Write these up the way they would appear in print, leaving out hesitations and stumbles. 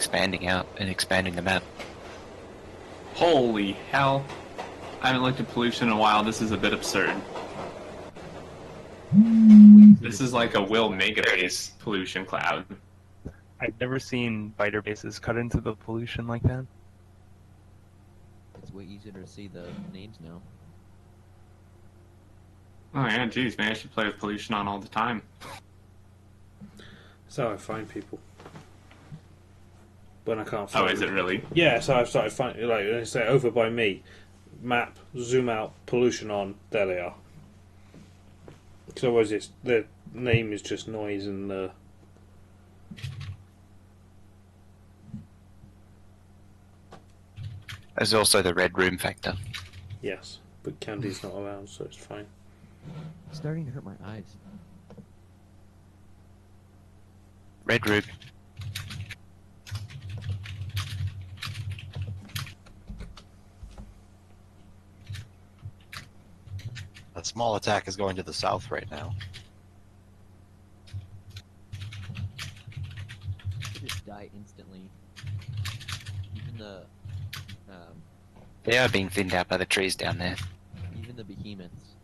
expanding out and expanding the map. Holy hell. I haven't looked at pollution in a while. This is a bit absurd. This is like a Will Megabase pollution cloud. I've never seen biter bases cut into the pollution like that. It's way easier to see the names now. Oh yeah, geez, man, I should play with pollution on all the time. That's how I find people. When I can't Oh, find is it really? Yeah, so I've started finding, like, they say over by me, map, zoom out, pollution on, there they are. Because otherwise the name is just noise and There's also the red room factor. yes, but Candy's not around, so it's fine. It's starting to hurt my eyes. Red room. A small attack is going to the south right now. They just die instantly. Even the, They are being thinned out by the trees down there. even the behemoths.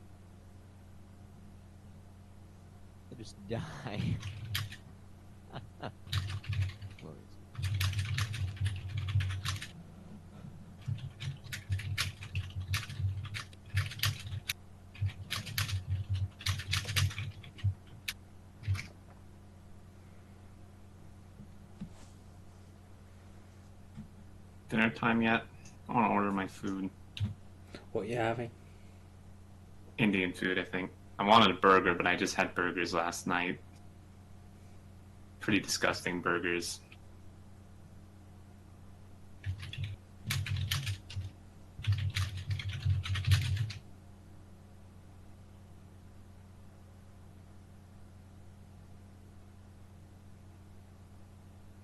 They just die. Dinner time yet? I want to order my food. What are you having? Indian food, I think. I wanted a burger, but I just had burgers last night. Pretty disgusting burgers.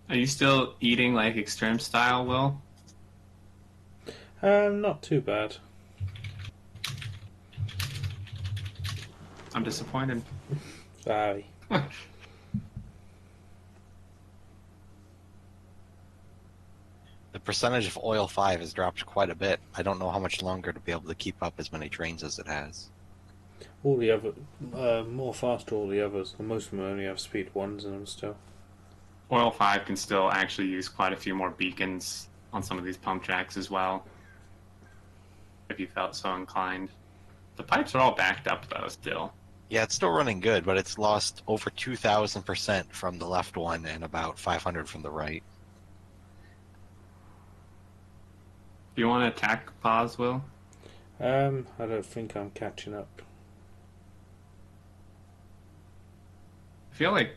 Are you still eating like extreme style, Will? Not too bad. I'm disappointed. Sorry. The percentage of oil 5 has dropped quite a bit. I don't know how much longer to be able to keep up as many trains as it has. All the other, more faster all the others. Most of them only have speed 1s in them still. Oil 5 can still actually use quite a few more beacons on some of these pump tracks as well, if you felt so inclined. The pipes are all backed up, though, still. Yeah, it's still running good, but it's lost over 2,000% from the left one and about 500 from the right. Do you want to attack pause, Will? I don't think I'm catching up. I feel like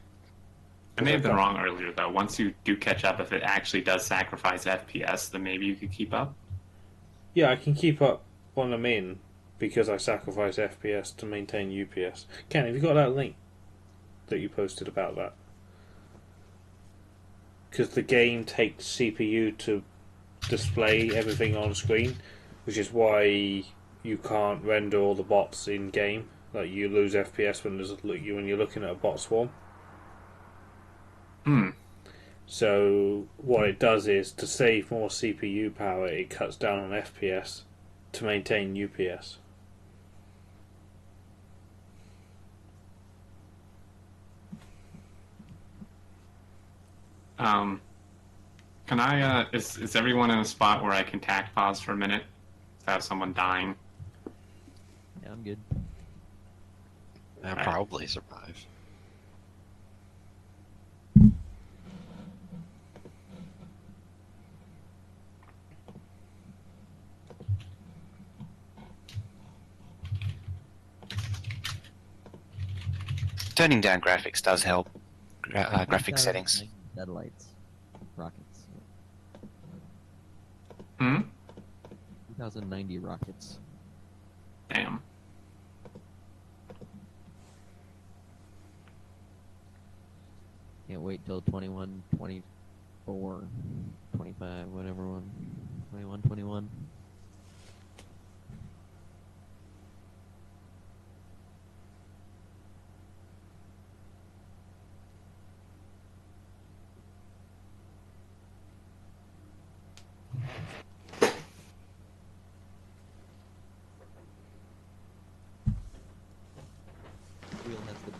I may have been wrong earlier, though. Once you do catch up, if it actually does sacrifice FPS, then maybe you could keep up. Yeah, I can keep up when I'm in because I sacrifice FPS to maintain UPS. Ken, have you got that link that you posted about that? Because the game takes CPU to display everything on screen, which is why you can't render all the bots in game. Like you lose FPS when you're looking at a bot swarm. So what it does is to save more CPU power, it cuts down on FPS to maintain UPS. Can I, is everyone in a spot where I can tack pause for a minute? If I have someone dying. Yeah, I'm good. I'll probably survive. Turning down graphics does help. Graphic settings. Satellites. Rockets. 2090 rockets. Damn. Can't wait till 21, 24, 25, whatever one. 21, 21.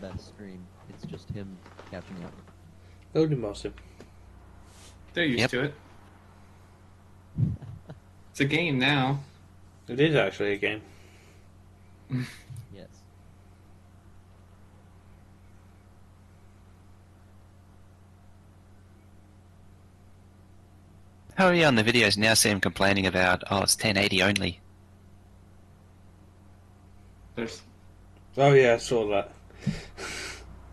best stream. It's just him catching up. Only Mossy. They're used Yep. to it. It's a game now. It is actually a game. Yes. How are you on the videos now? See him complaining about, oh, it's 1080 only. There's, Oh yeah, I saw that.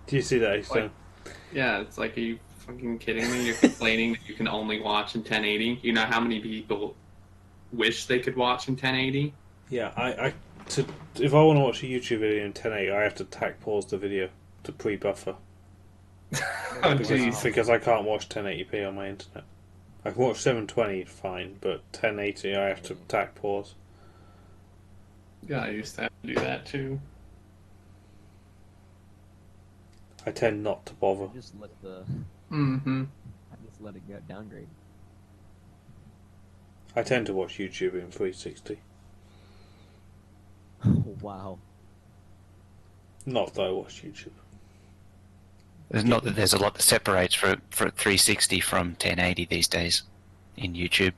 Do you see that, Xterm? yeah, it's like, are you fucking kidding me? You're complaining that you can only watch in 1080? You know how many people wish they could watch in 1080? Yeah, if I want to watch a YouTube video in 1080, I have to tack pause the video to pre-buffer. Oh, because, jeez. because I can't watch 1080p on my internet. I can watch 720 fine, but 1080 I have to tack pause. Yeah, I used to have to do that too. I tend not to bother. Just let the. Mm-hmm. I just let it get downgrade. I tend to watch YouTube in 360. Wow. Not that I watch YouTube. There's not that there's a lot that separates for 360 from 1080 these days in YouTube.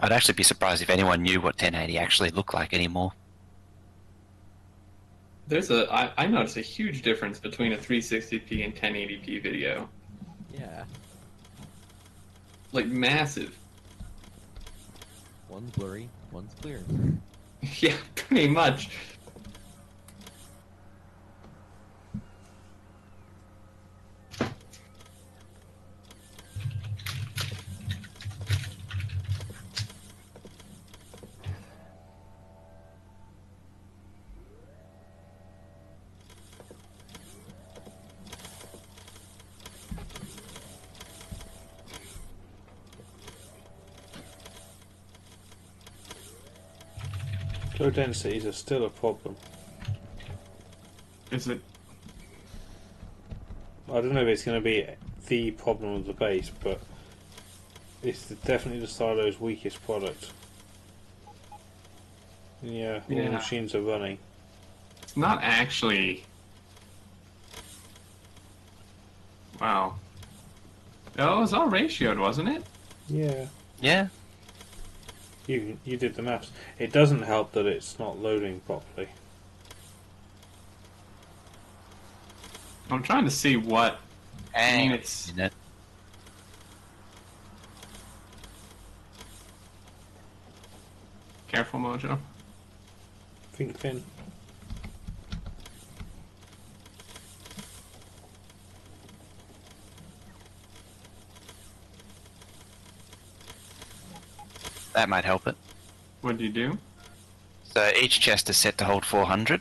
I'd actually be surprised if anyone knew what 1080 actually looked like anymore. I noticed a huge difference between a 360p and 1080p video. Yeah. Like, massive. One's blurry, one's clear. Yeah, pretty much. Low densities are still a problem. Is it? I don't know if it's going to be the problem of the base, but it's definitely the Stardo's weakest product. Yeah, all Yeah. machines are running. It's not actually. Wow. Oh, it was all ratioed, wasn't it? Yeah. Yeah. You did the maths. It doesn't help that it's not loading properly. I'm trying to see what. I mean, it's. Isn't it? Careful, Mojo. Finger pin. That might help it. What do you do? So each chest is set to hold 400.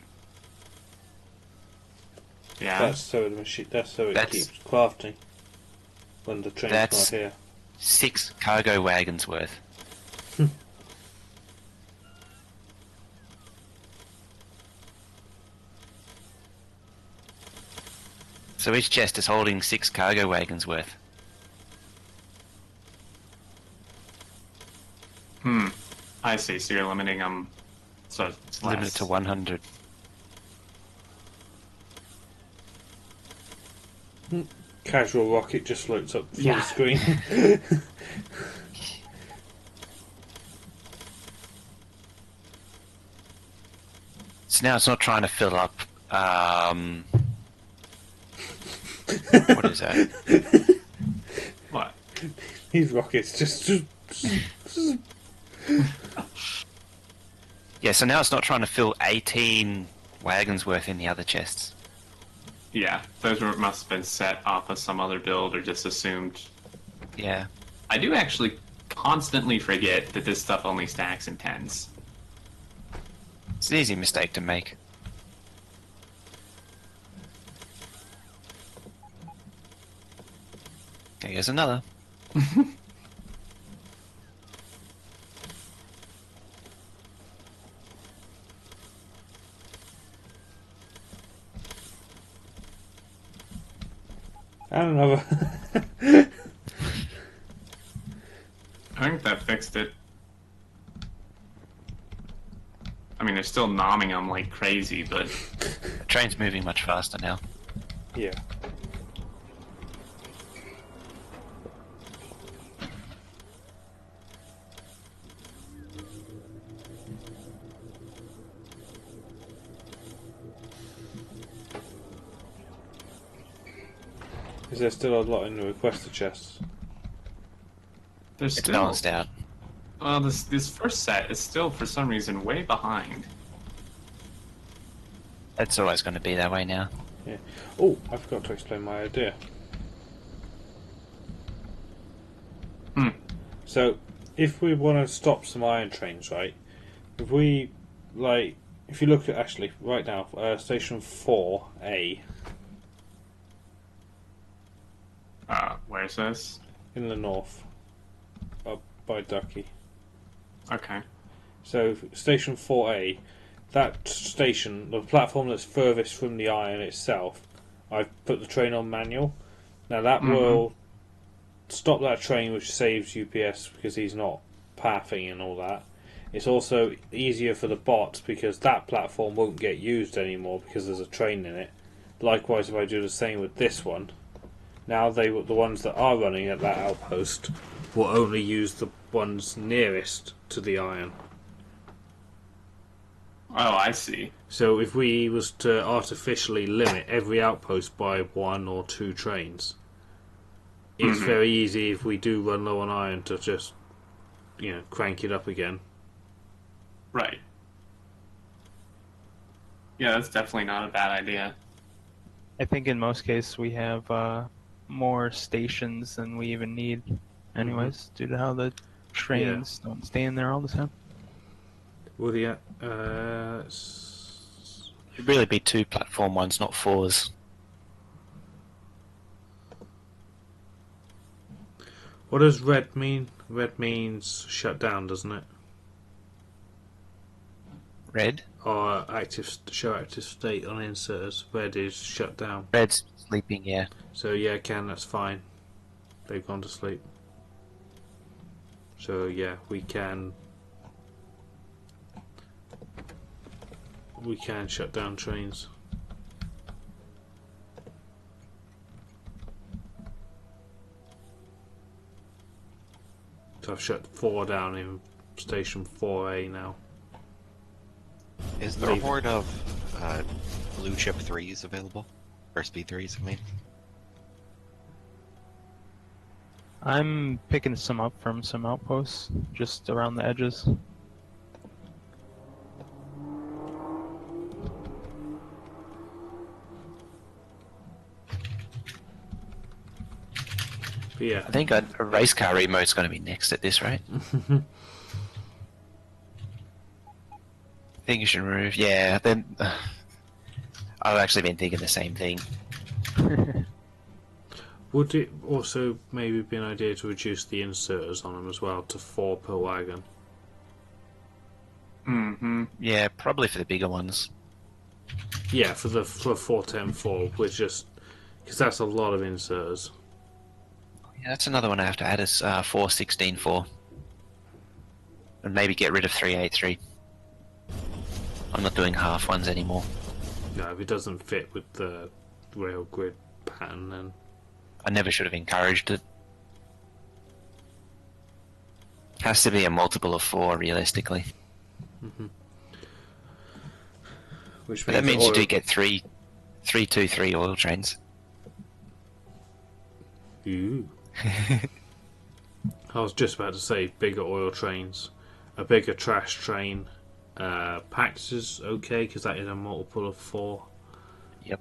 Yeah. That's so the machine. That's so it That's- keeps crafting when the train's That's- not here. 6 cargo wagons worth. So each chest is holding 6 cargo wagons worth. I see. So you're limiting them. So it's Limited less. to 100. Casual rocket just floats up through Yeah. the screen. So now it's not trying to fill up. What is that? What? These rockets just Yeah, so now it's not trying to fill 18 wagons worth in the other chests. Yeah, those must have been set off of some other build or just assumed. Yeah. I do actually constantly forget that this stuff only stacks in tens. It's an easy mistake to make. Okay, here's another. and another. I mean, they're still nomming them like crazy, but The train's moving much faster now. Yeah. Is there still a lot in the requester chests? there's It's still. balanced out. Well, this first set is still for some reason way behind. It's always going to be that way now. Yeah. Oh, I forgot to explain my idea. Hmm. So, if we want to stop some iron trains, right? If we, like, if you look at actually right now, station 4A Where's this? in the north, up by Ducky. Okay. So, station 4A, that station, the platform that's furthest from the iron itself, I've put the train on manual. Now that will stop that train, which saves UPS because he's not pathing and all that. It's also easier for the bots because that platform won't get used anymore because there's a train in it. Likewise, if I do the same with this one, now the ones that are running at that outpost will only use the ones nearest to the iron. Oh, I see. So if we was to artificially limit every outpost by 1 or 2 trains, it's very easy if we do run low on iron to just, crank it up again. Right. Yeah, that's definitely not a bad idea. I think in most cases we have more stations than we even need, anyways, due to how the trains don't stay in there all the time. Will the It'd really be 2 platform ones, not 4s. what does red mean? Red means shut down, doesn't it? Red? Or show active state on inserters. Red is shut down. Red's sleeping, yeah. So yeah, that's fine. They've gone to sleep. So yeah, we can shut down trains. So I've shut 4 down in station 4A now. Is there a horde of blue chip 3s available? Or speed 3s, I mean? I'm picking some up from some outposts just around the edges. But yeah, I think a race car remote's going to be next at this rate. I think you should remove. Yeah, then I've actually been thinking the same thing. would it also maybe be an idea to reduce the inserters on them as well to 4 per wagon? Mm-hmm. Yeah, probably for the bigger ones. Yeah, for 410-4, we're just because that's a lot of inserters. Yeah, that's another one I have to add is 416-4. And maybe get rid of 383. I'm not doing half ones anymore. No, if it doesn't fit with the rail grid pattern, then I never should have encouraged it. Has to be a multiple of 4, realistically. which But that means you oil- do get 323 oil trains. Ooh. I was just about to say bigger oil trains, a bigger trash train. Pax is okay because that is a multiple of 4. Yep.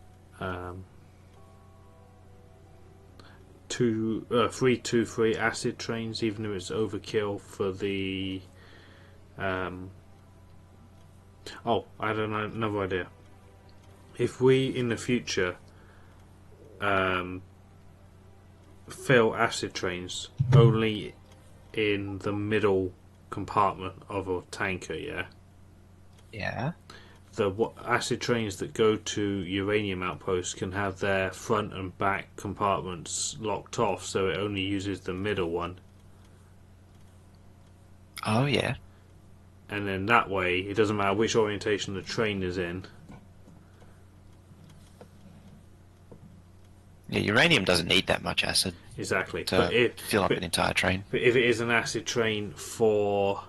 323 acid trains, even if it's overkill for the. Oh, I don't know. Another idea. If we in the future fill acid trains only in the middle compartment of a tanker, yeah. Yeah. The acid trains that go to uranium outposts can have their front and back compartments locked off, so it only uses the middle one. Oh, yeah. and then that way it doesn't matter which orientation the train is in. Yeah, uranium doesn't need that much acid Exactly. to fill up an entire train. But if it is an acid train for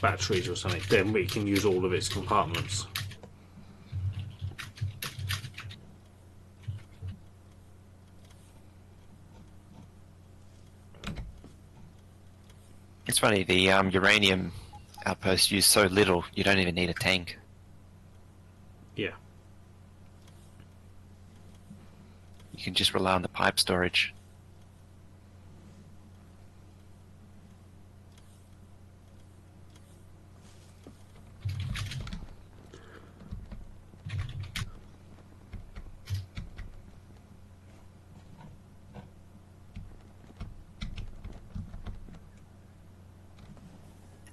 batteries or something, then we can use all of its compartments. It's funny, the uranium outposts use so little, you don't even need a tank. Yeah. You can just rely on the pipe storage.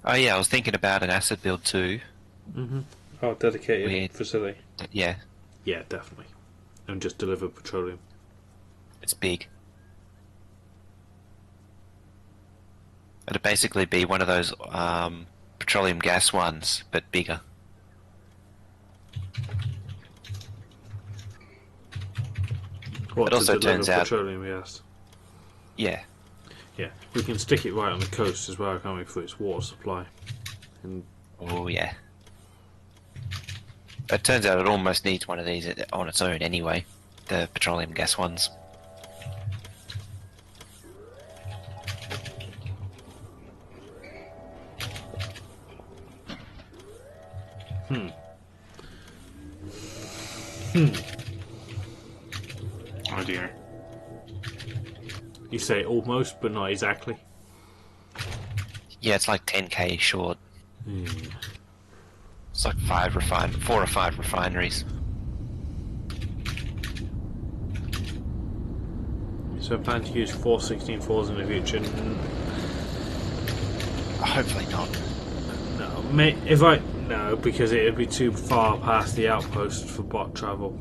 Oh yeah, I was thinking about an acid build too. Oh, dedicated Weird. facility. Yeah, Yeah, definitely. And just deliver petroleum. it's big. It'd basically be one of those petroleum gas ones, but bigger. What, It also to deliver turns out- petroleum, yes. Yeah, Yeah, we can stick it right on the coast as well, can't we, for its water supply? And oh yeah. It turns out it almost needs one of these on its own anyway, the petroleum gas ones. Oh dear. you say almost, but not exactly. Yeah, it's like 10k short. It's like 4 or 5 refineries. So I plan to use 416.4s in the future. Hopefully not. No, because it would be too far past the outpost for bot travel.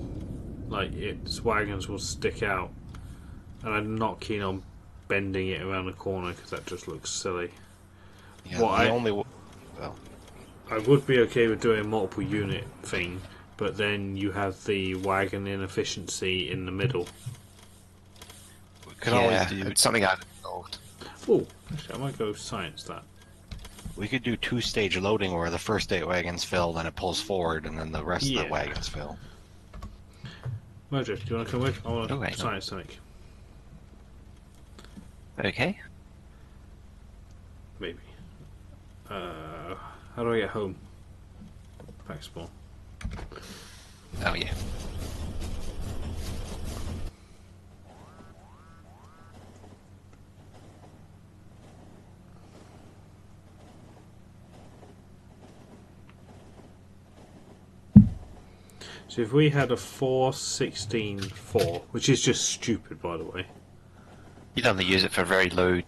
Like, its wagons will stick out, and I'm not keen on bending it around the corner because that just looks silly. Yeah, Well, I would be okay with doing a multiple unit thing, but then you have the wagon inefficiency in the middle. we could always do. it's something I've involved. Oh, actually, I might go science that. We could do 2-stage loading where the first 8 wagons fill, then it pulls forward, and then the rest of Yeah. the wagons fill. Mojo, do you want to come with? I want to Okay. science something. Okay. Maybe. How do I get home? Back spawn. Oh yeah. So if we had a 416.4, which is just stupid, by the way. You'd only use it for very low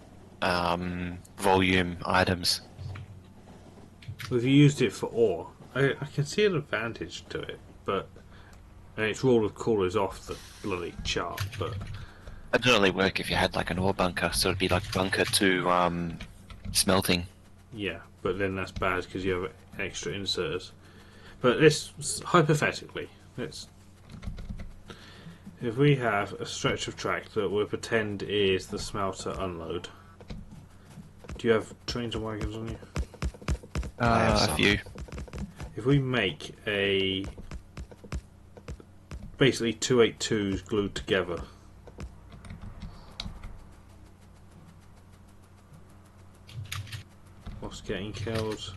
volume items. If you used it for ore, I can see an advantage to it, but and its rule of cool is off the bloody chart. But It'd only work if you had like an ore bunker, so it'd be like bunker to smelting. yeah, but then that's bad because you have extra inserters. But this hypothetically, if we have a stretch of track that we'll pretend is the smelter unload. Do you have trains and wagons on you? I have A some. few. If we make basically 282s glued together. What's getting killed?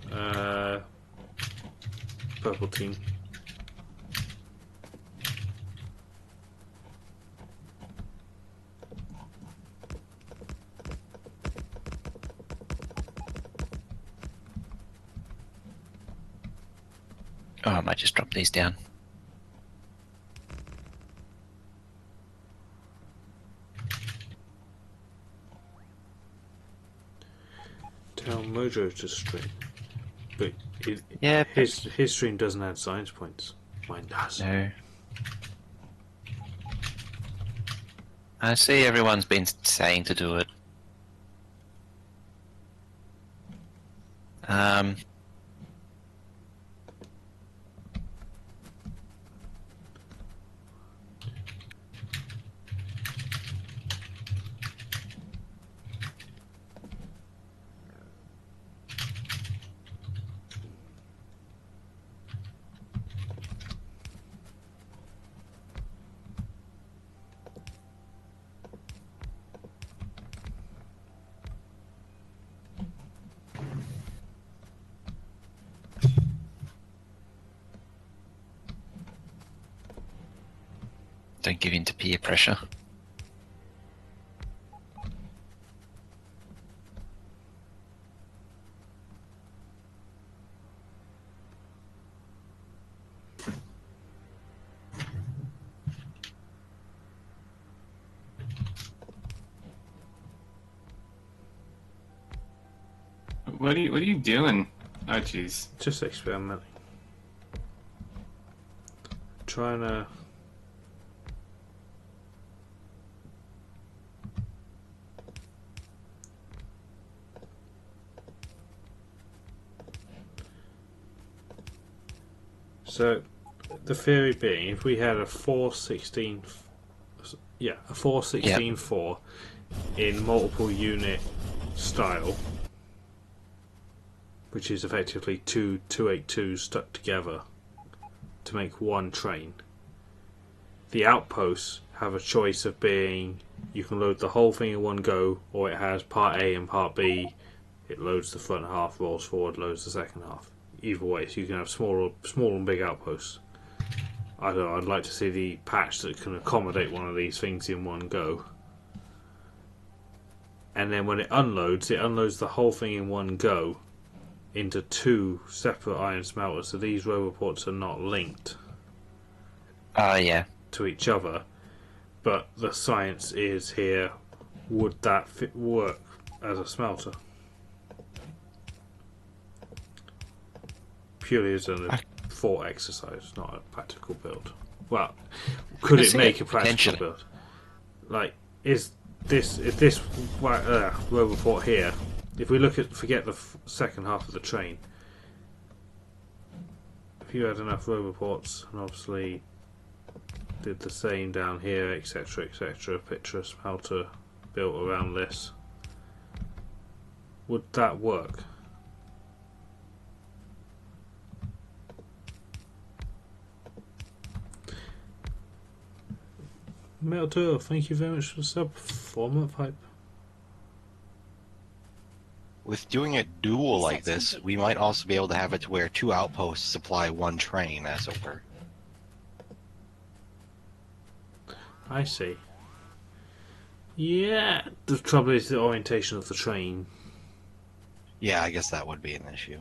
Purple team. Oh, I might just drop these down. Tell Mojo to stream. But Yeah, his stream doesn't add science points. Mine does. no. I see everyone's been saying to do it. Um, don't give in to peer pressure. What are you doing? Oh jeez. Just experimenting. Trying to. So, the theory being, if we had a 416, a 416-4 in multiple unit style, which is effectively two 282s stuck together to make one train, the outposts have a choice of being, you can load the whole thing in one go, or it has part A and part B. It loads the front half, rolls forward, loads the second half. Either way, so you can have small and big outposts. I don't know, I'd like to see the patch that can accommodate one of these things in one go. And then when it unloads the whole thing in one go into two separate iron smelters, so these roboports are not linked Yeah. to each other. But the science is here, would that work as a smelter? Purely as a thought exercise, not a practical build. Well, could it make a practical build? Like, is this roboport here? If we forget the second half of the train, if you had enough roboports and obviously did the same down here, etc., etc., picture a smelter built around this, would that work? Metal Turtle, thank you very much for the sub. Format pipe. With doing it dual like this, we might also be able to have it to where two outposts supply one train, as it were. I see. Yeah, the trouble is the orientation of the train. Yeah, I guess that would be an issue.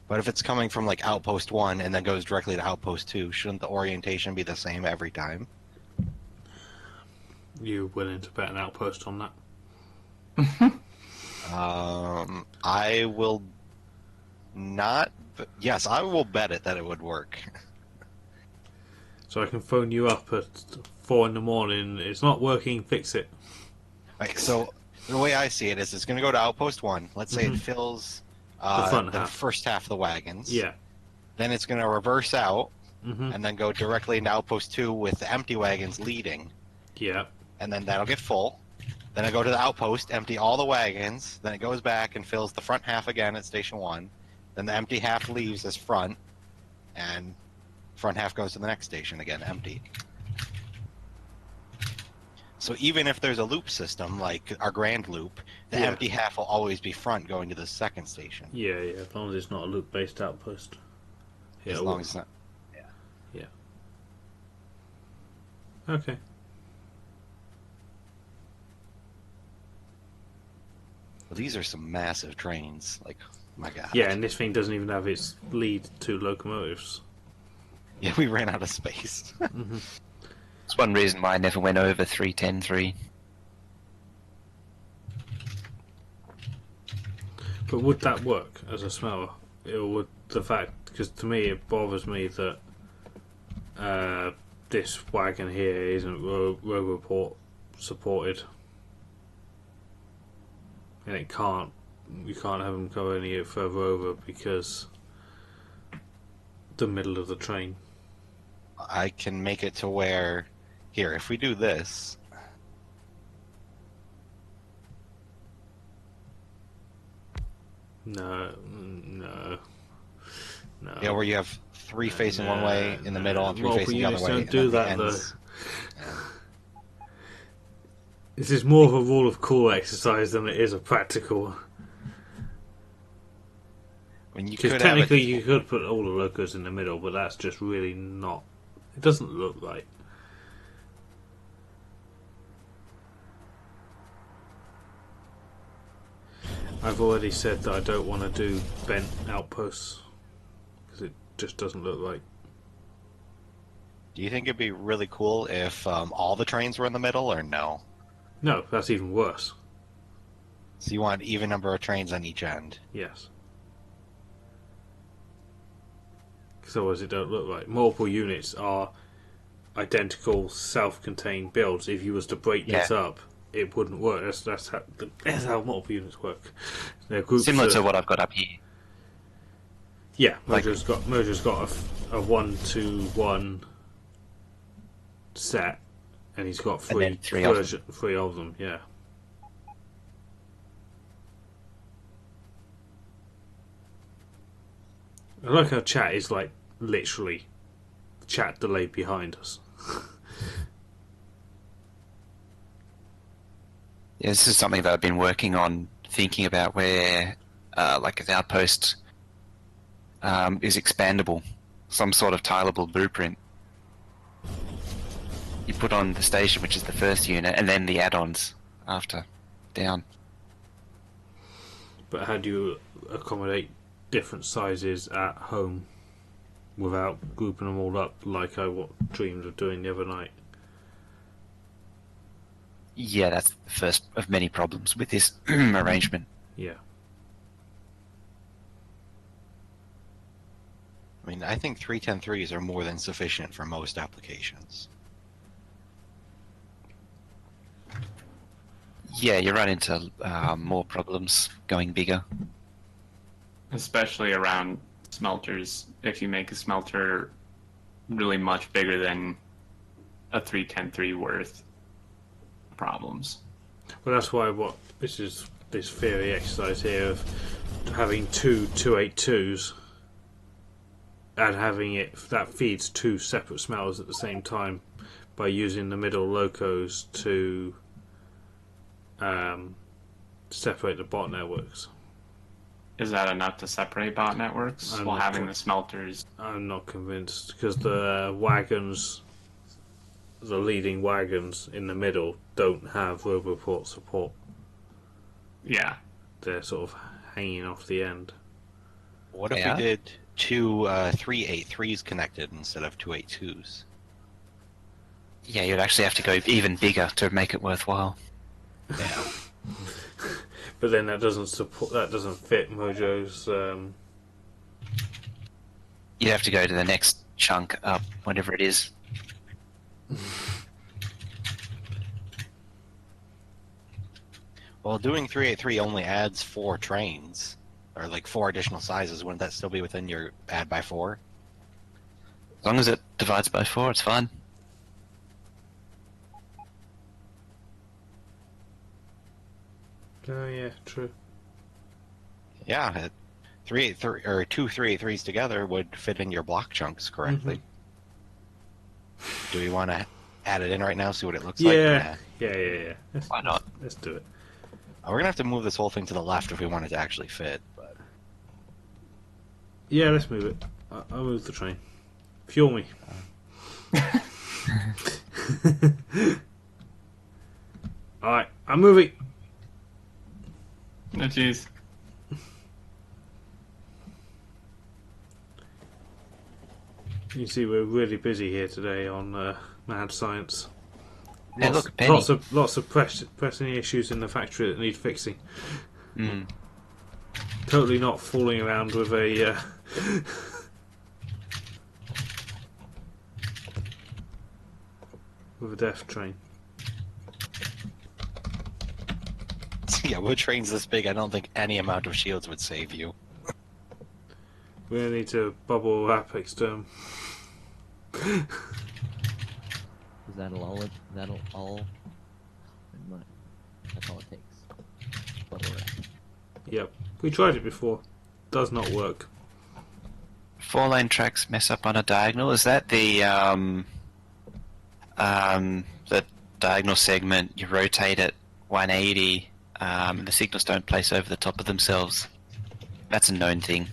But if it's coming from like Outpost 1 and then goes directly to Outpost 2, shouldn't the orientation be the same every time? You willing to bet an outpost on that? I will not. Yes, I will bet it that it would work. So I can phone you up at 4 in the morning. It's not working. Fix it. Right, so the way I see it is, it's going to go to Outpost 1. Let's say it fills the first half of the wagons. Yeah. Then it's going to reverse out Mm-hmm. and then go directly into Outpost 2 with the empty wagons leading. Yeah. And then that'll get full. Then I go to the outpost, empty all the wagons. Then it goes back and fills the front half again at Station 1. Then the empty half leaves as front, and front half goes to the next station again, empty. So even if there's a loop system, like our grand loop, the empty half will always be front going to the second station. Yeah, as long as it's not a loop-based outpost. Yeah, As long as it's not... Yeah. Okay. Well, these are some massive trains. Like, my God. Yeah, and this thing doesn't even have its lead two locomotives. Yeah, we ran out of space. Mm-hmm. That's one reason why I never went over 310.3. But would that work as a smeller? Or would the fact, because to me it bothers me that this wagon here isn't Roboport supported. and you can't have them go any further over because the middle of the train. I can make it to where, here, if we do this, No. yeah, where you have three facing one way in the middle and three Multiple facing the other units way. don't do and then that the though. ends- Yeah. This is more of a rule of cool exercise than it is a practical. I mean, you Because could have it. technically you could put all the locos in the middle, but that's just really not. It doesn't look right. I've already said that I don't want to do bent outposts because it just doesn't look right. Do you think it'd be really cool if all the trains were in the middle, or no? No, that's even worse. So you want even number of trains on each end? Yes. Because otherwise it don't look right. Multiple units are identical self-contained builds. If you was to break this up, it wouldn't work. That's how multiple units work. They're groups Similar to what I've got up here. Yeah, Like- Mojo's got a 1-to-1 set, and he's got And then three of them. three of them. Yeah. I like how chat is like literally chat delayed behind us. Yeah, this is something that I've been working on, thinking about where, like, an outpost is expandable, some sort of tileable blueprint. You put on the station, which is the first unit, and then the add-ons after, down. But how do you accommodate different sizes at home without grouping them all up like I dreamed of doing the other night? Yeah, that's the first of many problems with this arrangement. Yeah. I mean, I think 310.3s are more than sufficient for most applications. Yeah, you run into more problems going bigger. Especially around smelters. If you make a smelter really much bigger than a 310.3 worth, problems. Well, that's why this theory exercise here of having two 282s and having it that feeds two separate smelters at the same time by using the middle locos to separate the bot networks. Is that enough to separate bot networks I'm while not having sure. the smelters? I'm not convinced because the wagons, the leading wagons in the middle, don't have Roboport support. Yeah. They're sort of hanging off the end. What if Yeah? we did two 383s connected instead of 282s? Yeah, you'd actually have to go even bigger to make it worthwhile. Yeah. But then that doesn't fit Mojo's. You'd have to go to the next chunk up, whatever it is. Well, doing 383 only adds 4 trains, or like 4 additional sizes. Wouldn't that still be within your add by 4? As long as it divides by 4, it's fine. Oh yeah, true. Yeah, 383 or 2 383s together would fit in your block chunks correctly. Do we want to add it in right now? See what it looks like? Yeah. Let's, Why not? let's do it. We're gonna have to move this whole thing to the left if we want it to actually fit. But Yeah, let's move it. I'll move the train. Fuel me. Alright, I'm moving. Oh, jeez. You see, we're really busy here today on Mad Science. Hey, look, a penny. Lots of pressing issues in the factory that need fixing. Mm. Totally not fooling around with a with a death train. Yeah, with trains this big, I don't think any amount of shields would save you. We're gonna need to bubble wrap Xterm. Is that'll all it? That'll all. That's all it takes. Bubble wrap. Yep, we tried it before. Does not work. 4-lane tracks mess up on a diagonal. Is that the diagonal segment? You rotate it 180, and the signals don't place over the top of themselves. That's a known thing.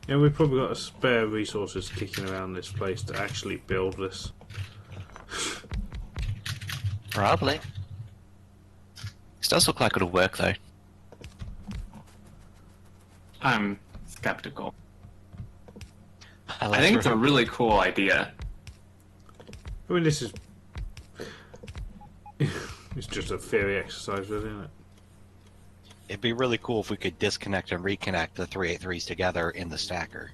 Yeah, we've probably got a spare resources kicking around this place to actually build this. Probably. This does look like it'll work, though. I'm skeptical. I I think it's a really cool idea. I mean, this is... it's just a theory exercise, really, isn't it? It'd be really cool if we could disconnect and reconnect the 383s together in the stacker.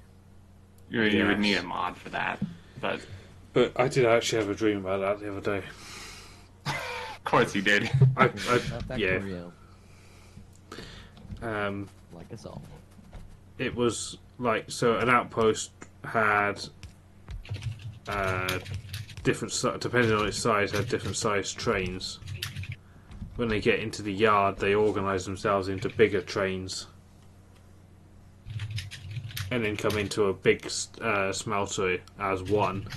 You Yes. would need a mod for that, but But I did actually have a dream about that the other day. of course you did. Yeah. Factorio, like us all. It was like, so an outpost had different, depending on its size, had different sized trains. When they get into the yard, they organise themselves into bigger trains, and then come into a big smelter as one.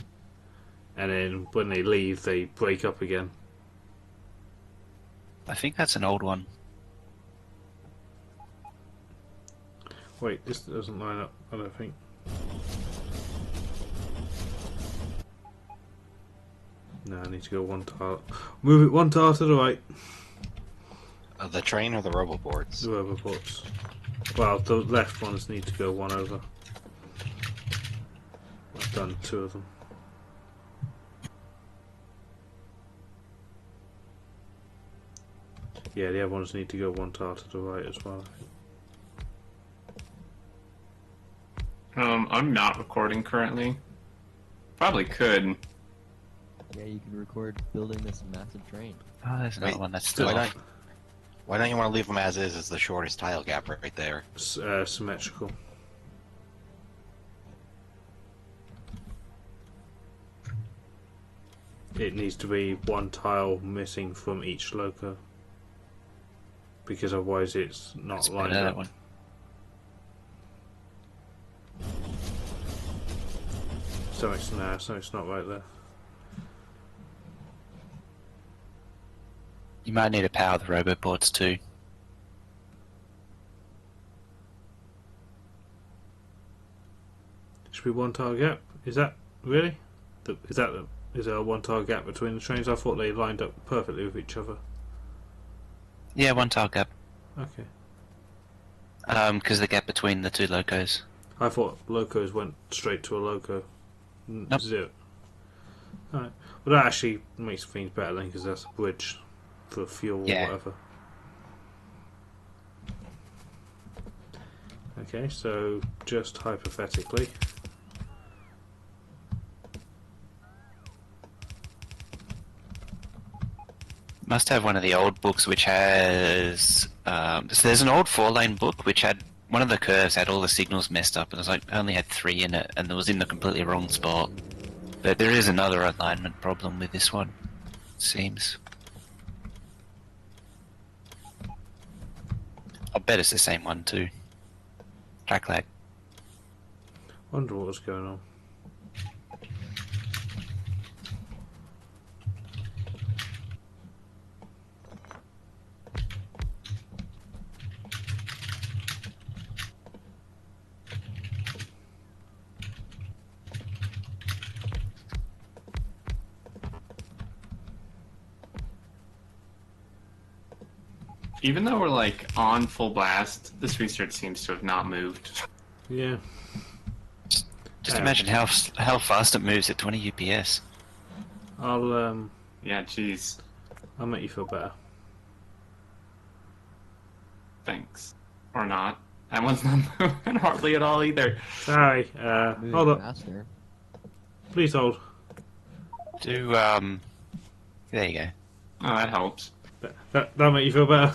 And then when they leave, they break up again. I think that's an old one. Wait, this doesn't line up, I don't think. No, I need to go one tile. Move it one tile to the right. The train or the roboports? The roboports. Well, the left ones need to go one over. I've done 2 of them. Yeah, the other ones need to go one tile to the right as well, I think. I'm not recording currently. Probably could. Yeah, you can record building this massive train. Oh, there's another Wait, one that's still Why off. don't you want to leave them as is? It's the shortest tile gap right there. Symmetrical. It needs to be one tile missing from each loco, because otherwise it's not That's lined better, that up. one. Something's not right there. You might need to power the roboports too. Should be one tile gap. Is that really? Is there a one tile gap between the trains? I thought they lined up perfectly with each other. Yeah, one tile gap. Okay. Because the gap between the 2 locos. I thought locos went straight to a loco. Nope. 0. Alright. Well, that actually makes things better then, because that's a bridge for fuel Yeah. or whatever. Okay, so just hypothetically, Must have one of the old books which has. So there's an old 4-lane book which had one of the curves had all the signals messed up, and it was like only had 3 in it, and it was in the completely wrong spot. But there is another alignment problem with this one, it seems. I bet it's the same one too. Track lag. wonder what was going on. Even though we're like on full blast, this research seems to have not moved. Yeah. Just imagine how fast it moves at 20 UPS. I'll Yeah, jeez. make you feel better. Thanks. Or not. That one's not moving hardly at all either. Sorry. Moving Hold up. faster. Please hold. Do there you go. Oh, that helps. That'll make you feel better.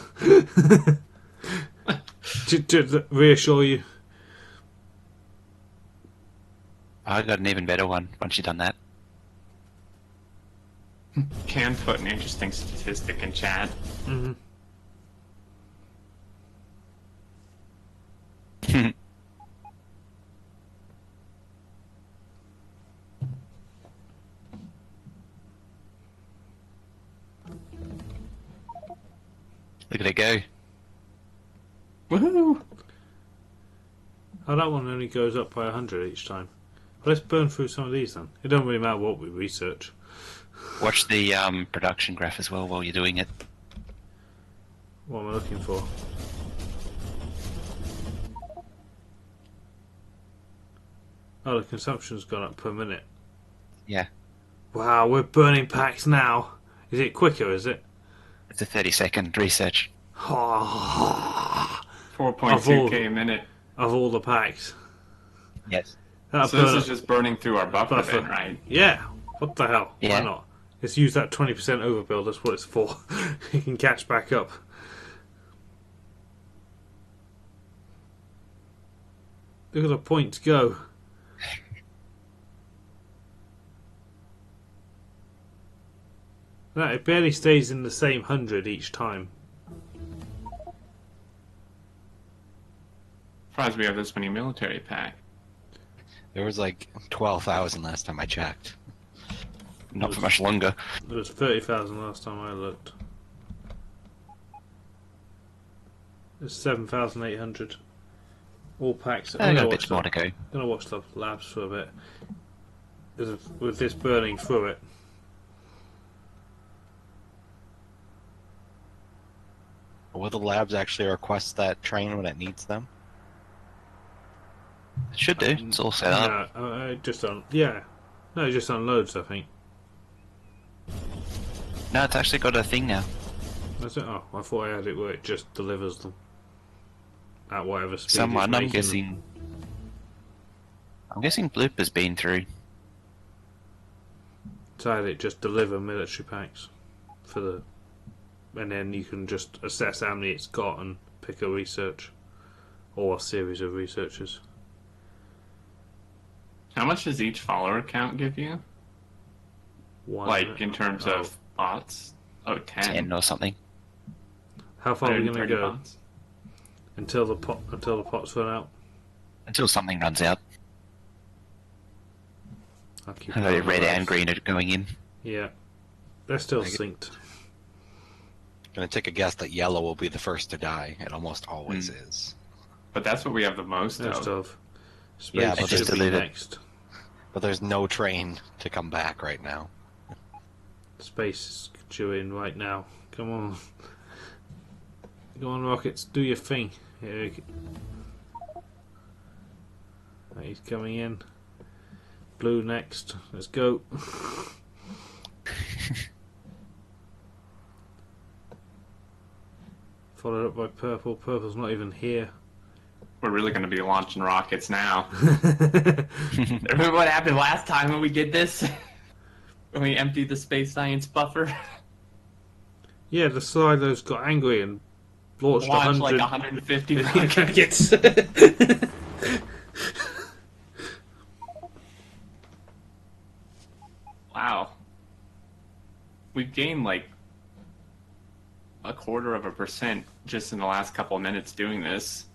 to reassure you. I got an even better one once you've done that. Can put an interesting statistic in chat. Mm-hmm. Look at it go. Woohoo! Oh, that one only goes up by 100 each time. Let's burn through some of these then. It don't really matter what we research. Watch the production graph as well while you're doing it. What am I looking for? Oh, the consumption's gone up per minute. Yeah. Wow, we're burning packs now. Is it quicker, is it? It's a 30-second research. Of 4.2k a minute. all the packs. Yes. That'll So this burn is just burning through our buffer bin, right? Yeah. What the hell? Yeah. Why not? Let's use that 20% overbuild. That's what it's for. You can catch back up. Look at the points go. No, it barely stays in the same 100 each time. Surprised we have this many military pack. There was like 12,000 last time I checked. Not for much longer. There was 30,000 last time I looked. There's 7,800. All packs. I got a bit more to go. I'm gonna watch the labs for a bit. With this burning through it. Will the labs actually request that train when it needs them? It should do. It's all set up. No, no, it just unloads. I think. No, it's actually got a thing now. That's it. Oh, I thought I had it where it just delivers them at whatever speed. Someone, it's I'm making them. guessing. I'm guessing Bloop has been through. So I had it just deliver military packs for the, and then you can just assess how many it's got and pick a research or a series of researches. How much does each follower count give you? One, Like, in terms of bots? Oh, 10. 10 or something. how far are we going to 130 go bots. until the pots run out? Until something runs out. I'll keep I an know eye on red those. and green are going in. Yeah, they're still Okay. synced. Gonna take a guess that yellow will be the first to die. It almost always is. But that's what we have the most Most of. of. Space Yeah, but should just be delete it. next. But there's no train to come back right now. Space is chewing right now. Come on. Go on, rockets. Do your thing. Here we go. Right, he's coming in. Blue next. Let's go. Followed up by purple. Purple's not even here. We're really going to be launching rockets now. Remember what happened last time when we did this? When we emptied the space science buffer? Yeah, the silos got angry and launched Launched 100 like 150 rockets. rockets. Wow. We've gained like 0.25% just in the last couple of minutes doing this.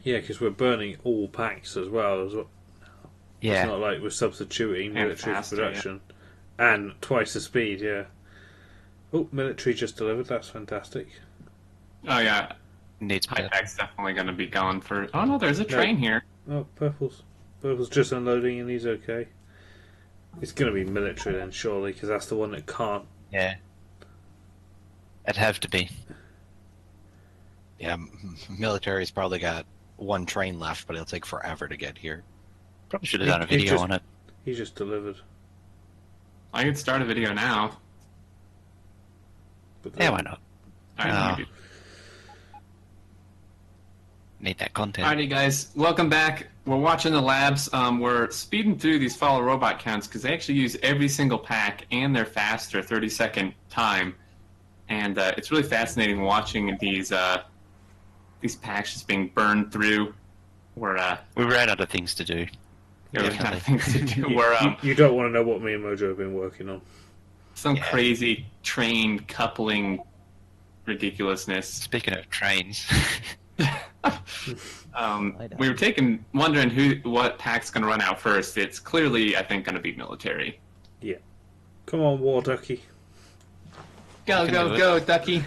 Yeah, because we're burning all packs as well. It's Yeah. not like we're substituting And military for faster, production. And twice the speed, yeah. Oh, military just delivered. That's fantastic. Oh yeah, Needs better. High-Tech's definitely going to be going for... Oh no, there's a train here. Oh, purple's just unloading and he's okay. It's going to be military then, surely, because that's the one that can't. Yeah. It'd have to be. Yeah, military's probably got one train left, but it'll take forever to get here. Probably should have done a He- he video just- on it. He just delivered. I could start a video now. But Yeah, why not? Alright, Ah. let me do- Need that content. Alrighty, guys, welcome back. We're watching the labs. We're speeding through these follow robot counts because they actually use every single pack, and they're faster, 30-second time. And it's really fascinating watching these packs just being burned through. We ran out of things to do. We're kind of things to do. You don't want to know what me and Mojo have been working on. Some crazy train coupling ridiculousness. Speaking of trains, we were wondering what pack's going to run out first. It's clearly, I think, going to be military. Yeah. Come on, War Ducky. Go, go, go, Ducky.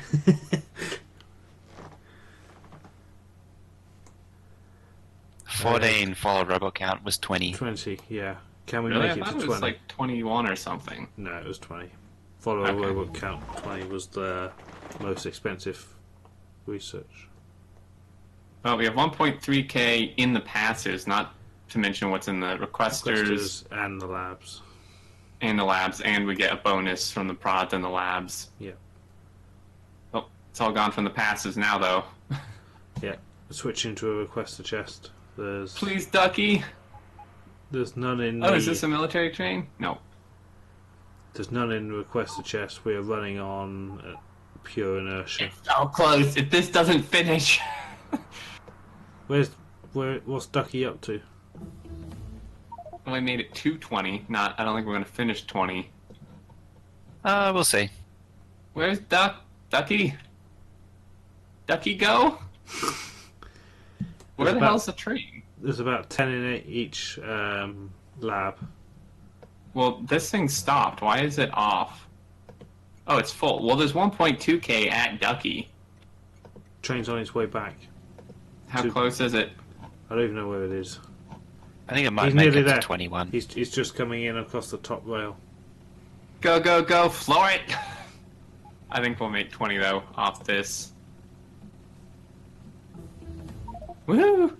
14 follow robot count was 20. 20, yeah. Can we Really? make I it thought to it 20? was like 21 or something. No, it was 20. Follow Okay. robot count 20 was the most expensive research. Well, we have 1.3k in the passes, not to mention what's in the requesters and the labs. and the labs, and we get a bonus from the prod and the labs. Yeah. Oh, it's all gone from the passes now, though. Yeah. Switching to a requester chest. Please, Ducky. There's none in. Oh, is this a military train? No. There's none in requester chest. We are running on pure inertia. It's so close. If this doesn't finish. What's Ducky up to? Well, I made it to 20. I don't think we're going to finish 20. We'll see. Where's Ducky? Ducky go? Where the hell's the train? There's about 10 in each lab. Well, this thing stopped. Why is it off? Oh, it's full. Well, there's 1.2k at Ducky. Train's on its way back. How close is it? I don't even know where it is. I think it might He's make nearly it to there. 21. He's just coming in across the top rail. Go, go, go, floor it! I think we'll make 20, though, off this. Woohoo!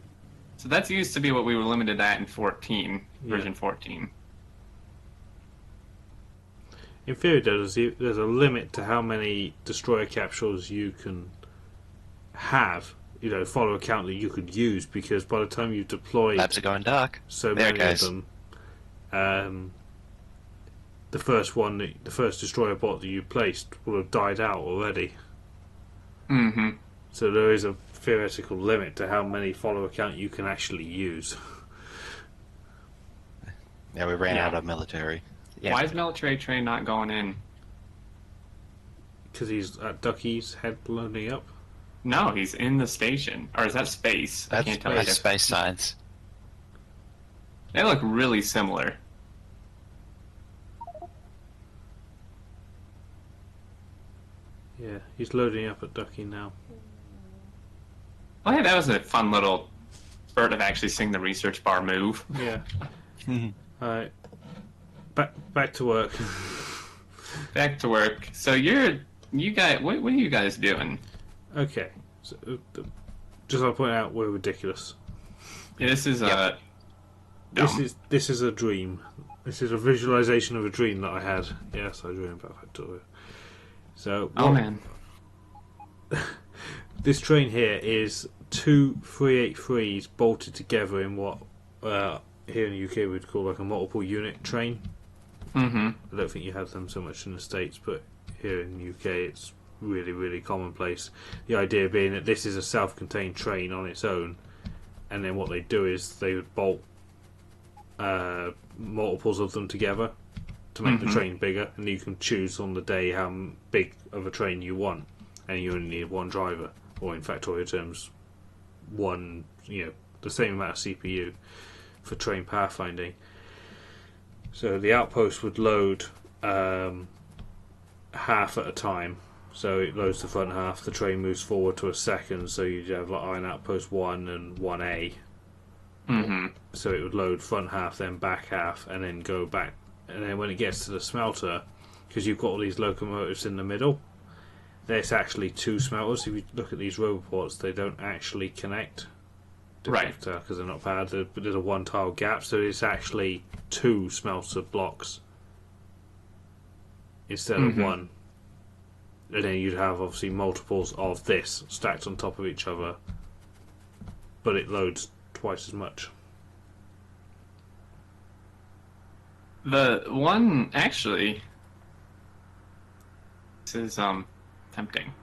So that's used to be what we were limited at in 14, version 14. In theory, there's a limit to how many destroyer capsules you can have. Follow a count that you could use, because by the time you deploy Labs are going dark. so There it many of goes. them, the first destroyer bot that you placed will have died out already. Mm-hmm. So there is a theoretical limit to how many follower count you can actually use. Yeah, we ran out of military. Yeah. Why is military train not going in? Because he's at Ducky's head loading up. No, he's in the station. Or is that space? I can't tell you. That's space science. They look really similar. Yeah, he's loading up at Ducky now. Oh, hey, that was a fun little spurt of actually seeing the research bar move. Yeah. Alright. Back to work. Back to work. So you guys, what are you guys doing? Okay. So, just want to point out we're ridiculous. Yeah, this is dumb. This is a dream. This is a visualization of a dream that I had. Yes, I dreamed about Factorio. So, Oh man. this train here is two 383s bolted together in what here in the UK we'd call like a multiple unit train. Mm-hmm. I don't think you have them so much in the States, but here in the UK it's really, really commonplace. The idea being that this is a self-contained train on its own, and then what they do is they would bolt multiples of them together to make the train bigger, and you can choose on the day how big of a train you want, and you only need one driver, or in Factorio terms, one, the same amount of CPU for train pathfinding. So the outpost would load half at a time. So it loads the front half, the train moves forward to a second, so you'd have like Iron Outpost 1 and 1A. Mm-hmm. So it would load front half, then back half, and then go back. And then when it gets to the smelter, because you've got all these locomotives in the middle, there's actually two smelters. If you look at these roboports, they don't actually connect. Right. Because they're not powered, but there's a one tile gap, so it's actually two smelter blocks instead of one. And then you'd have obviously multiples of this stacked on top of each other but it loads twice as much. The one actually, this is tempting.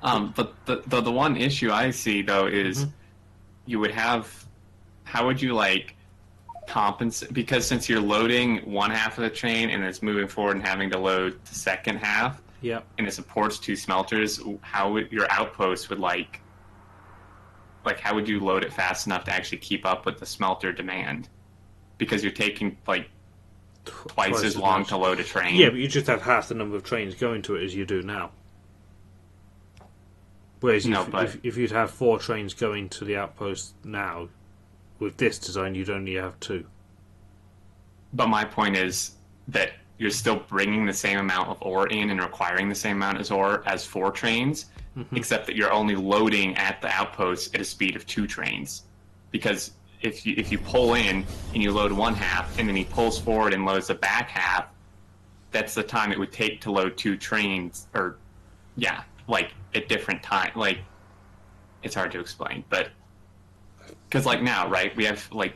But the one issue I see though is you would have, how would you like compensate, because since you're loading one half of the train and it's moving forward and having to load the second half, Yep. and it supports 2 smelters, how would your outpost would like how would you load it fast enough to actually keep up with the smelter demand? Because you're taking like twice as long much to load a train. Yeah, but you just have half the number of trains going to it as you do now. Whereas if you'd have 4 trains going to the outpost now, with this design you'd only have 2. But my point is that you're still bringing the same amount of ore in and requiring the same amount of ore as 4 trains, except that you're only loading at the outpost at a speed of 2 trains. Because if you pull in and you load one half and then he pulls forward and loads the back half, that's the time it would take to load 2 trains, or like at different time. Like, it's hard to explain, but because like now, right, we have like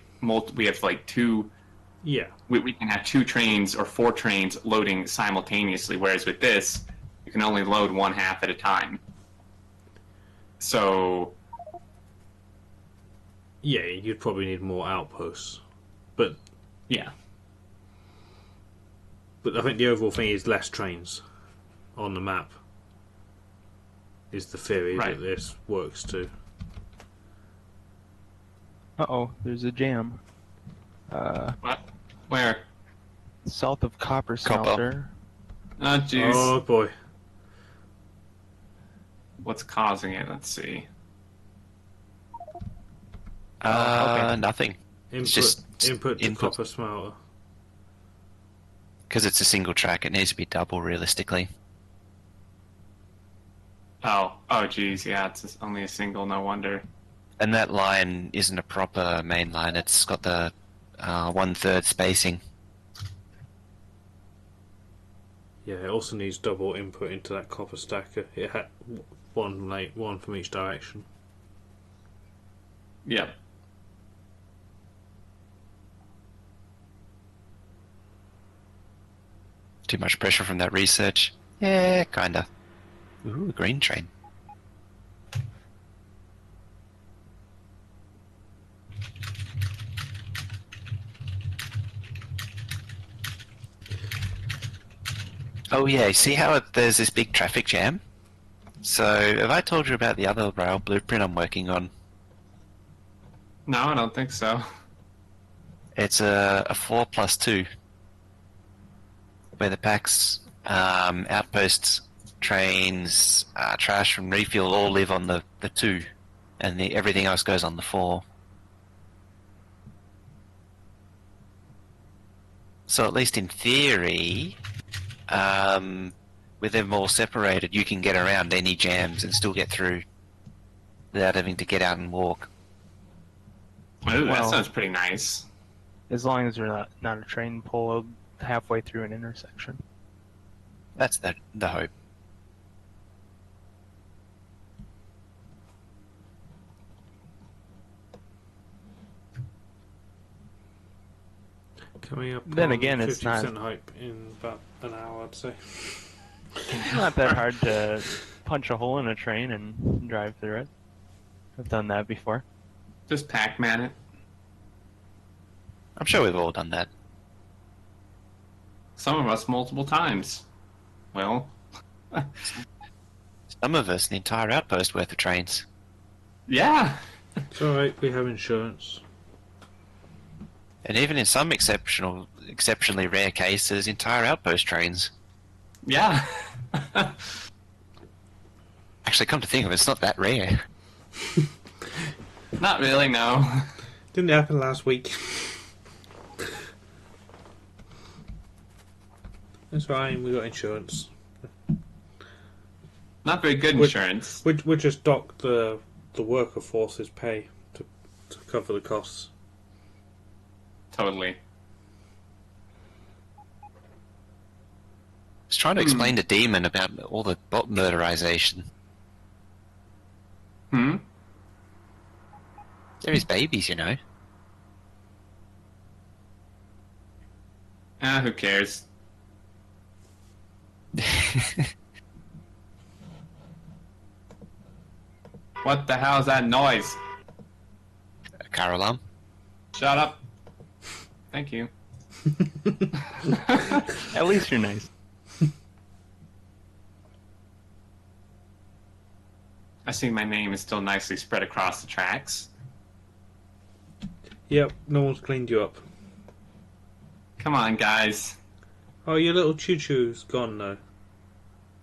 we have like 2. Yeah. We can have 2 trains or 4 trains loading simultaneously, whereas with this, you can only load one half at a time. So yeah, you'd probably need more outposts, but yeah, I think the overall thing is less trains on the map. Is the theory that this works too? Uh-oh, there's a jam. what? Where? South of Copper Smelter. Oh jeez. Oh boy. What's causing it? Let's see. Nothing. Input, just input to input. copper smelter. Because it's a single track, it needs to be double realistically. Oh geez, yeah, it's only a single. No wonder. And that line isn't a proper main line. It's got the 1/3 spacing. Yeah, it also needs double input into that copper stacker. It had one from each direction. Yep. Too much pressure from that research? Yeah, kinda. Ooh, a green train. Oh yeah, see how there's this big traffic jam? So, have I told you about the other rail blueprint I'm working on? No, I don't think so. It's a 4+2, where the packs, outposts, trains, trash and refuel all live on the 2, and everything else goes on the 4. So at least in theory, with them all separated, you can get around any jams and still get through without having to get out and walk. Ooh, that Well- sounds pretty nice. As long as there's not a train pulled halfway through an intersection. That's the hope. Coming up. Then on again, it's 50% not- hype in about an hour, I'd say. It's not that hard to punch a hole in a train and drive through it. I've done that before. Just Pac-Man it. I'm sure we've all done that. Some of us multiple times. Well, Some of us, an entire outpost worth of trains. yeah. It's alright, we have insurance. And even in some exceptionally rare cases, entire outpost trains. Yeah. Actually, come to think of it, it's not that rare. Not really, no. Didn't happen last week. That's fine, we got insurance. Not very good Which- insurance. We just dock the worker force's pay to cover the costs. Totally. I was trying to explain to Demon about all the bot murderization. Hmm? They're his babies, you know. Who cares? What the hell is that noise? A car alarm. Shut up. Thank you. At least you're nice. I see my name is still nicely spread across the tracks. Yep, no one's cleaned you up. Come on, guys. Oh, your little choo-choo's gone now.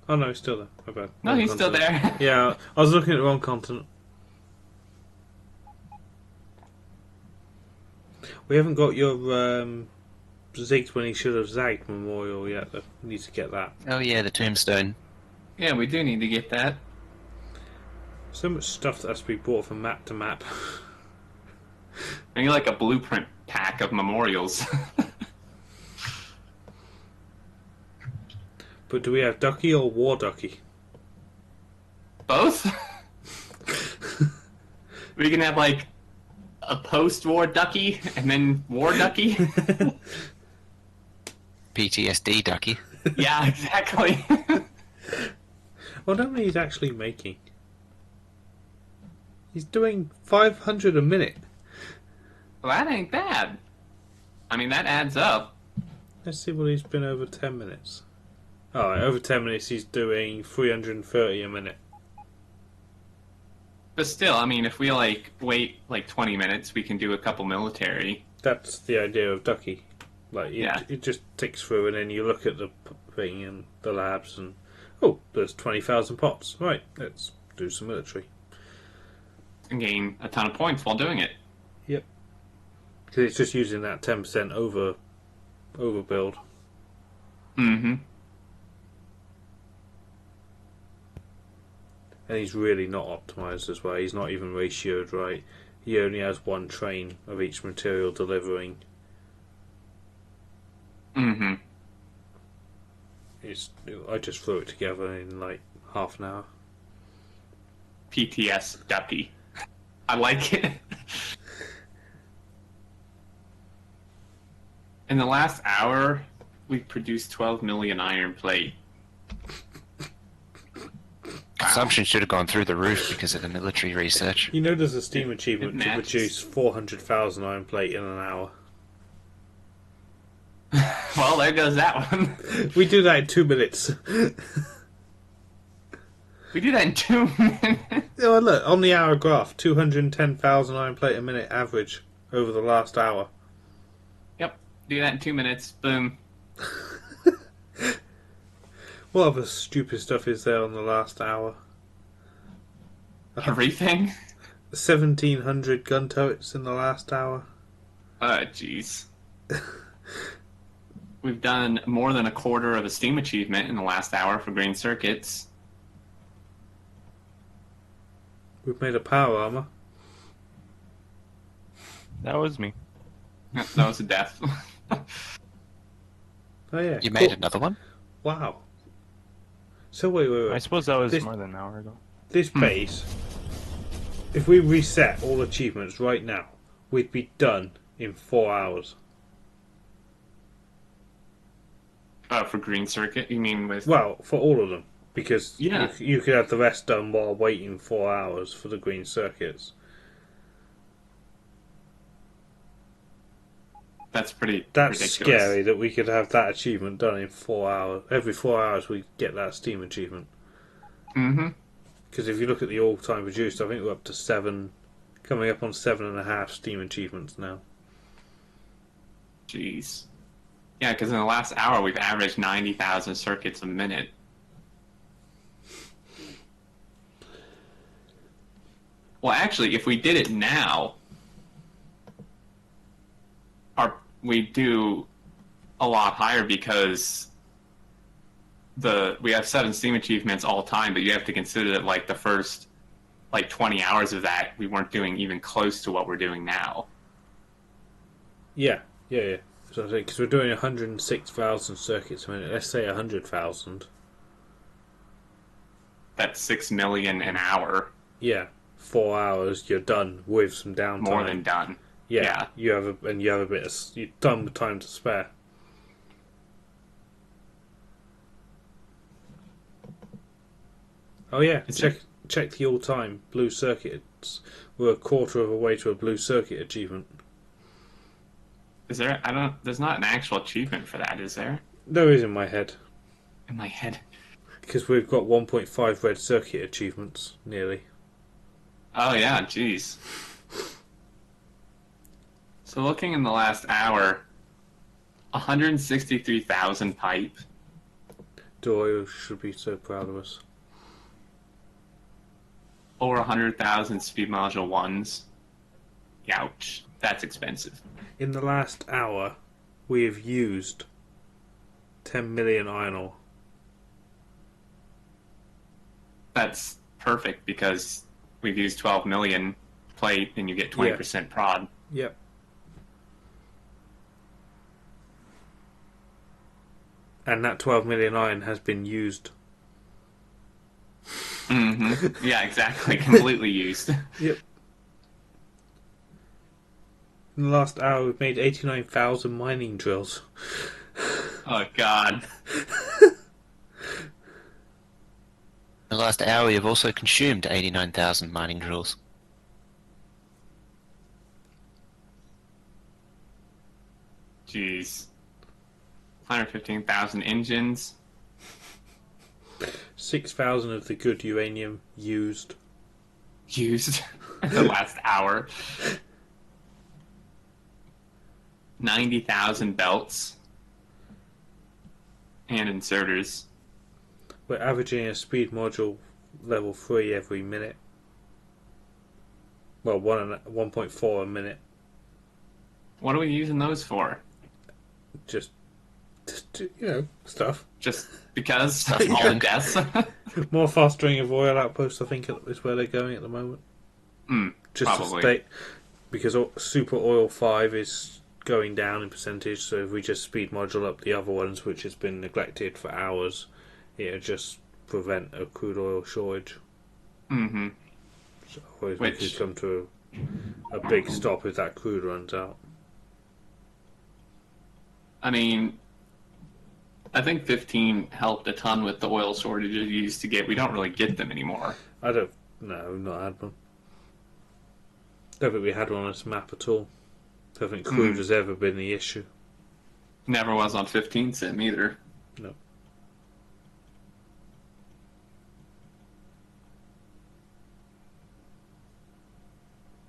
Oh no, he's still there. My bad. No, Wrong he's still continent. there. Yeah, I was looking at the wrong continent. We haven't got your zigged when he should have zagged memorial yet, though. We need to get that. Oh yeah, the tombstone. Yeah, we do need to get that. So much stuff that has to be brought from map to map. I need like a blueprint pack of memorials. But do we have Ducky or War Ducky? Both? We can have like a post-war ducky and then war ducky. PTSD ducky. Yeah, exactly. I wonder how many he's actually making. He's doing 500 a minute. Well, that ain't bad. I mean, that adds up. Let's see what he's been over 10 minutes. Alright, over 10 minutes he's doing 330 a minute. But still, I mean, if we like wait like 20 minutes, we can do a couple military. That's the idea of Ducky. Like, Yeah. it just ticks through and then you look at the thing and the labs and... Oh, there's 20,000 pots. Right, let's do some military. And gain a ton of points while doing it. Yep. Because it's just using that 10% overbuild. Mm-hmm. And he's really not optimised as well. He's not even ratioed right. He only has one train of each material delivering. Mm-hmm. I just threw it together in like half an hour. PTS ducky. I like it. In the last hour, we've produced 12 million iron plate. Consumption should have gone through the roof because of the military research. You know there's a Steam achievement it to matches. produce 400,000 iron plate in an hour. Well, there goes that one. We do that in 2 minutes. We do that in 2 minutes. Oh, look, on the hour graph, 210,000 iron plate a minute average over the last hour. Yep, do that in 2 minutes. Boom. What other stupid stuff is there on the last hour? Everything? 1,700 gun turrets in the last hour. Jeez. We've done more than a quarter of a Steam achievement in the last hour for green circuits. We've made a power armor. That was me. Yep, that was a death. Oh yeah. You made cool. another one? Wow. So wait. I suppose that was This- more than an hour ago. This base, if we reset all achievements right now, we'd be done in 4 hours. For green circuit, you mean with... Well, for all of them. Because Yeah. you could have the rest done while waiting 4 hours for the green circuits. That's pretty That's ridiculous. scary that we could have that achievement done in 4 hours. Every 4 hours we get that Steam achievement. Mm-hmm. Because if you look at the all-time produced, I think we're up to 7, coming up on 7.5 Steam achievements now. Jeez. Yeah, because in the last hour we've averaged 90,000 circuits a minute. Well, actually, if we did it now, we'd do a lot higher because we have 7 Steam achievements all time, but you have to consider that like the first 20 hours of that we weren't doing even close to what we're doing now. Yeah. So because we're doing 106,000 circuits a minute, let's say 100,000. That's 6 million an hour. Yeah, 4 hours, you're done with some downtime. More than done. Yeah, Yeah. you have a bit of you're done with time to spare. Oh yeah, check the all-time blue circuits. We're a quarter of a way to a blue circuit achievement. Is there? I don't. There's not an actual achievement for that, is there? There is in my head In my head. because we've got 1.5 red circuit achievements nearly. Oh yeah, jeez. So looking in the last hour, 163,000 pipe, Doyle should be so proud of us. over 100,000 speed module ones. Ouch, that's expensive. In the last hour, we have used 10 million iron ore. That's perfect because we've used 12 million plate and you get 20% prod. Yep. And that 12 million iron has been used. Mm-hmm. Yeah, exactly. Completely used. Yep. In the last hour, we've made 89,000 mining drills. Oh god. In the last hour, you've also consumed 89,000 mining drills. Jeez. 115,000 engines. 6,000 of the good uranium used. Used the last hour. 90,000 belts and inserters. We're averaging a speed module level 3 every minute. Well, 1.4 a minute. What are we using those for? Just stuff. Just because? Nothing All good. deaths? More fostering of oil outposts, I think, is where they're going at the moment. Just Probably. to state, because Super Oil 5 is going down in percentage, so if we just speed module up the other ones, which has been neglected for hours, it'll just prevent a crude oil shortage. Mm-hmm. So always Which- we could come to a big stop if that crude runs out. I mean, I think 15 helped a ton with the oil shortages you used to get. We don't really get them anymore. No, we've not had one. Don't think we had one on this map at all. Don't think crude has ever been the issue. Never was on 15 sim either. No.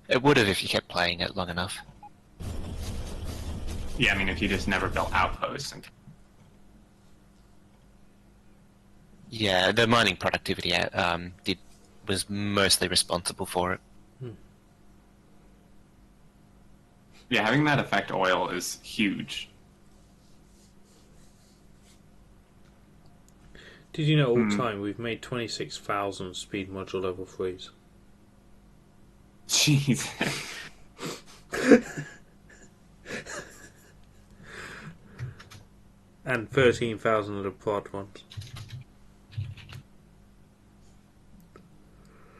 It would have if you kept playing it long enough. Yeah, I mean, if you just never built outposts. And... Yeah, the mining productivity was mostly responsible for it. Yeah, having that affect oil is huge. Did you know all time we've made 26,000 speed module level 3s? Jeez. And 13,000 of the prod ones.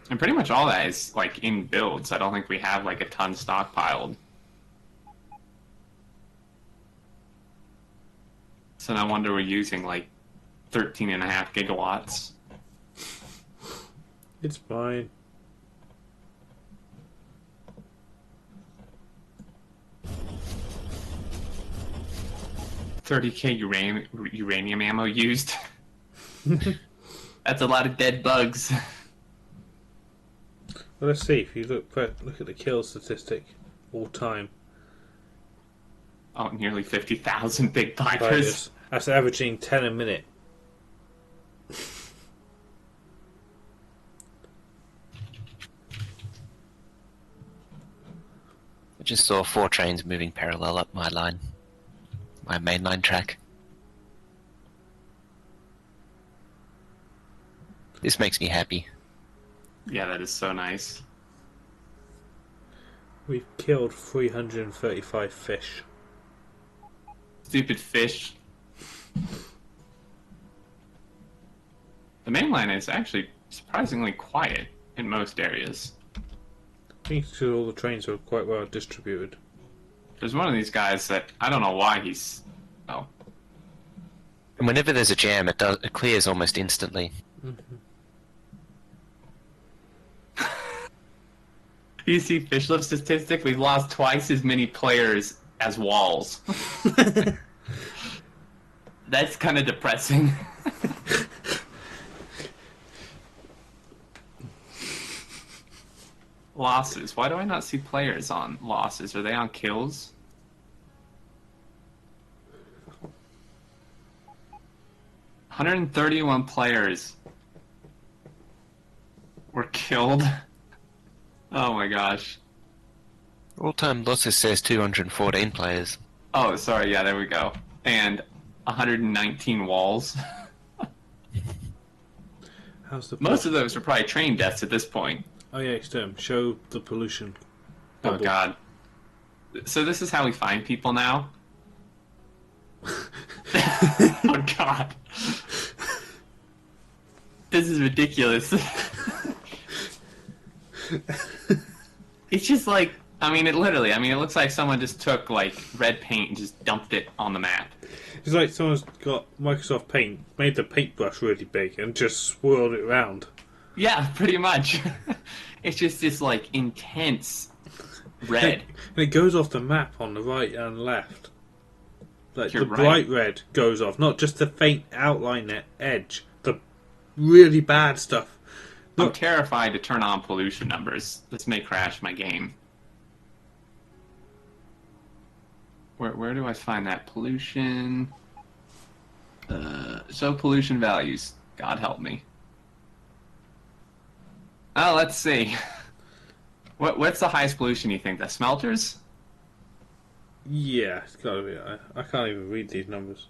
And pretty much all that is, like, in builds. I don't think we have, like, a ton stockpiled. So no wonder we're using, like, 13.5 gigawatts. It's fine. $30K uranium ammo used. That's a lot of dead bugs. Well, let's see. If you look at the kill statistic, all time. Oh, nearly 50,000 big Like pipers. this. That's averaging 10 a minute. I just saw 4 trains moving parallel up my line. My main line track. This makes me happy. Yeah, that is so nice. We've killed 335 fish. Stupid fish. The main line is actually surprisingly quiet in most areas. I think it's 'cause all the trains are quite well distributed. There's one of these guys that I don't know why he's. Oh, And whenever there's a jam, it clears almost instantly. you see Fishlift statistic? We've lost twice as many players as walls. That's kind of depressing. Losses. Why do I not see players on losses? Are they on kills? "131 players were killed." Oh my gosh. All-time losses says 214 players. Oh, sorry. Yeah, there we go. And 119 walls. How's the Most of those are probably train deaths at this point. Oh yeah, show the pollution. Oh Bubble. god. So this is how we find people now? Oh god. This is ridiculous. It's just like, it looks like someone just took, like, red paint and just dumped it on the map. It's like someone's got Microsoft Paint, made the paintbrush really big, and just swirled it around. Yeah, pretty much. It's just this, like, intense red. And it goes off the map on the right and left. Like, You're the right. bright red goes off, not just the faint outline edge. The really bad stuff. I'm terrified to turn on pollution numbers. This may crash my game. Where do I find that? Pollution. Show pollution values. God help me. Oh, let's see. What's the highest pollution you think? The smelters? Yeah, it's gotta be. I can't even read these numbers.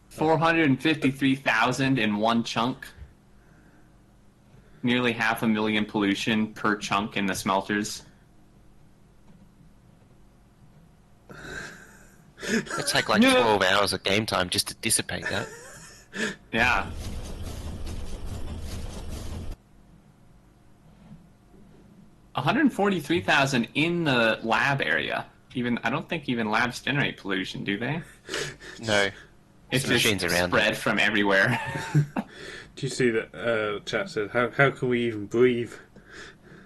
453,000 in one chunk. Nearly 500,000 pollution per chunk in the smelters. It'd take like Yeah. 12 hours of game time just to dissipate that. Yeah. $143,000 in the lab area. I don't think even labs generate pollution, do they? No. It's There's just machines around spread from everywhere. Do you see that chat said, how can we even breathe?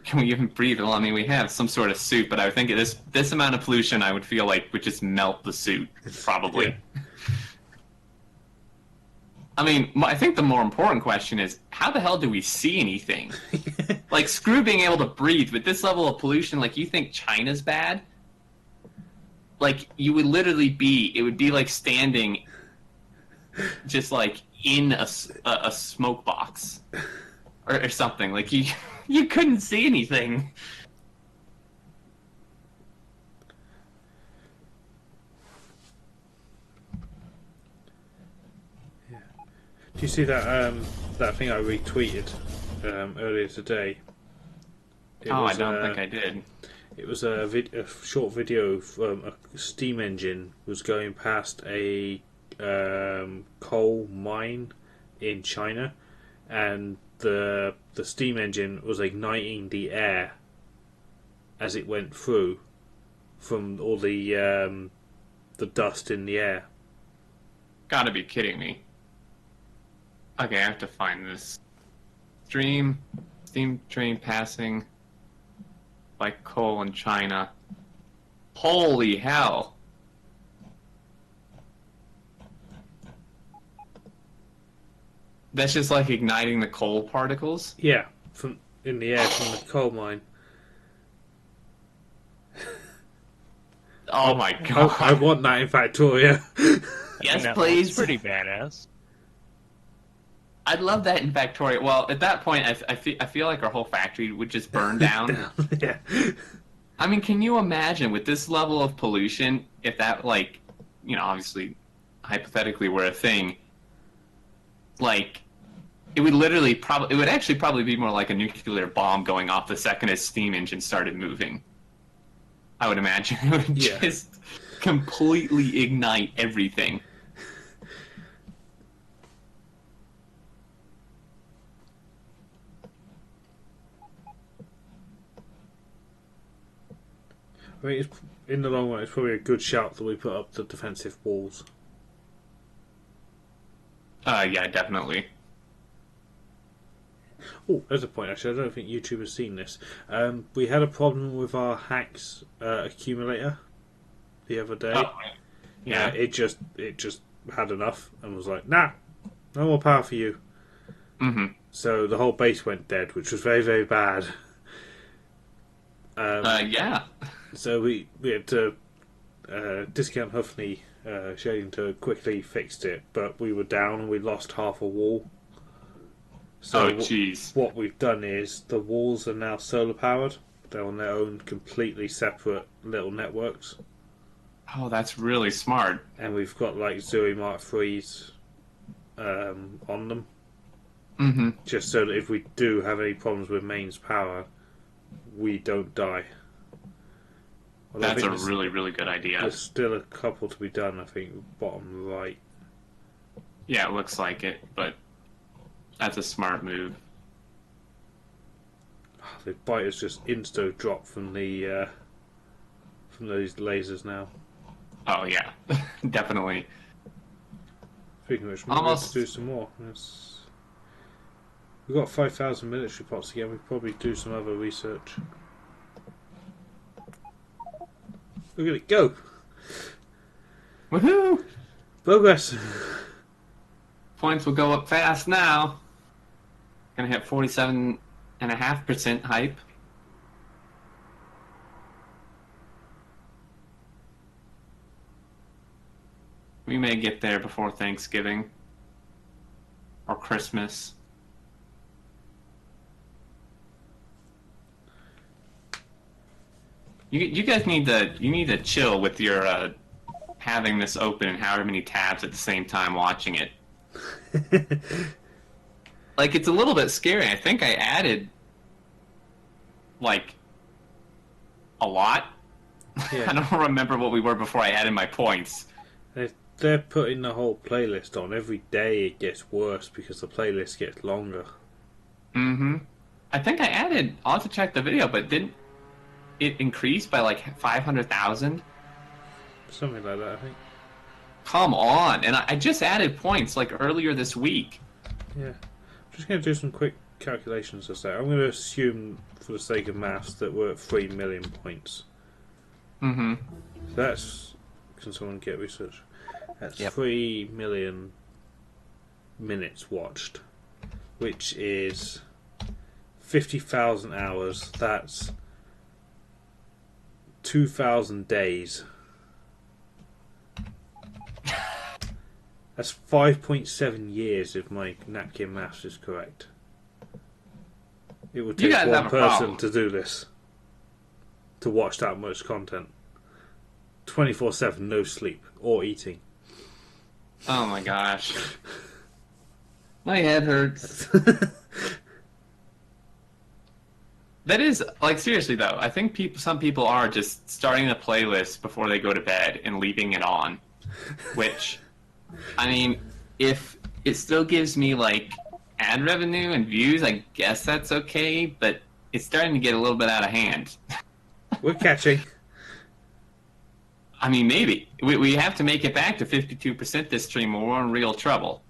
Can we even breathe? Well, we have some sort of suit, but I would think this amount of pollution, I would feel like would just melt the suit, probably. Yeah. I think the more important question is, how the hell do we see anything? Like, screw being able to breathe, with this level of pollution, like, you think China's bad? Like, you would literally it would be like standing just, like, in a smoke box. Or something. Like, you couldn't see anything. Do you see that that thing I retweeted earlier today? I don't think I did. It was a short video from a steam engine was going past a coal mine in China, and the steam engine was igniting the air as it went through from all the dust in the air. Gotta be kidding me. Okay, I have to find this. Steam train passing by coal in China. Holy hell. That's just like igniting the coal particles? Yeah, from in the air from the coal mine. Oh my god. I want that in Factorio. Yes, That please. looks pretty badass. I'd love that in Factorio. Well, at that point, I feel like our whole factory would just burn down. Yeah. Can you imagine with this level of pollution, if that, like, obviously, hypothetically were a thing, like, it would actually probably be more like a nuclear bomb going off the second a steam engine started moving. I would imagine it would just completely ignite everything. I mean, in the long run, it's probably a good shout that we put up the defensive walls. Yeah, definitely. Oh, there's a point actually. I don't think YouTube has seen this. We had a problem with our hacks accumulator the other day. Oh, yeah. It just had enough and was like, nah, no more power for you. Mm-hmm. So the whole base went dead, which was very, very bad. Yeah. So we had to discount Huffney Shading to quickly fixed it, but we were down and we lost half a wall. So jeez. what we've done is the walls are now solar powered. They're on their own, completely separate little networks. Oh, that's really smart. And we've got like Zuri Mark 3s on them. Mm-hmm. Just so that if we do have any problems with mains power, we don't die. Although That's a really, really good idea. There's still a couple to be done, I think, bottom right. Yeah, it looks like it, but that's a smart move. The biters just insta drop from the from those lasers now. Oh, yeah. Definitely. Speaking of which, we have to do some more. We've got 5,000 military pots again. We probably do some other research. Look at it go! Woohoo! Progress! Points will go up fast now. Gonna hit 47.5% hype. We may get there before Thanksgiving. Or Christmas. You guys need to chill with your having this open and however many tabs at the same time watching it. Like, it's a little bit scary. I think I added like a lot. Yeah. I don't remember what we were before I added my points. They're putting the whole playlist on. Every day it gets worse because the playlist gets longer. Mm-hmm. I think I added. I'll have to check the video, but didn't it increase by like 500,000? Something like that, I think. Come on! And I just added points like earlier this week. Yeah. I'm just going to do some quick calculations to say. I'm going to assume, for the sake of maths, that we're at 3 million points. Mm-hmm. So that's... Can someone get research? That's Yep. 3 million minutes watched, which is 50,000 hours. That's 2,000 days. That's 5.7 years if my napkin maths is correct. It would You take guys one have a person problem. to do this. To watch that much content. 24/7, no sleep or eating. Oh my gosh. My head hurts. That is, like, seriously though, I think some people are just starting a playlist before they go to bed and leaving it on. Which, I mean, if it still gives me, like, ad revenue and views, I guess that's okay, but it's starting to get a little bit out of hand. We're catching. I mean, maybe. We have to make it back to 52% this stream or we're in real trouble.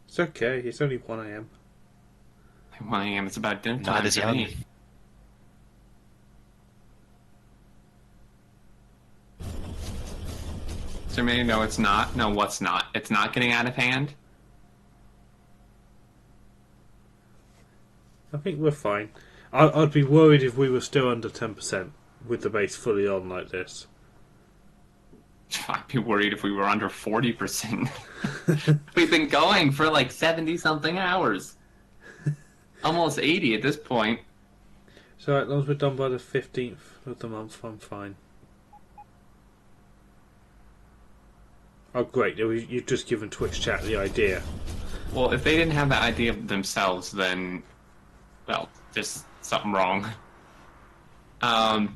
It's okay, it's only 1 a.m. 1 a.m. It's about dinner time Not as for young. me. So maybe no, it's not. No, what's not? It's not getting out of hand. I think we're fine. I'd be worried if we were still under 10% with the base fully on like this. I'd be worried if we were under 40%. We've been going for like 70-something hours. Almost 80 at this point. So as long as we're done by the 15th of the month, I'm fine. Oh great, you've just given Twitch chat the idea. Well, if they didn't have that idea themselves, then, well, there's something wrong. I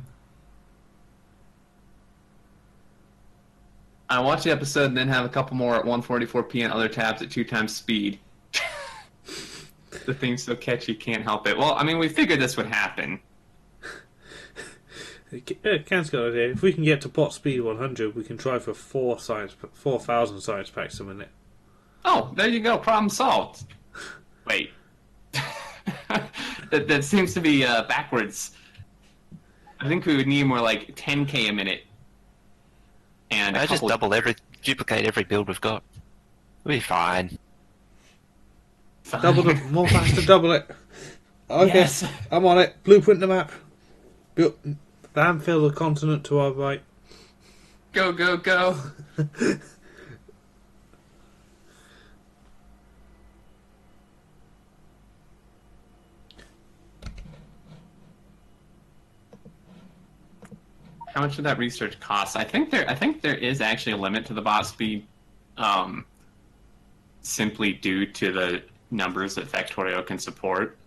watched the episode and then have a couple more at 1:44p and other tabs at 2 times speed. The thing's so catchy, can't help it. Well, I mean, we figured this would happen. Ken's got an idea. If we can get to bot speed 100, we can try for 4,000 science packs a minute. Oh, there you go. Problem solved. Wait. that seems to be backwards. I think we would need more like 10k a minute. And I just duplicate every build we've got. We'll be fine. Double it, more faster, double it. Okay, Yes. I'm on it. Blueprint the map. Fill the continent to our right. Go, go, go. How much would that research cost? I think there is actually a limit to the bot speed, simply due to the numbers that Factorio can support.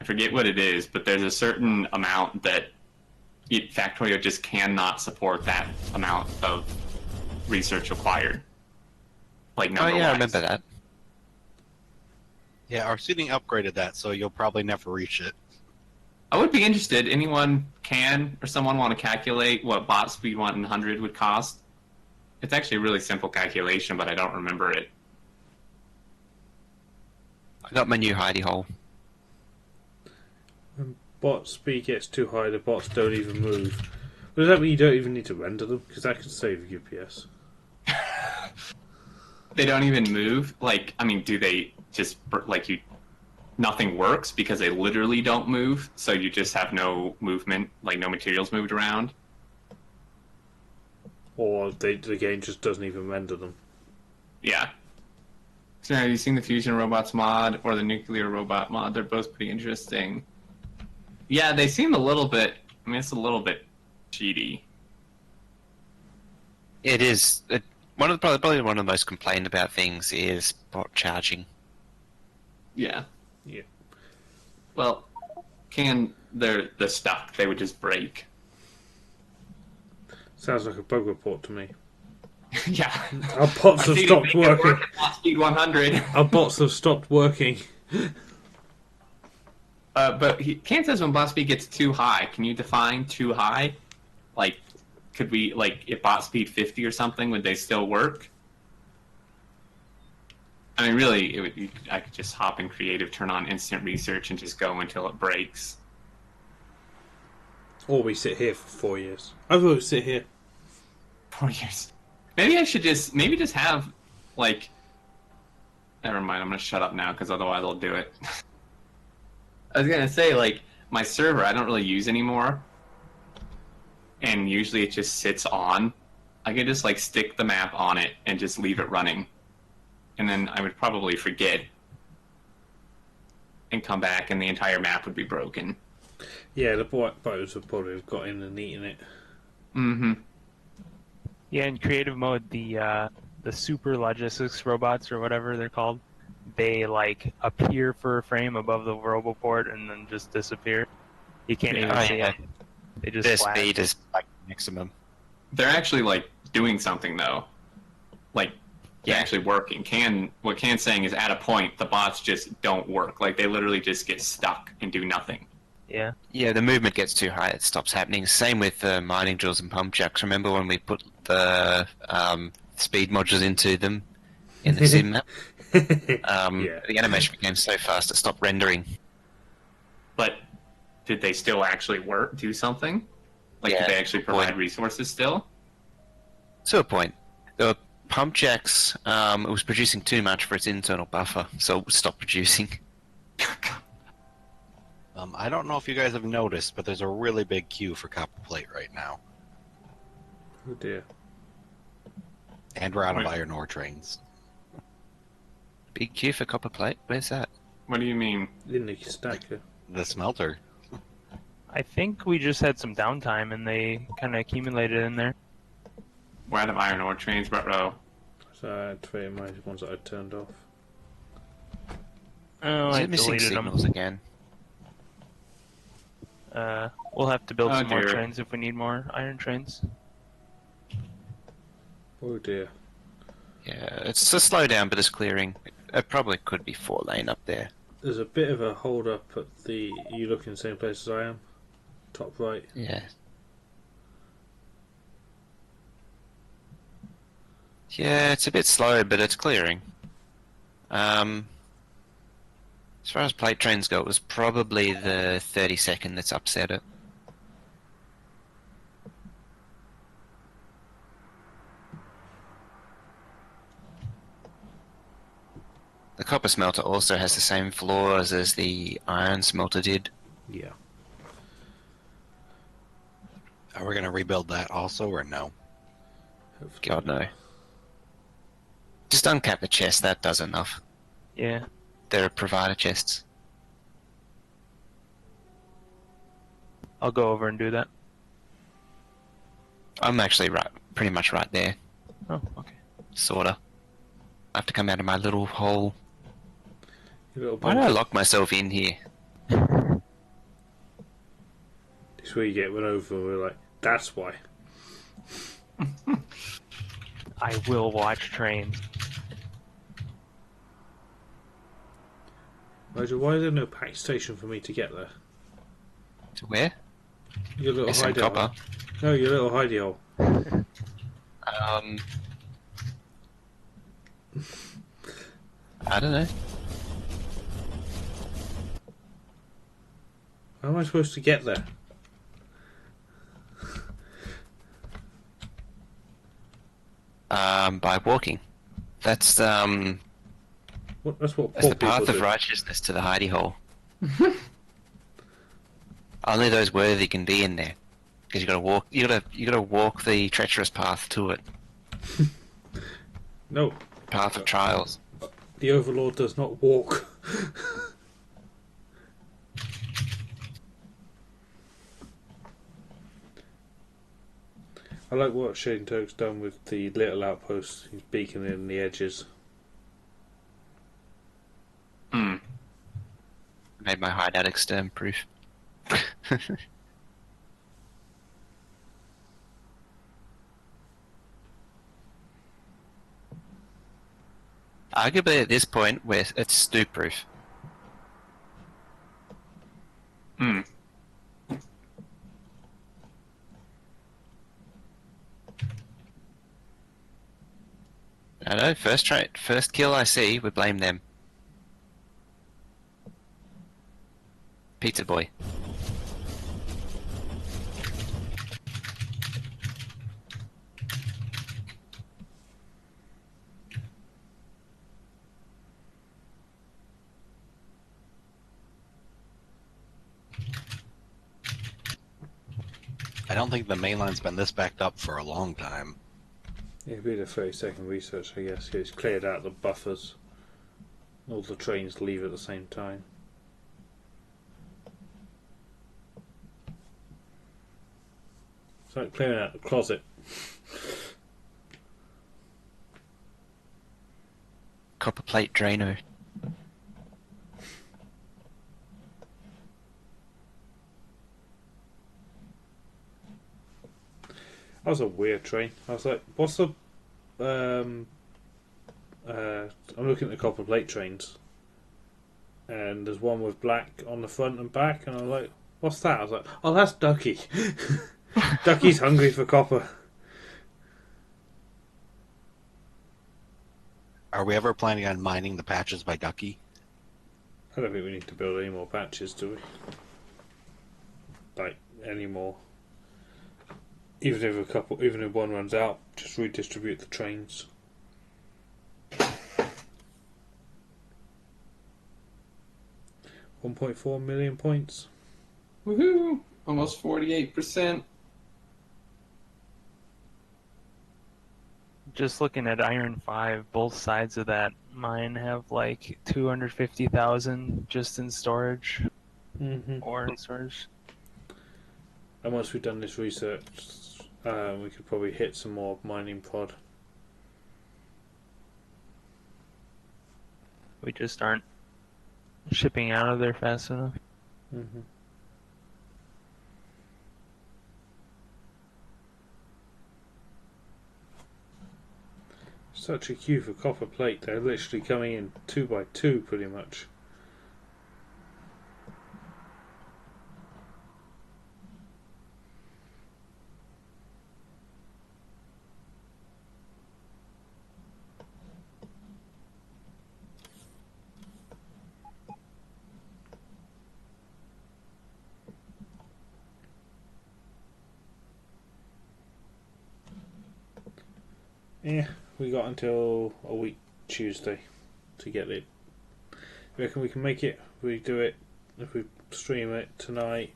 I forget what it is, but there's a certain amount that Factorio just cannot support that amount of research required. Like Oh number-wise. yeah, I remember that. Yeah, our seating upgraded that, so you'll probably never reach it. I would be interested. Anyone can or someone want to calculate what bot speed 100 would cost? It's actually a really simple calculation, but I don't remember it. I got my new hidey hole. When bot speed gets too high, the bots don't even move. But does that mean you don't even need to render them? Because that can save UPS. They don't even move. Like, I mean, do they just like you? Nothing works because they literally don't move. So you just have no movement, like no materials moved around. Or the game just doesn't even render them. Yeah. So have you seen the Fusion Robots mod or the Nuclear Robot mod? They're both pretty interesting. Yeah, they seem a little bit. I mean, it's a little bit cheaty. It is probably one of the most complained about things is bot charging. Yeah. Yeah. Well, they're stuck. They would just break. Sounds like a bug report to me. Yeah. Our bots have stopped working. Speed 100. Our bots have stopped working. But Ken says when bot speed gets too high, can you define too high? Like, could we, like, if bot speed 50 or something, would they still work? I mean, really, I could just hop in creative, turn on instant research, and just go until it breaks. Or we sit here for 4 years. I thought we sit here. 4 years. Maybe I should just have, like... Never mind, I'm going to shut up now, because otherwise I'll do it. I was going to say, like, my server I don't really use anymore, and usually it just sits on. I could just, like, stick the map on it and just leave it running. And then I would probably forget and come back, and the entire map would be broken. Yeah, the bots would probably have got in and eaten it. Mm-hmm. Yeah, in creative mode, the super logistics robots or whatever they're called, they like appear for a frame above the roboport and then just disappear. You can't even see them. They just Their flash. speed is like maximum. They're actually, like, doing something, though. Like, they're actually working. What Can's saying is, at a point, the bots just don't work. Like, they literally just get stuck and do nothing. Yeah. Yeah, the movement gets too high, it stops happening. Same with mining drills and pump jacks. Remember when we put the speed modules into them in the sim map? Yeah. The animation became so fast it stopped rendering. But did they still actually do something? Like, Yeah, did they actually provide point. resources still? To a point. There were pump jacks, it was producing too much for its internal buffer, so it stopped producing. I don't know if you guys have noticed, but there's a really big queue for copper plate right now. Oh dear. And we're out of Wait. iron ore trains. Big queue for copper plate? Where's that? What do you mean? In the stacker. The smelter. I think we just had some downtime and they kind of accumulated in there. We're out of iron ore trains, bro. So I activated my ones that I turned off. Oh, Is I it missing deleted signals them. again? We'll have to build Oh, some more dear. trains if we need more iron trains. Oh dear. Yeah, it's a slowdown, but it's clearing. It probably could be 4-lane up there. There's a bit of a hold up at the... You look in the same place as I am? Top right. Yeah. Yeah, it's a bit slow, but it's clearing. As far as plate trains go, it was probably the 30-second that's upset it. The copper smelter also has the same flaws as the iron smelter did. Yeah. Are we going to rebuild that also, or no? Hopefully God, not. no. Just uncap the chest, that does enough. Yeah. They're provider chests. I'll go over and do that. I'm actually pretty much right there, Oh, okay. sorta. I have to come out of my little hole. Your little Why did I bunker. lock myself in here? This is where you get run over and we're like, that's why. I will watch trains. Roger, why is there no pack station for me to get there? To where? Your little There's some hideout. copper. No, your little hidey hole. I don't know. How am I supposed to get there? By walking. That's That's what that's poor the people path of do. righteousness to the hidey hole. Only those worthy can be in there, because you gotta walk. You gotta walk the treacherous path to it. No, Path of trials. the Overlord does not walk. I like what Shane Toke's done with the little outposts. He's beaconing in the edges. Hmm. Made my hideout exterm proof. Arguably at this point, where it's stoop proof. Hmm. I know. First kill I see, we blame them. Pizza boy. I don't think the main line's been this backed up for a long time. It'll be the 30-second research, I guess. It's cleared out the buffers. All the trains leave at the same time. It's like clearing out the closet. Copper plate Drano. That was a weird train. I was like, what's the... I'm looking at the copper plate trains. And there's one with black on the front and back. And I was like, what's that? I was like, oh, that's Ducky. Ducky's hungry for copper. Are we ever planning on mining the patches by Ducky? I don't think we need to build any more patches, do we? Like, any more. Even if one runs out, just redistribute the trains. $1.4 million points. Woohoo! Almost 48%. Just looking at Iron 5, both sides of that mine have like 250,000 just in storage Mm-hmm. or in storage. And once we've done this research, we could probably hit some more mining pod. We just aren't shipping out of there fast enough. Mm-hmm. Such a queue for copper plate. They're literally coming in 2 by 2 pretty much. Yeah, we got until a week Tuesday to get it. You reckon we can make it? We do it if we stream it tonight,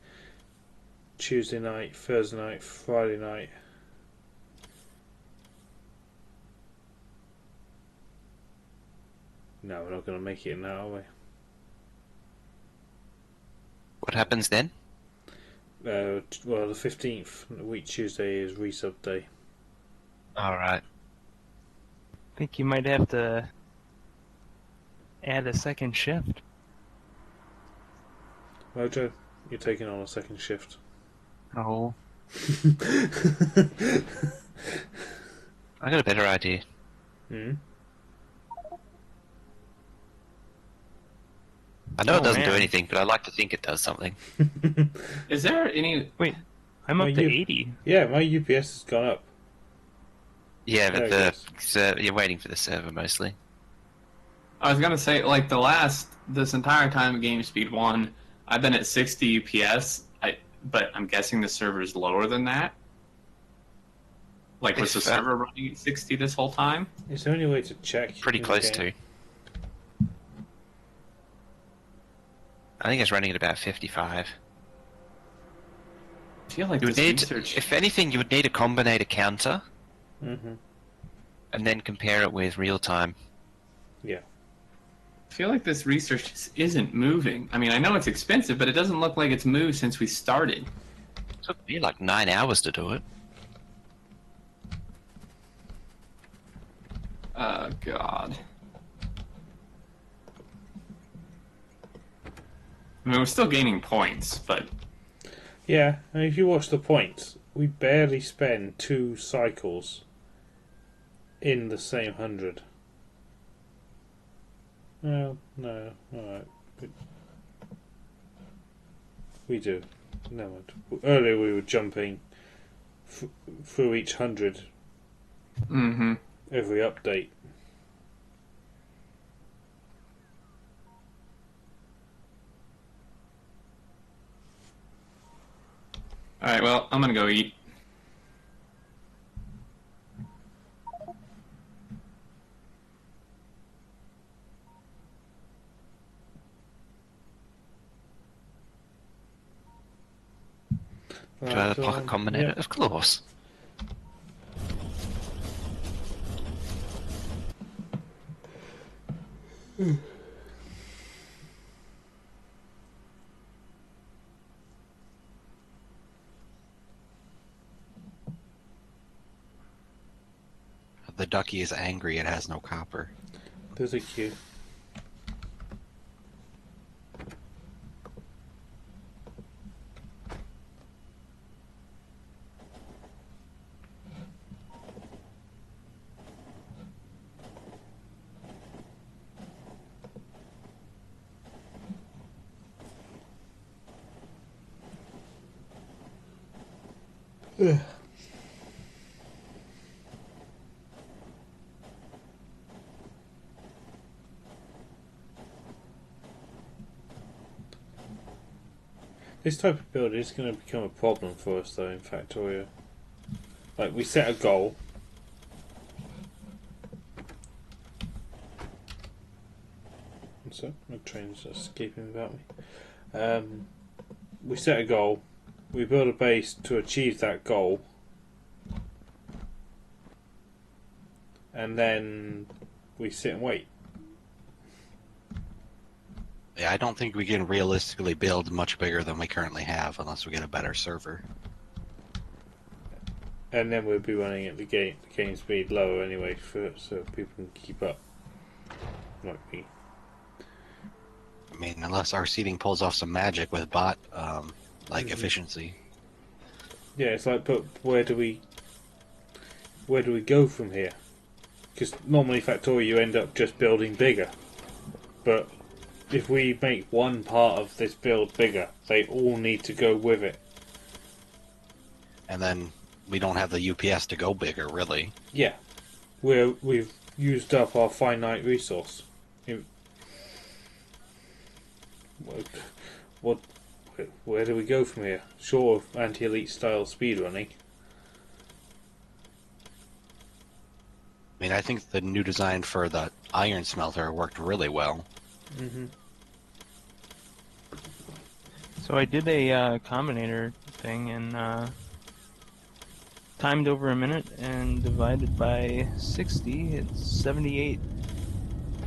Tuesday night, Thursday night, Friday night. No, we're not going to make it now, are we? What happens then? Well, the 15th, a week Tuesday, is resub day. Alright. I think you might have to add a second shift. Mojo, you're taking on a second shift. Oh. I got a better idea. Hmm? I know it doesn't do man. anything, but I like to think it does something. Is there any? Wait, I'm Well, up to you- 80. Yeah, my UPS has gone up. Yeah, but There it you're waiting for the server mostly. I was gonna say, like this entire time Game Speed 1, I've been at 60 UPS. But I'm guessing the server's lower than that. Like, was the If, server running at 60 this whole time? Is there any way to check? Pretty in the close game? to. I think it's running at about 55. I feel like You would this need, research. if anything, you would need a combinator counter Mm-hmm. and then compare it with real time. Yeah. I feel like this research just isn't moving. I mean, I know it's expensive, but it doesn't look like it's moved since we started. It took me like 9 hours to do it. Oh, God. I mean, we're still gaining points, but Yeah, and if you watch the points, we barely spend 2 cycles in the same 100. No, alright. We do. No, earlier we were jumping through each 100 mm-hmm. every update. All right, well, I'm gonna go eat. Do I have a pocket combinator? yeah. Of course. The ducky is angry it has no copper. There's a queue. This type of build is going to become a problem for us, though, in Factorio. Like, we set a goal. What's up? My train's escaping without me. We set a goal. We build a base to achieve that goal. And then we sit and wait. Yeah, I don't think we can realistically build much bigger than we currently have unless we get a better server. And then we'll be running at the game speed lower anyway, so people can keep up. Like me. I mean, unless our seating pulls off some magic with bot efficiency. Yeah, it's like, but where do we go from here? Because normally Factorio you end up just building bigger, but if we make one part of this build bigger, they all need to go with it. And then we don't have the UPS to go bigger, really. Yeah, we've used up our finite resource. Where do we go from here? Short of anti-elite style speedrunning. I think the new design for the iron smelter worked really well. Mm-hmm. So I did a combinator thing and timed over a minute and divided by 60, it's 78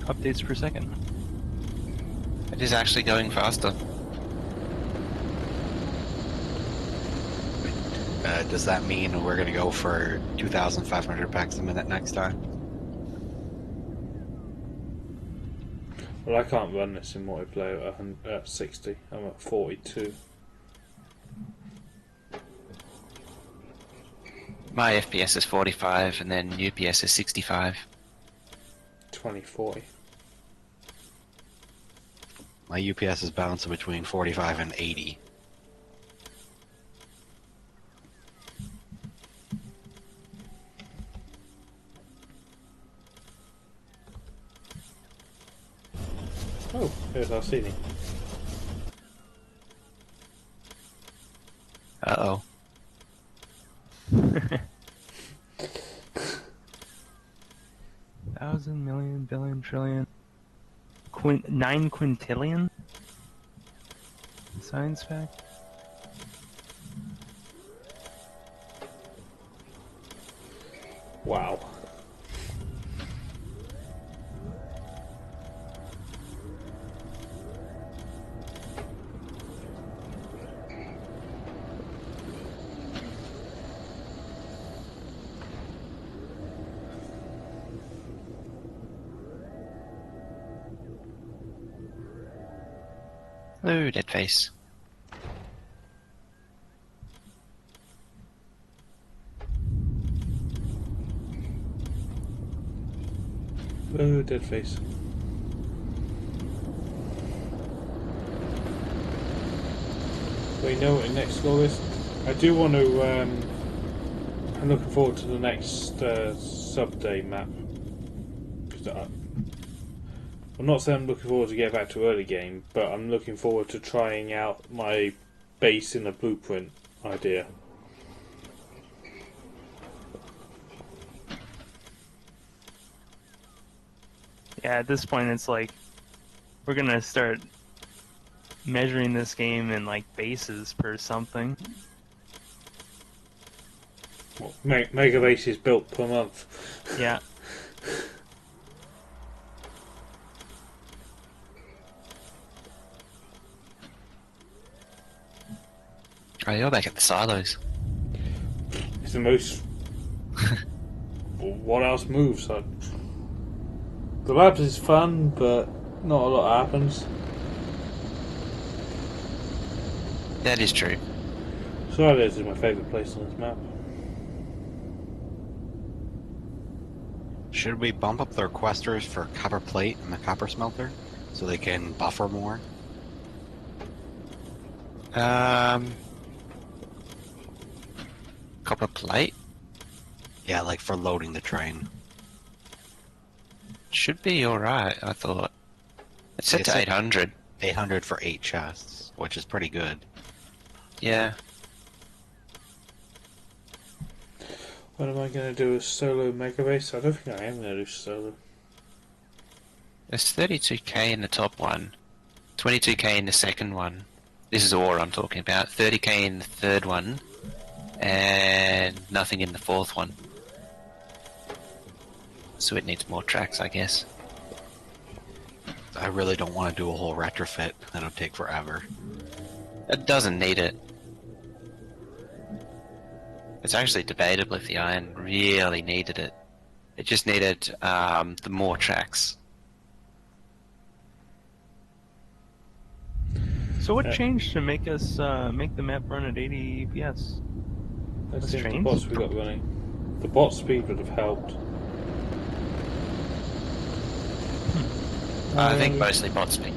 updates per second. It is actually going faster. Does that mean we're going to go for 2,500 packs a minute next time? Well, I can't run this in multiplayer at 60. I'm at 42. My FPS is 45 and then UPS is 65. 2040. My UPS is bouncing between 45 and 80. Oh, here's our ceiling. Uh-oh. Thousand, million, billion, trillion, 9 quintillion? Science fact? Wow. Hello, dead face. Oh, dead face. We know what the next goal is. I do want to. I'm looking forward to the next sub-day map. 'Cause I'm not saying I'm looking forward to get back to early game, but I'm looking forward to trying out my base in a blueprint idea. Yeah, at this point it's like, we're gonna start measuring this game in like bases per something. Well, mega bases built per month. Yeah. Oh, you're back at the silos. It's the most. What else moves? The labs is fun, but not a lot happens. That is true. Silos is my favourite place on this map. Should we bump up the requesters for copper plate and the copper smelter so they can buffer more? Copper plate? Yeah, like for loading the train. Should be alright, I thought. It's set It's to a- 800. 800 for 8 chests, which is pretty good. Yeah. What am I going to do? A solo mega base? I don't think I am going to do solo. There's 32k in the top one, 22k in the second one. This is ore I'm talking about. 30k in the third one, and nothing in the fourth one. So it needs more tracks, I guess. I really don't want to do a whole retrofit. That'll take forever. It doesn't need it. It's actually debatable if the iron really needed it. It just needed the more tracks. So what changed to make us make the map run at 80 FPS? Let's That's see if the strange. bots we got running. The bot speed would have helped. I think mostly bot speed.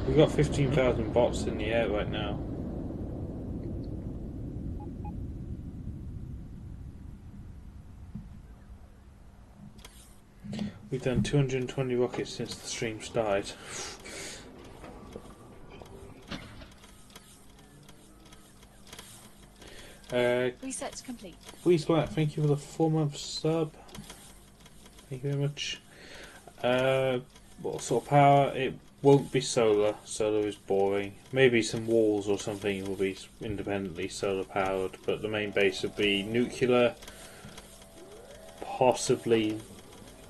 We've got 15,000 bots in the air right now. We've done 220 rockets since the stream started. Research complete. Please, Black, thank you for the 4-month sub. Thank you very much. What sort of power? It won't be solar. Solar is boring. Maybe some walls or something will be independently solar powered, but the main base would be nuclear, possibly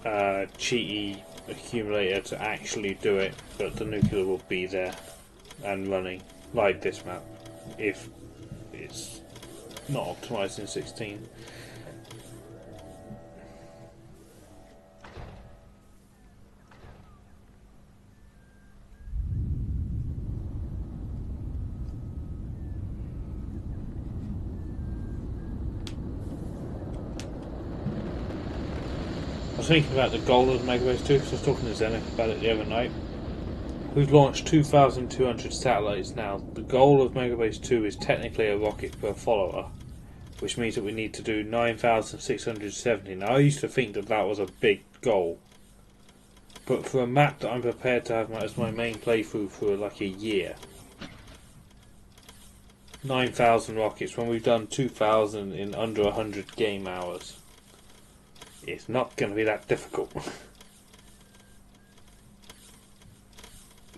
cheaty accumulator to actually do it, but the nuclear will be there and running, like this map, if it's not optimised in 16. I was thinking about the goal of the Megabase 2 because I was talking to Zenith about it the other night. We've launched 2,200 satellites now. The goal of Megabase 2 is technically a rocket per follower, which means that we need to do 9,670. Now, I used to think that that was a big goal, but for a map that I'm prepared to have as my main playthrough for like a year, 9,000 rockets when we've done 2,000 in under 100 game hours. It's not going to be that difficult.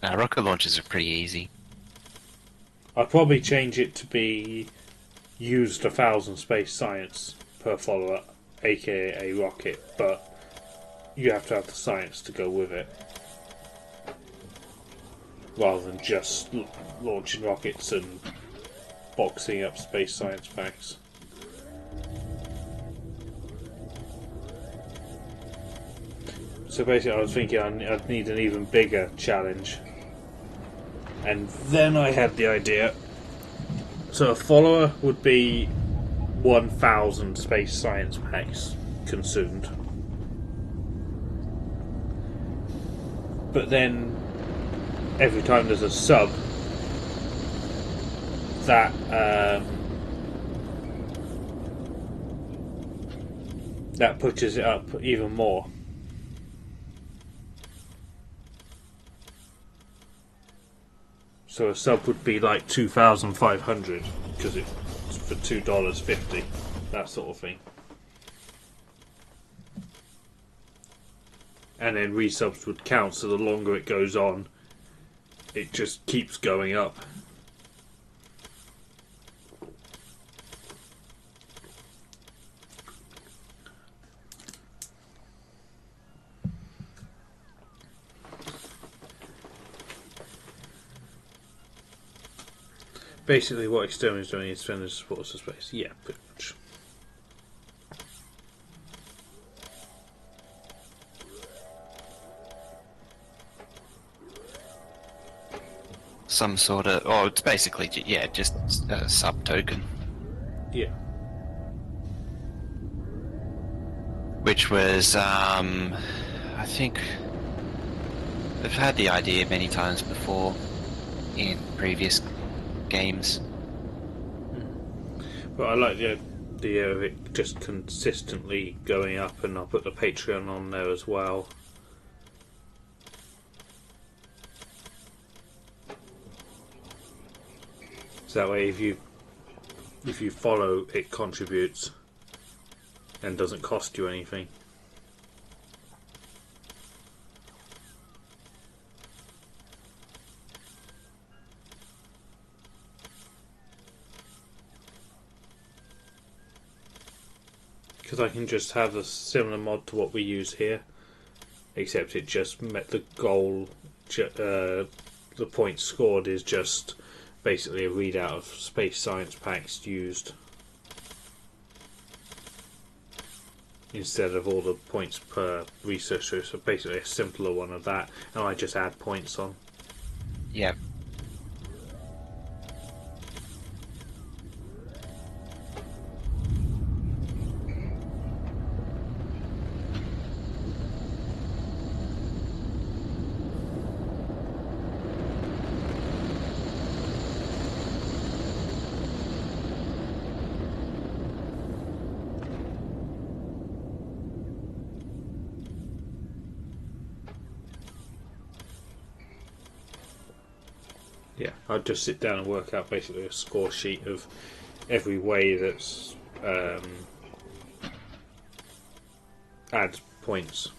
Rocket launches are pretty easy. I'd probably change it to be used 1,000 space science per follower, aka a rocket, but you have to have the science to go with it. Rather than just launching rockets and boxing up space science packs. So basically I was thinking I'd need an even bigger challenge. And then I had the idea. So a follower would be 1,000 space science packs consumed. But then every time there's a sub, that that pushes it up even more. So a sub would be like 2,500 because it's for $2.50, that sort of thing. And then resubs would count, so the longer it goes on, it just keeps going up. Basically, what Xterminator is doing is spending supports of space. Yeah, pretty much. Some sort of, oh, it's basically, yeah, just a sub token. Yeah. Which was, I think, I've had the idea many times before in previous games. But I like the idea of it just consistently going up, and I'll put the Patreon on there as well. So that way, if you follow, it contributes and doesn't cost you anything. Because I can just have a similar mod to what we use here, except it just met the goal. The points scored is just basically a readout of space science packs used, instead of all the points per researcher. So basically a simpler one of that, and I just add points on. Yeah. Yeah, I'd just sit down and work out basically a score sheet of every way that's adds points.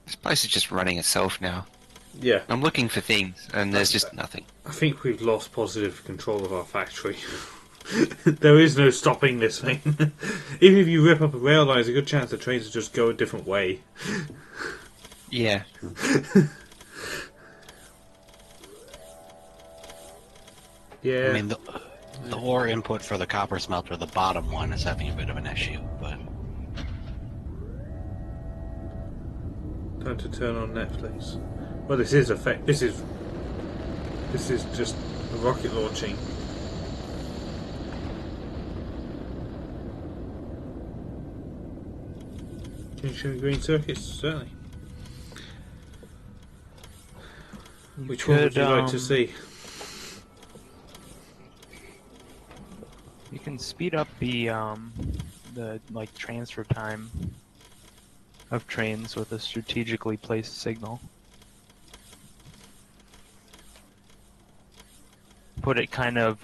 This place is just running itself now. Yeah, I'm looking for things, and there's just nothing. I think we've lost positive control of our factory. There is no stopping this thing. Even if you rip up a rail line, there's a good chance the trains will just go a different way. Yeah. Yeah. I mean, the ore input for the copper smelter, the bottom one, is having a bit of an issue, but Time to turn on Netflix. Well, this is This is just a rocket launching. Can you show me green circuits? Certainly. Which one would you like to see? You can speed up the like transfer time of trains with a strategically placed signal. Put it kind of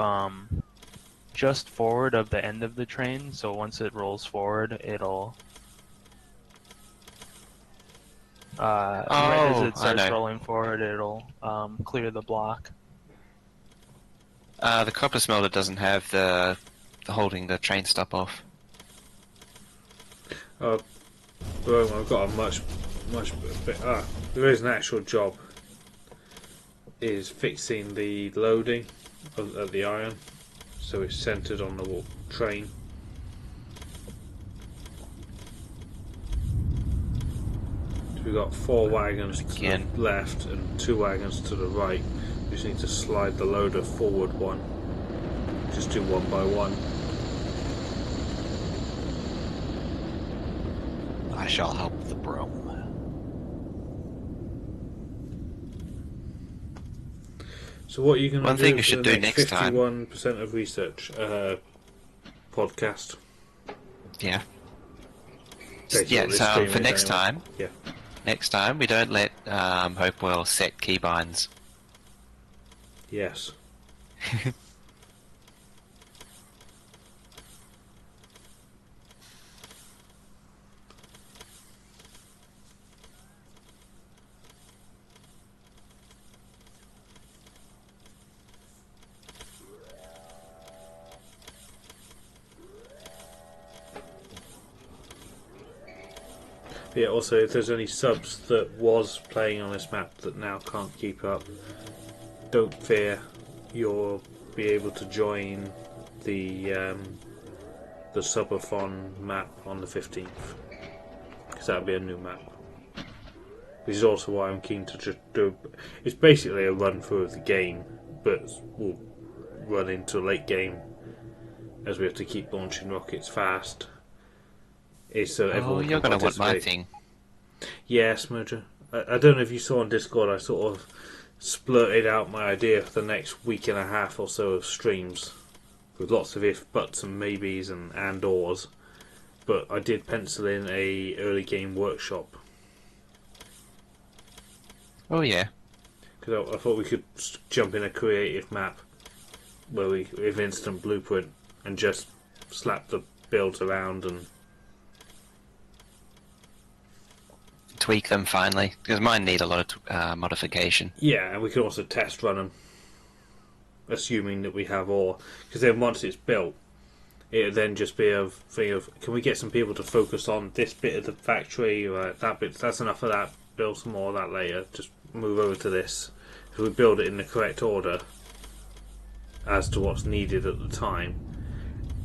just forward of the end of the train, so once it rolls forward, it'll right as it starts rolling forward, it'll clear the block. The copper smelter doesn't have the holding the train stop off. Well, I've got a much bit. There is an actual job. Is fixing the loading of the iron, so it's centered on the train. So we've got 4 wagons to the left and 2 wagons to the right. We just need to slide the loader forward one. Just do one by one. I shall help the broom. So what are you going to do? One thing you should do next time. 51% of research podcast. Yeah. Basically, Yeah, this so stream for is next anyway. time, Yeah. next time we don't let Hopewell set keybinds. Yes. Yeah, also, if there's any subs that was playing on this map that now can't keep up, don't fear, you'll be able to join the subathon map on the 15th, because that'll be a new map. This is also why I'm keen to just do. It's basically a run through of the game, but we'll run into late game as we have to keep launching rockets fast. So everyone you're can going to want my participate. thing. Yes, Merger. I don't know if you saw on Discord, I sort of splurted out my idea for the next week and a half or so of streams with lots of if, buts and maybes and ors. But I did pencil in a early game workshop. Oh yeah. Because I thought we could jump in a creative map where we have instant blueprint and just slap the builds around and Tweak them finally, because mine need a lot of modification. yeah, and we can also test run them, assuming that we have ore. Because then once it's built, it'll then just be a thing of, can we get some people to focus on this bit of the factory, or that bit, that's enough of that, build some more of that later, just move over to this. If we build it in the correct order, as to what's needed at the time,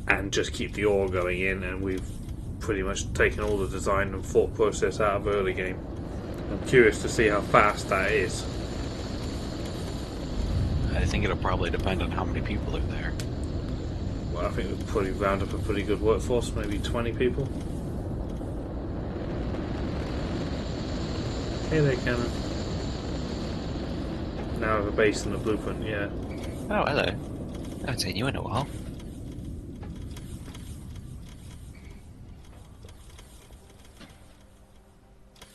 and just keep the ore going in, and we've pretty much taken all the design and thought process out of early game. I'm curious to see how fast that is. I think it'll probably depend on how many people are there. Well, I think we'll probably round up a pretty good workforce, maybe 20 people. Hey there, Cannon. Now I have a base and a blueprint, yeah. Oh, hello. I haven't seen you in a while.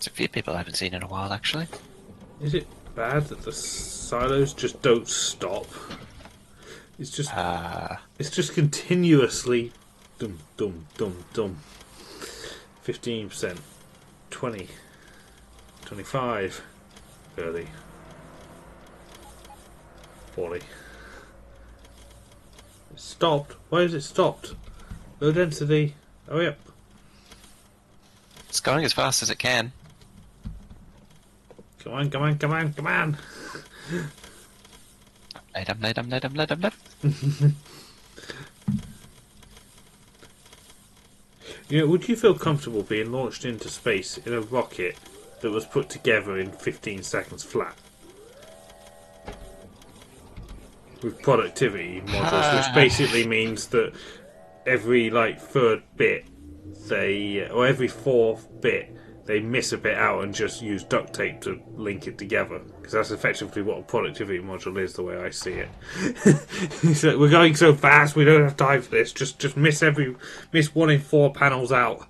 It's a few people I haven't seen in a while, actually. Is it bad that the silos just don't stop? It's just continuously dum dum dum dum. 15%, 20, 25, 30, 40. It stopped. Why has it stopped? Low density. Hurry up. It's going as fast as it can. Come on, come on, come on, come on. Let 'em. You know, would you feel comfortable being launched into space in a rocket that was put together in 15 seconds flat? With productivity modules, which basically means that every third bit or every fourth bit they miss a bit out and just use duct tape to link it together, because that's effectively what a productivity module is, the way I see it. It's like, we're going so fast, we don't have time for this. Just miss 1 in 4 panels out.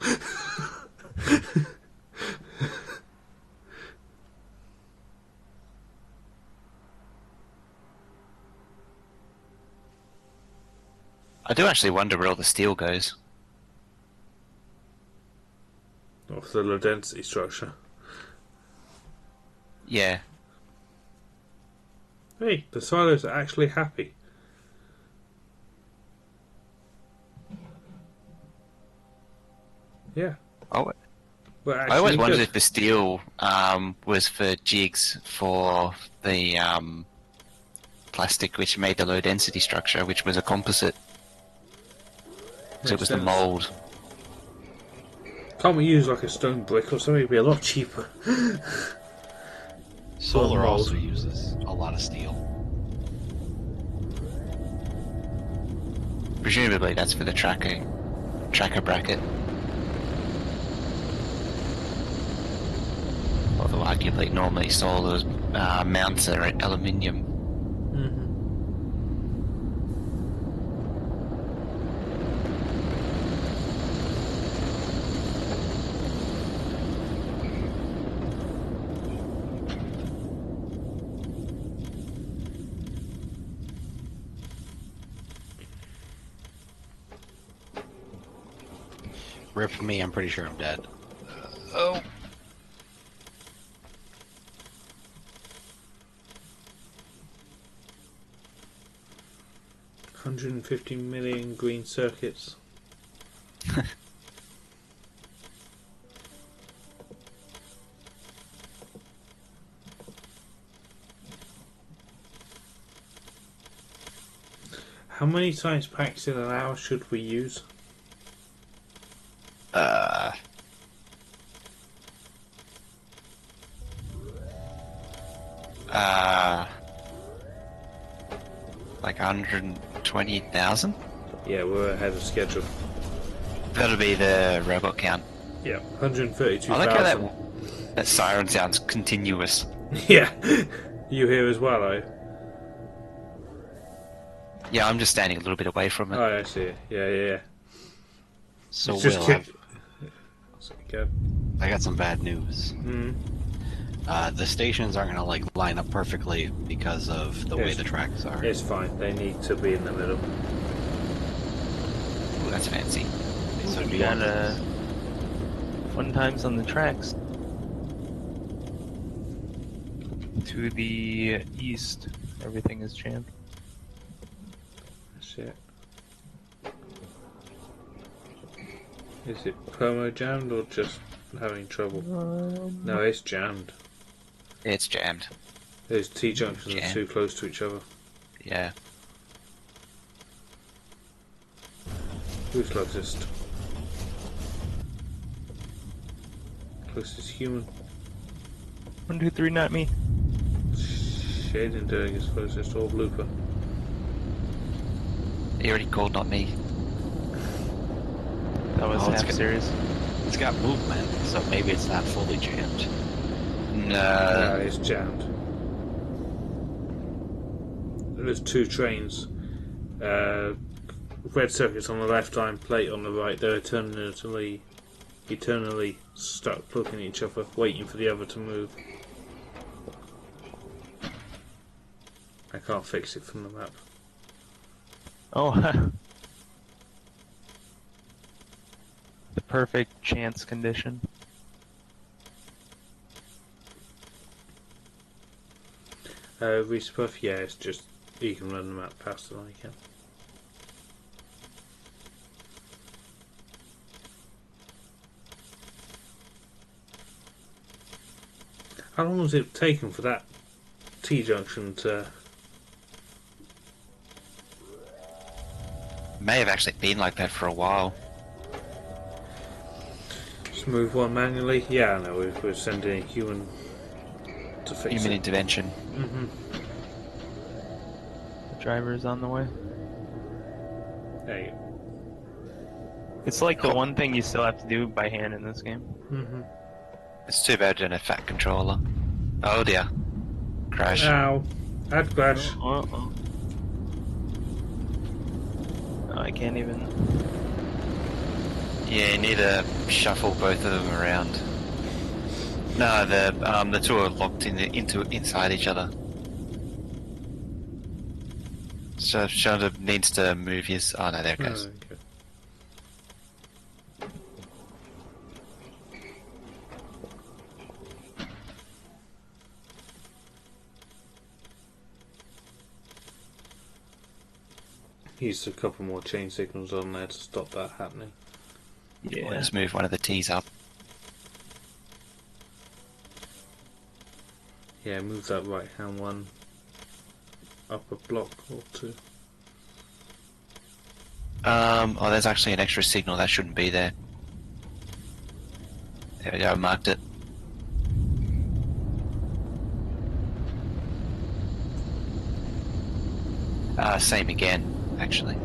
I do actually wonder where all the steel goes. Off the low density structure. Yeah. Hey, the silos are actually happy. Yeah. Oh, We're I always actually wondered good. if the steel was for jigs for the plastic which made the low density structure, which was a composite. So it Makes was the sense. mould. Can't we use a stone brick or something? It'd be a lot cheaper. Solar mold. also uses a lot of steel. Presumably that's for the tracker bracket. Although arguably normally solar mounts are aluminium. Mm-hmm. Rip me, I'm pretty sure I'm dead. Oh. $150 million green circuits. How many science packs in an hour should we use? Like 120,000? Yeah, we're ahead of schedule. That'll be the robot count. Yeah, 132,000. I like how that siren sounds continuous. Yeah, you hear as well, eh? Yeah, I'm just standing a little bit away from it. Oh, I see it. Yeah. So It's just Will, Go. I got some bad news. Hmm. The stations aren't going to line up perfectly because of the way Yes. the tracks are. It's fine. They need to be in the middle. Ooh, that's fancy. So do We you got want fun times on the tracks. To the east, everything is jammed. Shit. Is it promo jammed or just having trouble? No, it's jammed. It's jammed. Those T junctions are Jam. too close to each other. Yeah. Who's closest? Closest human. 1, 2, 3, not me. Shaden doing his closest, or blooper. He already called, not me. That was Oh, it's half good. serious. It's got movement, so maybe it's not fully jammed. No, it's jammed. There's 2 trains. Red circuits on the left, iron plate on the right. They're eternally eternally stuck looking at each other, waiting for the other to move. I can't fix it from the map. Oh, the perfect chance condition. Respuff, yeah, it's just you can run the map faster than I can. How long has it taken for that T-junction to... May have actually been like that for a while. Just move one manually? Yeah, I know, we're sending a human to fix Human it. intervention. Mm-hmm. The driver is on the way. There you It's like the one thing you still have to do by hand in this game. go. Mm-hmm. It's too bad in a fat controller. Oh dear. Crash. Ow. I'd crash. Oh, I can't even. Yeah, you need to shuffle both of them around. No, the two are locked inside each other. So Shonda needs to move his. Oh no, there it goes. Oh, okay. Use a couple more chain signals on there to stop that happening. Yeah. Let's move one of the T's up. Yeah, move that right hand one up a block or two. Oh, there's actually an extra signal that shouldn't be there. There we go, I marked it. Same again, actually.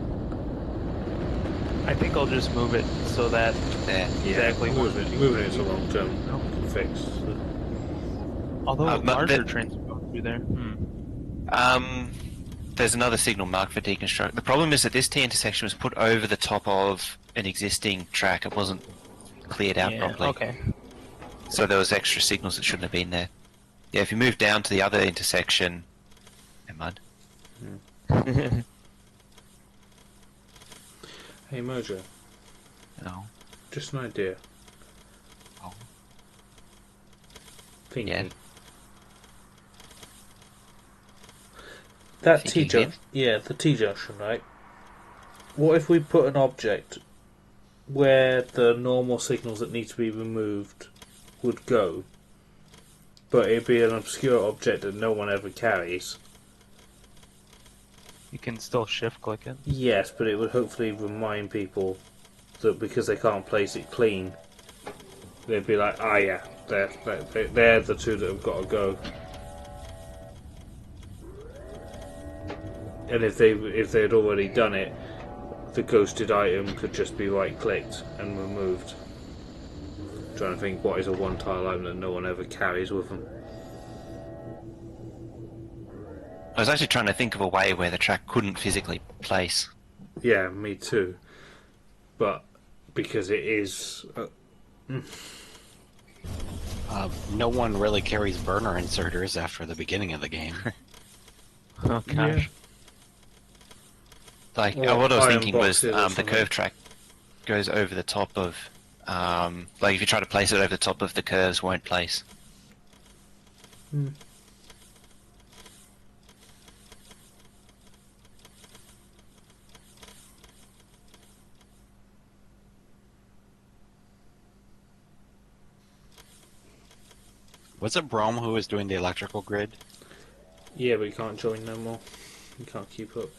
I think I'll just move it so that There. exactly what. Moving it's a long term fix. Although but larger the- trains go through there. There's another signal marked for deconstruct. The problem is that this T intersection was put over the top of an existing track. It wasn't cleared out Yeah, properly. okay. So there was extra signals that shouldn't have been there. Yeah, if you move down to the other intersection... Never mind. Hey Mojo, No. just an idea. Oh. Thinking. Yeah. That Thinking T-junction, yeah, the T-junction, right? What if we put an object where the normal signals that need to be removed would go, but it'd be an obscure object that no one ever carries? You can still shift click it. Yes, but it would hopefully remind people that because they can't place it clean, they'd be like, ah, yeah, they're the two that have got to go. And if they'd already done it, the ghosted item could just be right-clicked and removed. Trying to think what is a one-tile item that no one ever carries with them. I was actually trying to think of a way where the track couldn't physically place. Yeah, me too. But because it is... No one really carries burner inserters after the beginning of the game. Oh gosh. Like, Or what I was iron thinking was boxes or the something. curve track goes over the top of... like, if you try to place it over the top of the curves, won't place. Was it Brome who was doing the electrical grid? Yeah, but you can't join no more. You can't keep up.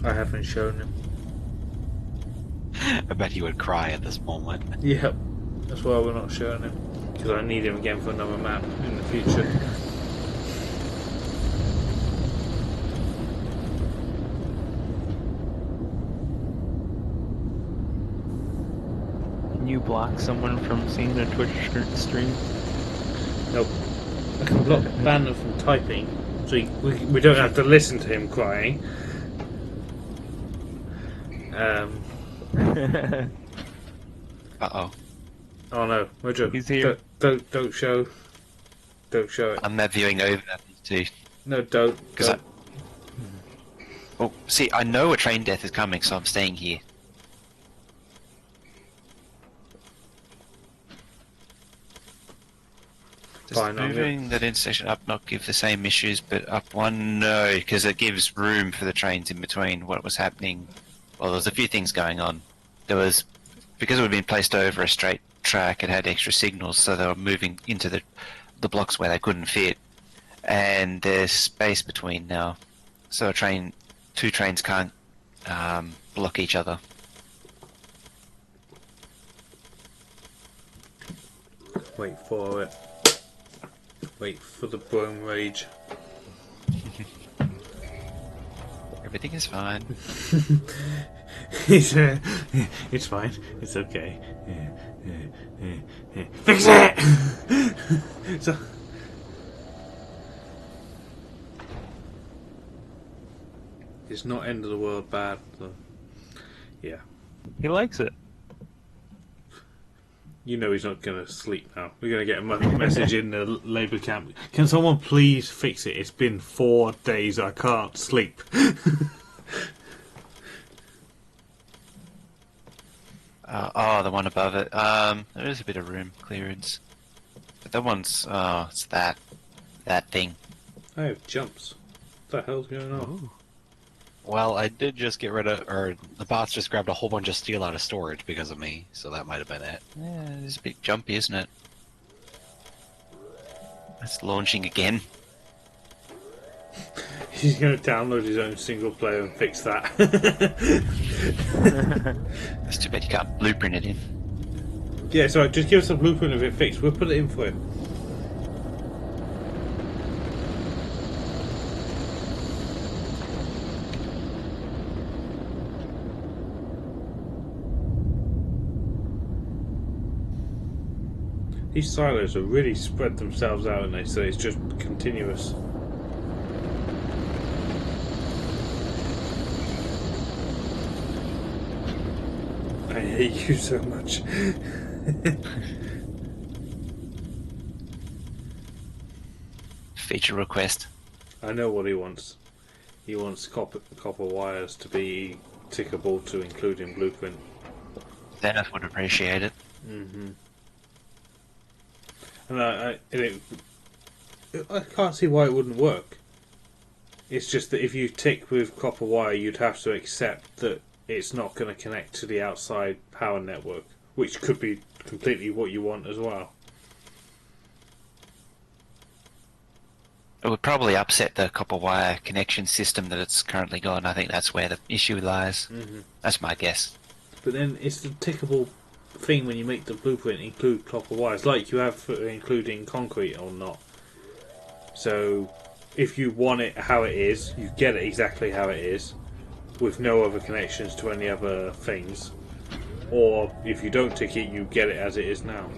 I haven't shown him. I bet he would cry at this moment. Yep. That's why we're not showing him. Because I need him again for another map in the future. Can you block someone from seeing a Twitch stream? Nope. I can ban them from typing, so we don't have to listen to him crying. Uh-oh. Oh no, Mojo. He's here. Don't show it. I'm not viewing over these two. No, don't. Because Oh, see, I know a train death is coming, so I'm staying here. Does Fine, I'm moving that intersection up not give the same issues, but up one? No, because it gives room for the trains in between what was happening. Well, there was a few things going on. There was, because it had been placed over a straight track, it had extra signals, so they were moving into the blocks where they couldn't fit. And there's space between now, so two trains can't block each other. Wait for it. Wait for the Brome Rage. Everything is fine. It's fine. It's okay. Fix it! So, it's not end of the world bad, though. Yeah. He likes it. You know he's not going to sleep now. We're going to get a message in the Labour camp. Can someone please fix it? It's been 4 days. I can't sleep. Oh, the one above it. There is a bit of room clearance, but that one's it's that thing. I have jumps. What the hell's going on? Ooh. Well, I did just get rid of, or the bots just grabbed a whole bunch of steel out of storage because of me, so that might have been it. Yeah, it's a bit jumpy, isn't it? It's launching again. He's going to download his own single player and fix that. It's too bad you can't blueprint it in. Yeah, so just give us a blueprint of it fixed. We'll put it in for him. These silos have really spread themselves out, and so it's just continuous. I hate you so much. Feature request. I know what he wants. He wants copper wires to be tickable to include in blueprint. Dennis would appreciate it. Mm-hmm. And I can't see why it wouldn't work. It's just that if you tick with copper wire, you'd have to accept that it's not going to connect to the outside power network, which could be completely what you want as well. It would probably upset the copper wire connection system that it's currently got. I think that's where the issue lies. Mm-hmm. That's my guess. But then it's the tickable thing when you make the blueprint include copper wires, like you have for including concrete or not. So if you want it how it is, you get it exactly how it is, with no other connections to any other things. Or if you don't tick it, you get it as it is now.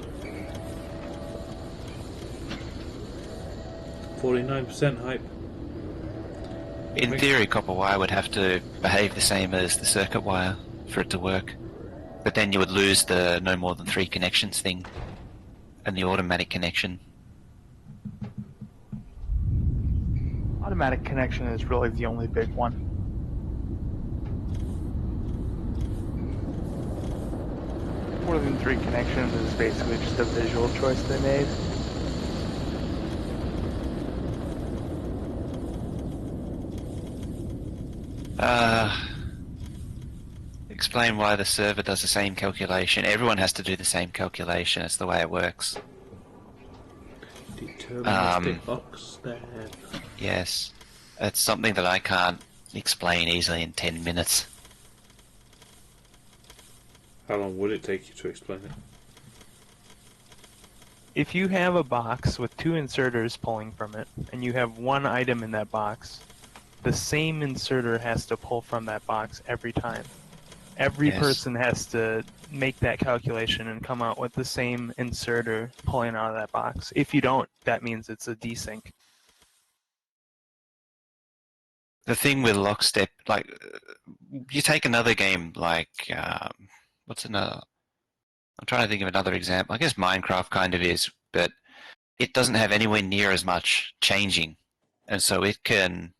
49% hype. In theory, copper wire would have to behave the same as the circuit wire for it to work. But then you would lose the no more than 3 connections thing and the automatic connection. Automatic connection is really the only big one. More than 3 connections is basically just a visual choice they made. Explain why the server does the same calculation. Everyone has to do the same calculation. It's the way it works. Deterministic box step. Yes. It's something that I can't explain easily in 10 minutes. How long would it take you to explain it? If you have a box with 2 inserters pulling from it, and you have 1 item in that box, the same inserter has to pull from that box every time. Every Yes. person has to make that calculation and come out with the same inserter pulling out of that box. If you don't, that means it's a desync. the thing with lockstep, like you take another game like what's another? I'm trying to think of another example. I guess Minecraft kind of is, but it doesn't have anywhere near as much changing, and so it can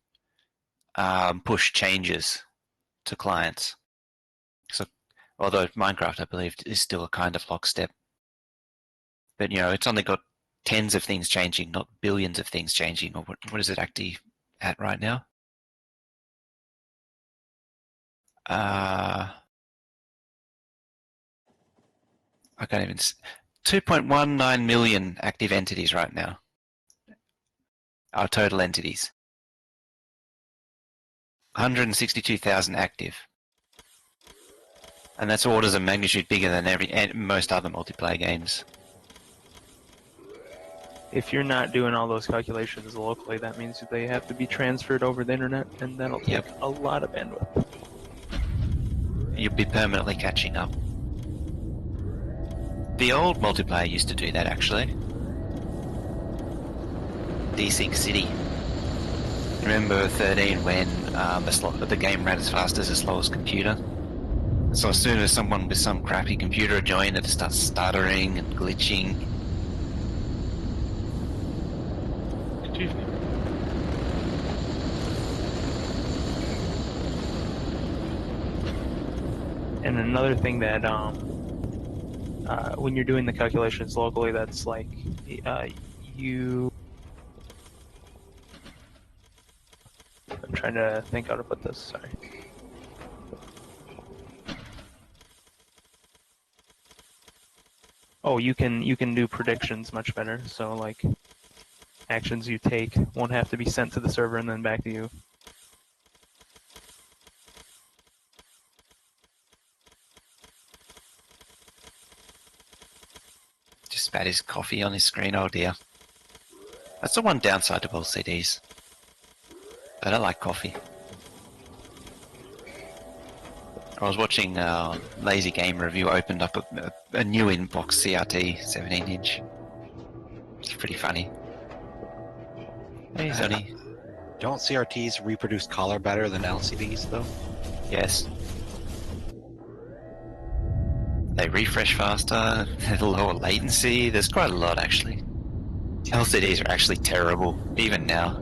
push changes to clients. So, although Minecraft, I believe, is still a kind of lockstep, but it's only got tens of things changing, not billions of things changing. Or what is it actually at right now? I can't even. 2.19 million active entities right now. Our total entities. 162,000 active. And that's orders of magnitude bigger than most other multiplayer games. If you're not doing all those calculations locally, that means they have to be transferred over the internet, and that'll take a lot of bandwidth. You'll be permanently catching up. The old multiplayer used to do that, actually. Desync City. Remember 13 when the game ran as fast as the slowest computer? So as soon as someone with some crappy computer joined, it starts stuttering and glitching. Excuse me. And another thing that when you're doing the calculations locally, that's like you. I'm trying to think how to put this. Sorry. Oh, you can do predictions much better. So like, actions you take won't have to be sent to the server and then back to you. Just spat his coffee on his screen, oh dear. That's the one downside to both CDs. I don't like coffee. I was watching Lazy Game Review opened up a new inbox CRT 17-inch. It's pretty funny. Hey, Sonny. Don't CRTs reproduce color better than LCDs, though? Yes. They refresh faster, lower latency. There's quite a lot, actually. LCDs are actually terrible, even now.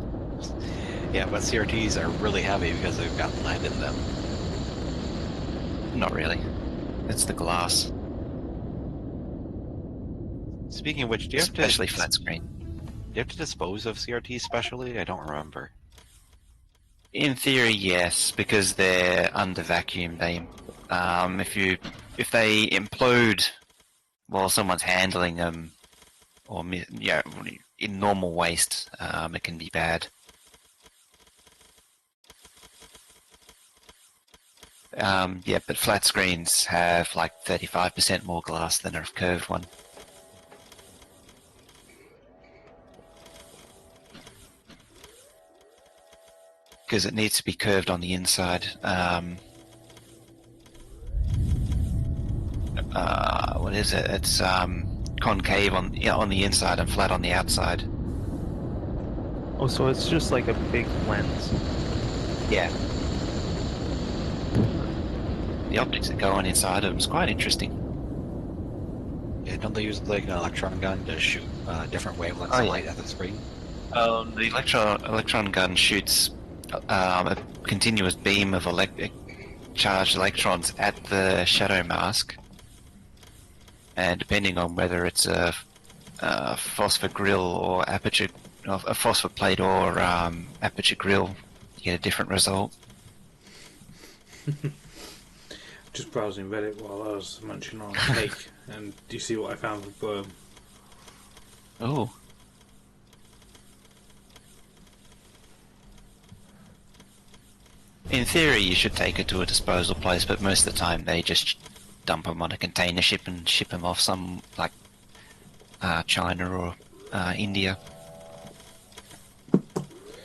Yeah, but CRTs are really heavy because they've got lead in them. Not really. It's the glass. Speaking of which, do you have Especially to flat screen. do you have to dispose of CRTs specially? I don't remember. In theory, yes, because they're under vacuum. If they implode while someone's handling them, or in normal waste, it can be bad. But flat screens have like 35% more glass than a curved one. Because it needs to be curved on the inside. What is it? It's concave on the inside and flat on the outside. Oh, so it's just like a big lens. Yeah. The optics that go on inside of them is quite interesting. Yeah, don't they use like an electron gun to shoot different wavelengths of light at the screen? The electron gun shoots a continuous beam of charged electrons at the shadow mask, and depending on whether it's a phosphor grill or a phosphor plate or aperture grill, you get a different result. Just browsing Reddit while I was munching on cake, and do you see what I found with worm? Oh. In theory, you should take it to a disposal place, but most of the time they just dump them on a container ship and ship them off some, like, China or India.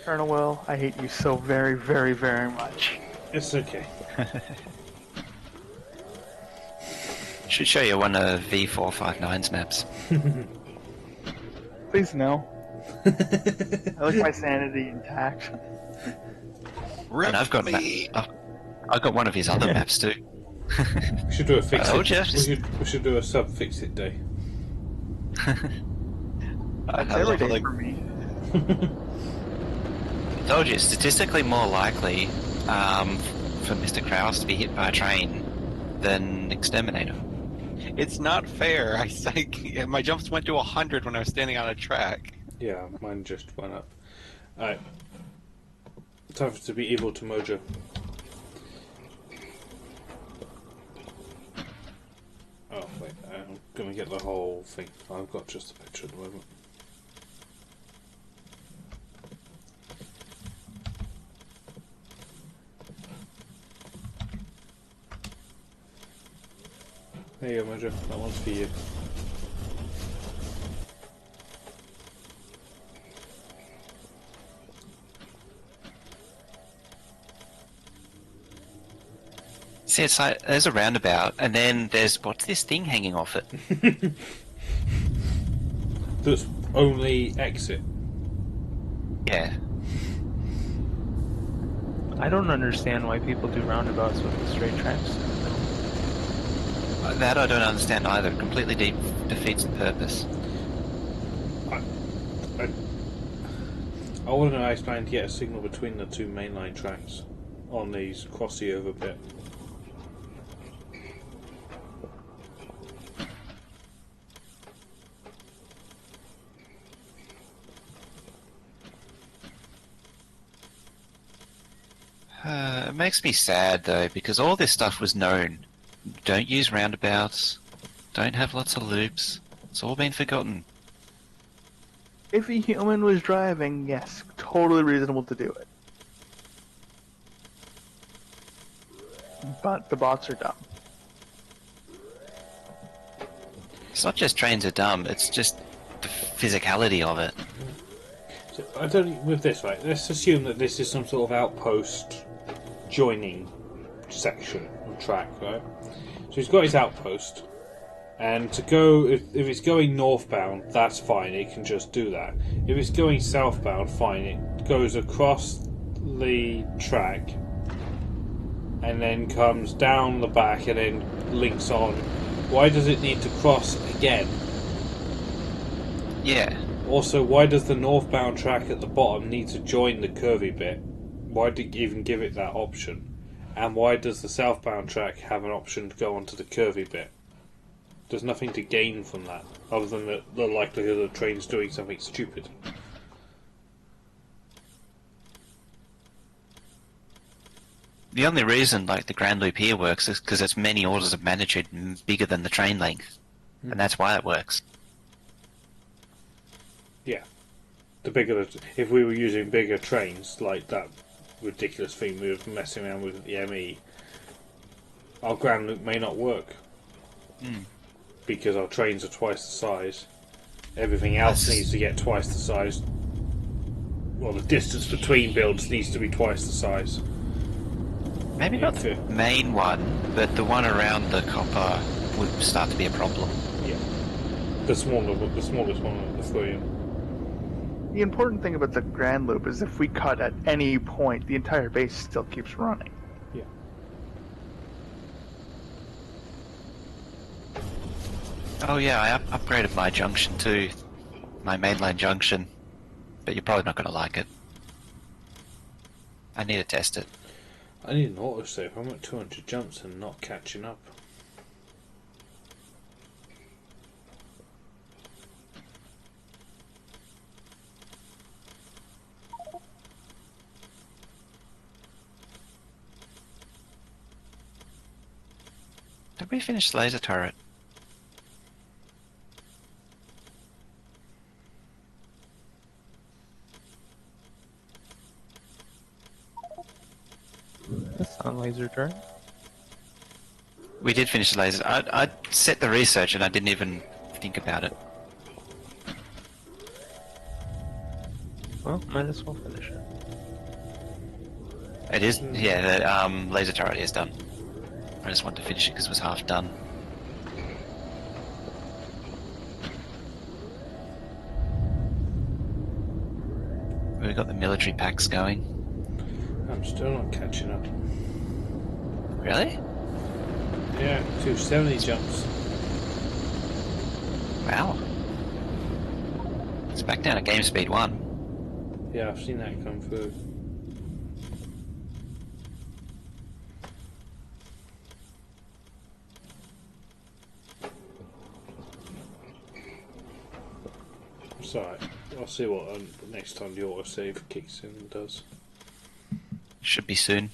Colonel Will, I hate you so very, very, very much. It's okay. Should show you one of V459's maps. Please no. I like my sanity intact. And I've got I've got one of his other maps too. We should do a fix Oh, it. just- We should do a sub fix it day. That's I every love day like for me. I told you, statistically more likely for Mr. Krause to be hit by a train than Xterminator. it's not fair. My jumps went to 100 when I was standing on a track. Yeah, mine just went up. Alright. Time for it to be evil to Mojo. Oh, wait, I'm gonna get the whole thing. I've got just a picture at the moment. There you go, Mojo. That one's for you. See, it's like there's a roundabout, and then there's what's this thing hanging off it? That's only exit. Yeah, I don't understand why people do roundabouts with the straight tracks. that I don't understand either. It completely defeats the purpose. I want to know how I plan to get a signal between the two mainline tracks on these crossy over bit. It makes me sad though, because all this stuff was known. Don't use roundabouts. Don't have lots of loops. It's all been forgotten. If a human was driving, yes, totally reasonable to do it. But the bots are dumb. It's not just trains are dumb, it's just the physicality of it. So I don't with this right. Let's assume that this is some sort of outpost joining section on track, right? So he's got his outpost, and to go if it's going northbound, that's fine. It can just do that. If it's going southbound, fine. It goes across the track, and then comes down the back, and then links on. Why does it need to cross again? Yeah. Also, why does the northbound track at the bottom need to join the curvy bit? Why did you even give it that option? And why does the southbound track have an option to go onto the curvy bit? There's nothing to gain from that, other than the likelihood of the train's doing something stupid. The only reason like the Grand Loop here works is because it's many orders of magnitude bigger than the train length. And that's why it works. Yeah. The bigger if we were using bigger trains, like that ridiculous thing we were messing around with at the ME, our Grand Loop may not work. Because our trains are twice the size. Everything else needs to get twice the size. Well, the distance between builds needs to be twice the size. Maybe not the main one, but the one around the copper would start to be a problem. Yeah. The smallest one of the three. The important thing about the Grand Loop is if we cut at any point, the entire base still keeps running. Yeah. Oh yeah, I upgraded my junction too. My mainline junction. But you're probably not going to like it. I need to test it. I need an autosave. I'm at 200 jumps and not catching up. Did we finish the laser turret? That's not laser turret. We did finish the laser. I set the research and I didn't even think about it. Well, might as well finish it. It is, yeah, the laser turret is done. I just wanted to finish it because it was half done. We got the military packs going. I'm Still not catching up. Really? Yeah, 270 jumps. Wow. It's back down at game speed 1. Yeah, I've seen that come through. It's alright. I'll see what next time the autosave kicks in and does. Should be soon.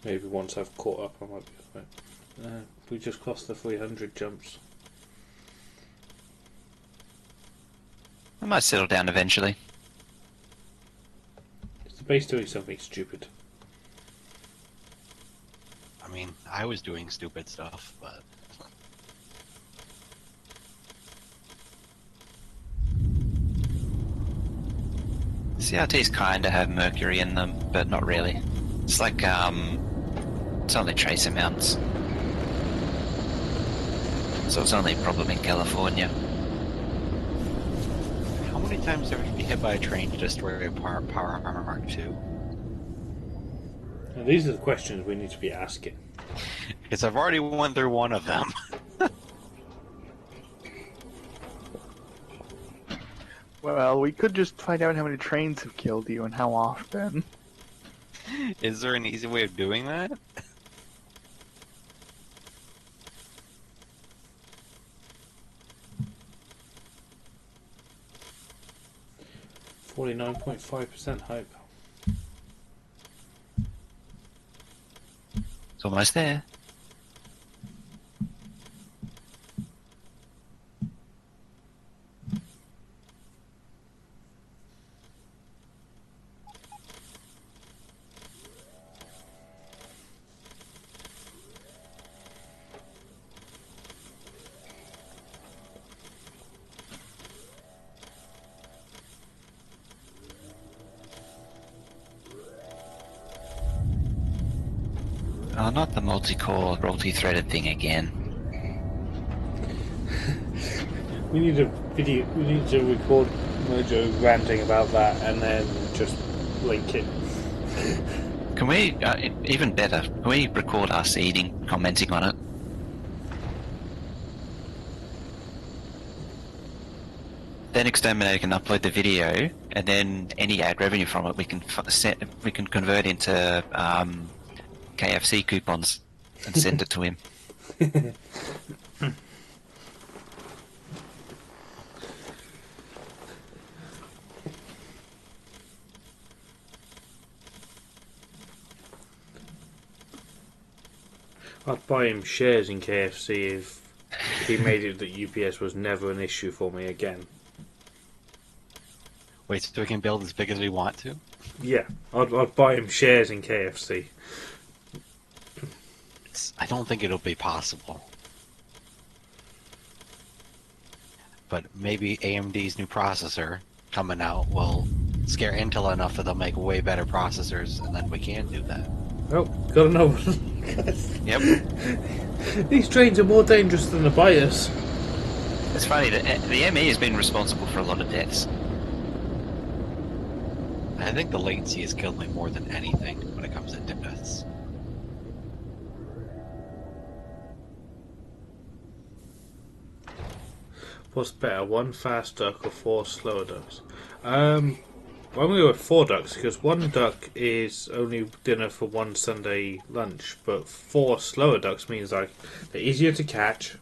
Maybe once I've caught up, I might be alright. We just crossed the 300 jumps. I might settle down eventually. Is the base doing something stupid? I mean, I was doing stupid stuff, but CRTs kinda have mercury in them, but not really. It's like, it's only trace amounts. So it's only a problem in California. how many times have you been hit by a train to destroy a power armor Mark II? And these are the questions we need to be asking. Because I've already went through one of them. Well, we could just find out how many trains have killed you and how often. Is there an easy way of doing that? 49.5% hype. It's almost there. Oh, not the multi-core, multi-threaded thing again. We need a video. We need to record Mojo ranting about that and then just link it. Can we, even better, can we record us eating, commenting on it? Then Xterminator can upload the video, and then any ad revenue from it we can convert into KFC coupons and send it to him. I'd buy him shares in KFC if he made it that UPS was never an issue for me again. Wait, so we can build as big as we want to? Yeah, I'd buy him shares in KFC. I don't think it'll be possible. But maybe AMD's new processor coming out will scare Intel enough that they'll make way better processors, and then we can do that. Oh, got another one. Yep. These trains are more dangerous than the biters. It's funny, the ME has been responsible for a lot of deaths. I think the latency has killed me more than anything when it comes to deaths. What's better, one fast duck or four slower ducks? I'm going to go with 4 ducks because 1 duck is only dinner for one Sunday lunch, but 4 slower ducks means like they're easier to catch,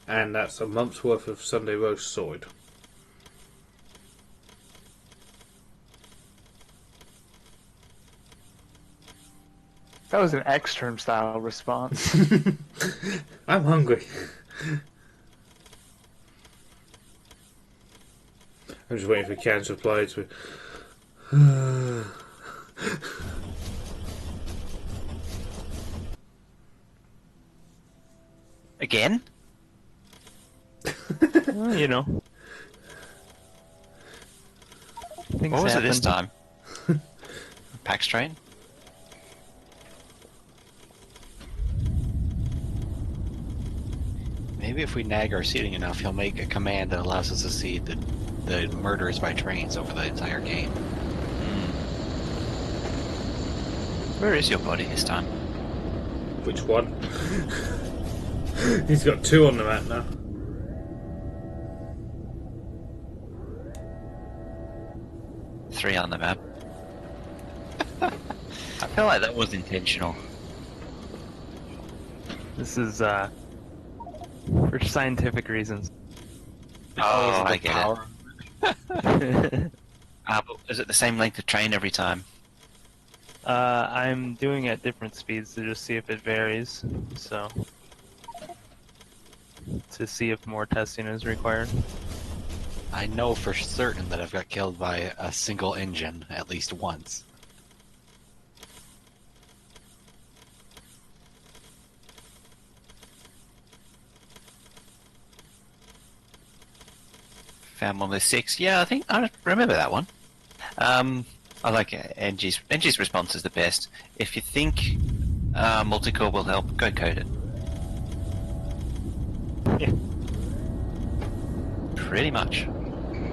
and that's a month's worth of Sunday roast sorted. That was an extern style response. I'm hungry. I'm just waiting for Can's reply to. Again? Well, you know. Things What was it this happen. time? Pax train? Maybe if we nag our seating enough, he'll make a command that allows us to see the murders by trains over the entire game. Where is your body this time? Which one? He's got 2 on the map now. Three on the map. I feel like that was intentional. This is for scientific reasons. Oh, the I get power. it. But is it the same length of train every time? I'm doing at different speeds to just see if it varies. So to see if more testing is required. I know for certain that I've got killed by a single engine at least once. Found one with 6. Yeah, I think I remember that one. I like Angie's. Angie's response is the best. If you think multi-core will help, go code it. Yeah. Pretty much.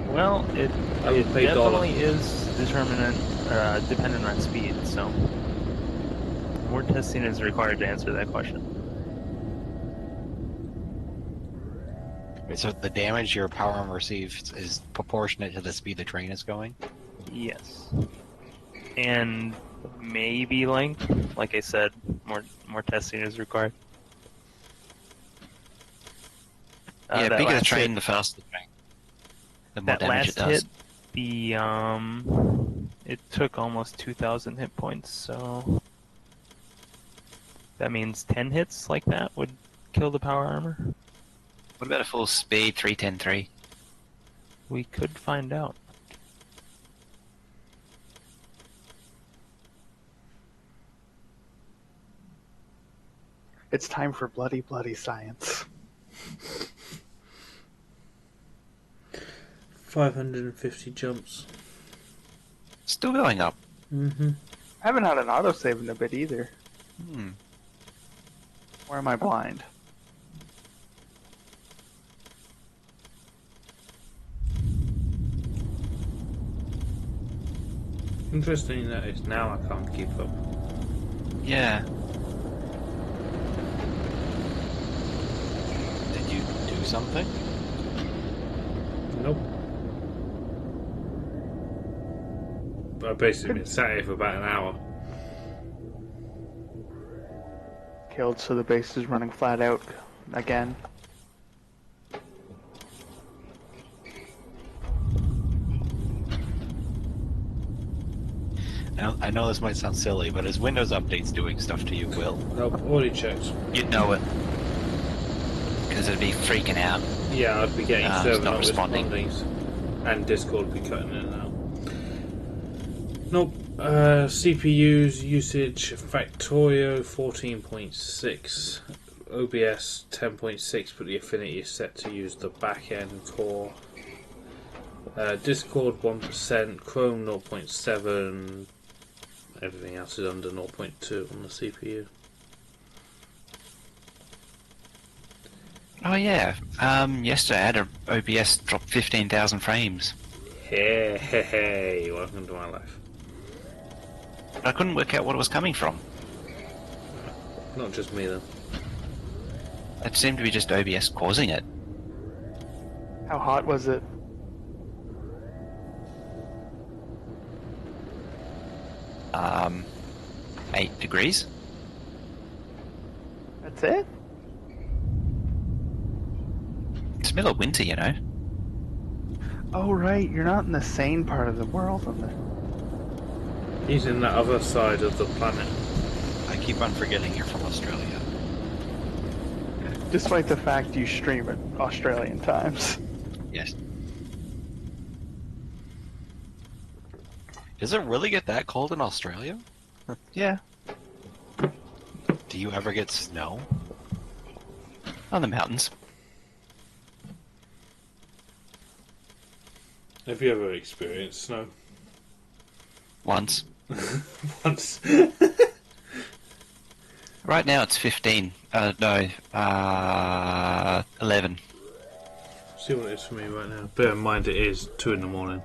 Well, it I would pay definitely is dependent on speed. So more testing is required to answer that question. Wait, so the damage your power armor receives is proportionate to the speed the train is going? Yes. And maybe length. Like I said, more testing is required. Yeah, that bigger the last train, hit- the faster the train. The more That damage last it does. hit, it took almost 2,000 hit points, so that means 10 hits like that would kill the power armor. What about a full speed 310-3? We could find out. It's time for bloody, bloody science. 550 jumps. Still going up. Mm-hmm. I haven't had an autosave in a bit either. Hmm. Or am I blind? Interesting that it's now I can't keep up. Yeah. Did you do something? Nope. I've basically been sat here for about an hour. Killed, so the base is running flat out again. Now, I know this might sound silly, but is Windows updates doing stuff to you, Will? Nope, already checked. You'd know it. Because it'd be freaking out. Yeah, I'd be getting it's server not not responding. responding. And Discord would be cutting in and out. Nope. CPU's usage, Factorio 14.6, OBS 10.6, but the Affinity is set to use the back-end core. Discord 1%, Chrome 0.7, everything else is under 0.2 on the CPU. Oh yeah. Yesterday I had a OBS drop 15,000 frames. Hey, welcome to my life. I couldn't work out what it was coming from. Not just me, though. It seemed to be just OBS causing it. How hot was it? Um, 8 degrees. That's it? It's the middle of winter, you know. Oh, right. You're not in the sane part of the world. He's in the other side of the planet. I keep on forgetting you're from Australia. Despite the fact you stream at Australian times. Yes. Does it really get that cold in Australia? Yeah. Do you ever get snow? On the mountains. Have you ever experienced snow? Once. Once. Right now it's 15. 11. See what it is for me right now. Bear in mind it is 2 in the morning.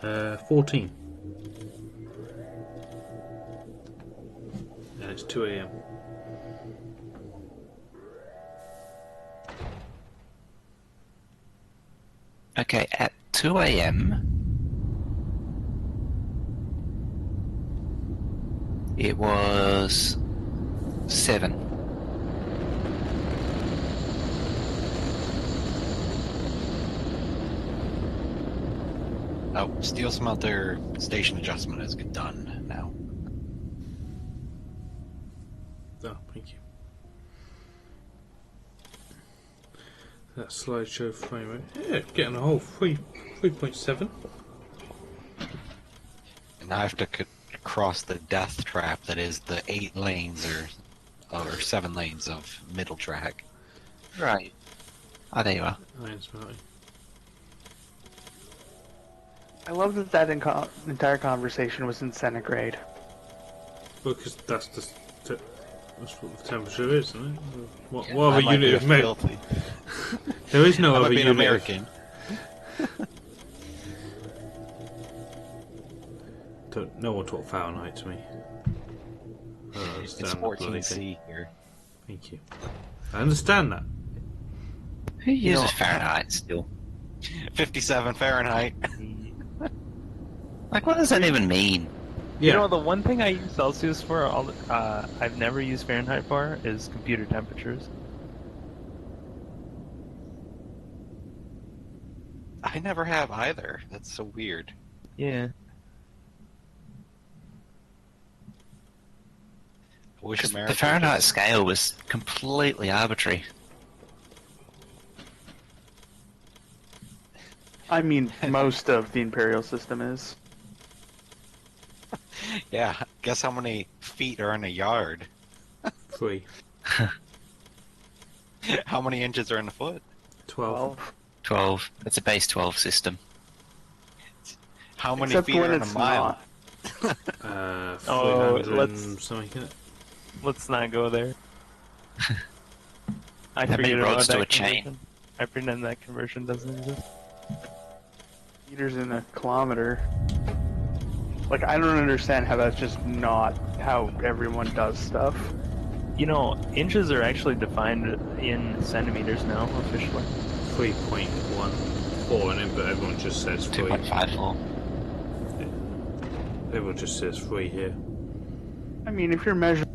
14. And it's 2 a.m. Okay, at 2 a.m. it was 7. Oh, steel smelter station adjustment is done now. Oh, thank you. That slideshow frame rate. Yeah, getting a whole 3.7. And now I have to cross the death trap that is the 8 lanes or 7 lanes of middle track. Right. Oh, there you are. Iron smelting. I love that that entire conversation was in centigrade. Because that's what the temperature is, isn't it? What I other might unit be of measure? filthy. There is no I might other be an unit. American. No one talk Fahrenheit to me. I don't understand It's that bloody thing. 14C here. Thank you. I understand that. Who uses know- Fahrenheit still? 57 Fahrenheit. Like, what does that even mean? Yeah. You know, the one thing I use Celsius for, I've never used Fahrenheit for, is computer temperatures. I never have either. That's so weird. Yeah. I wish 'Cause America the Fahrenheit would just- scale was completely arbitrary. I mean, most of the Imperial system is. Yeah, guess how many feet are in a yard? 3. How many inches are in a foot? 12. 12. It's a base 12 system. How many Except feet are when in a it's mile? not. Oh, 300 let's- and something, isn't it? Let's not go there. I How many forget about rods to that a chain? conversion. I pretend that conversion doesn't exist. Meters in a kilometer. Like, I don't understand how that's just not how everyone does stuff. You know, inches are actually defined in centimeters now, officially. 3.14 in it, but everyone just says 3. 2.54. Everyone just says 3 here. I mean, if you're measuring,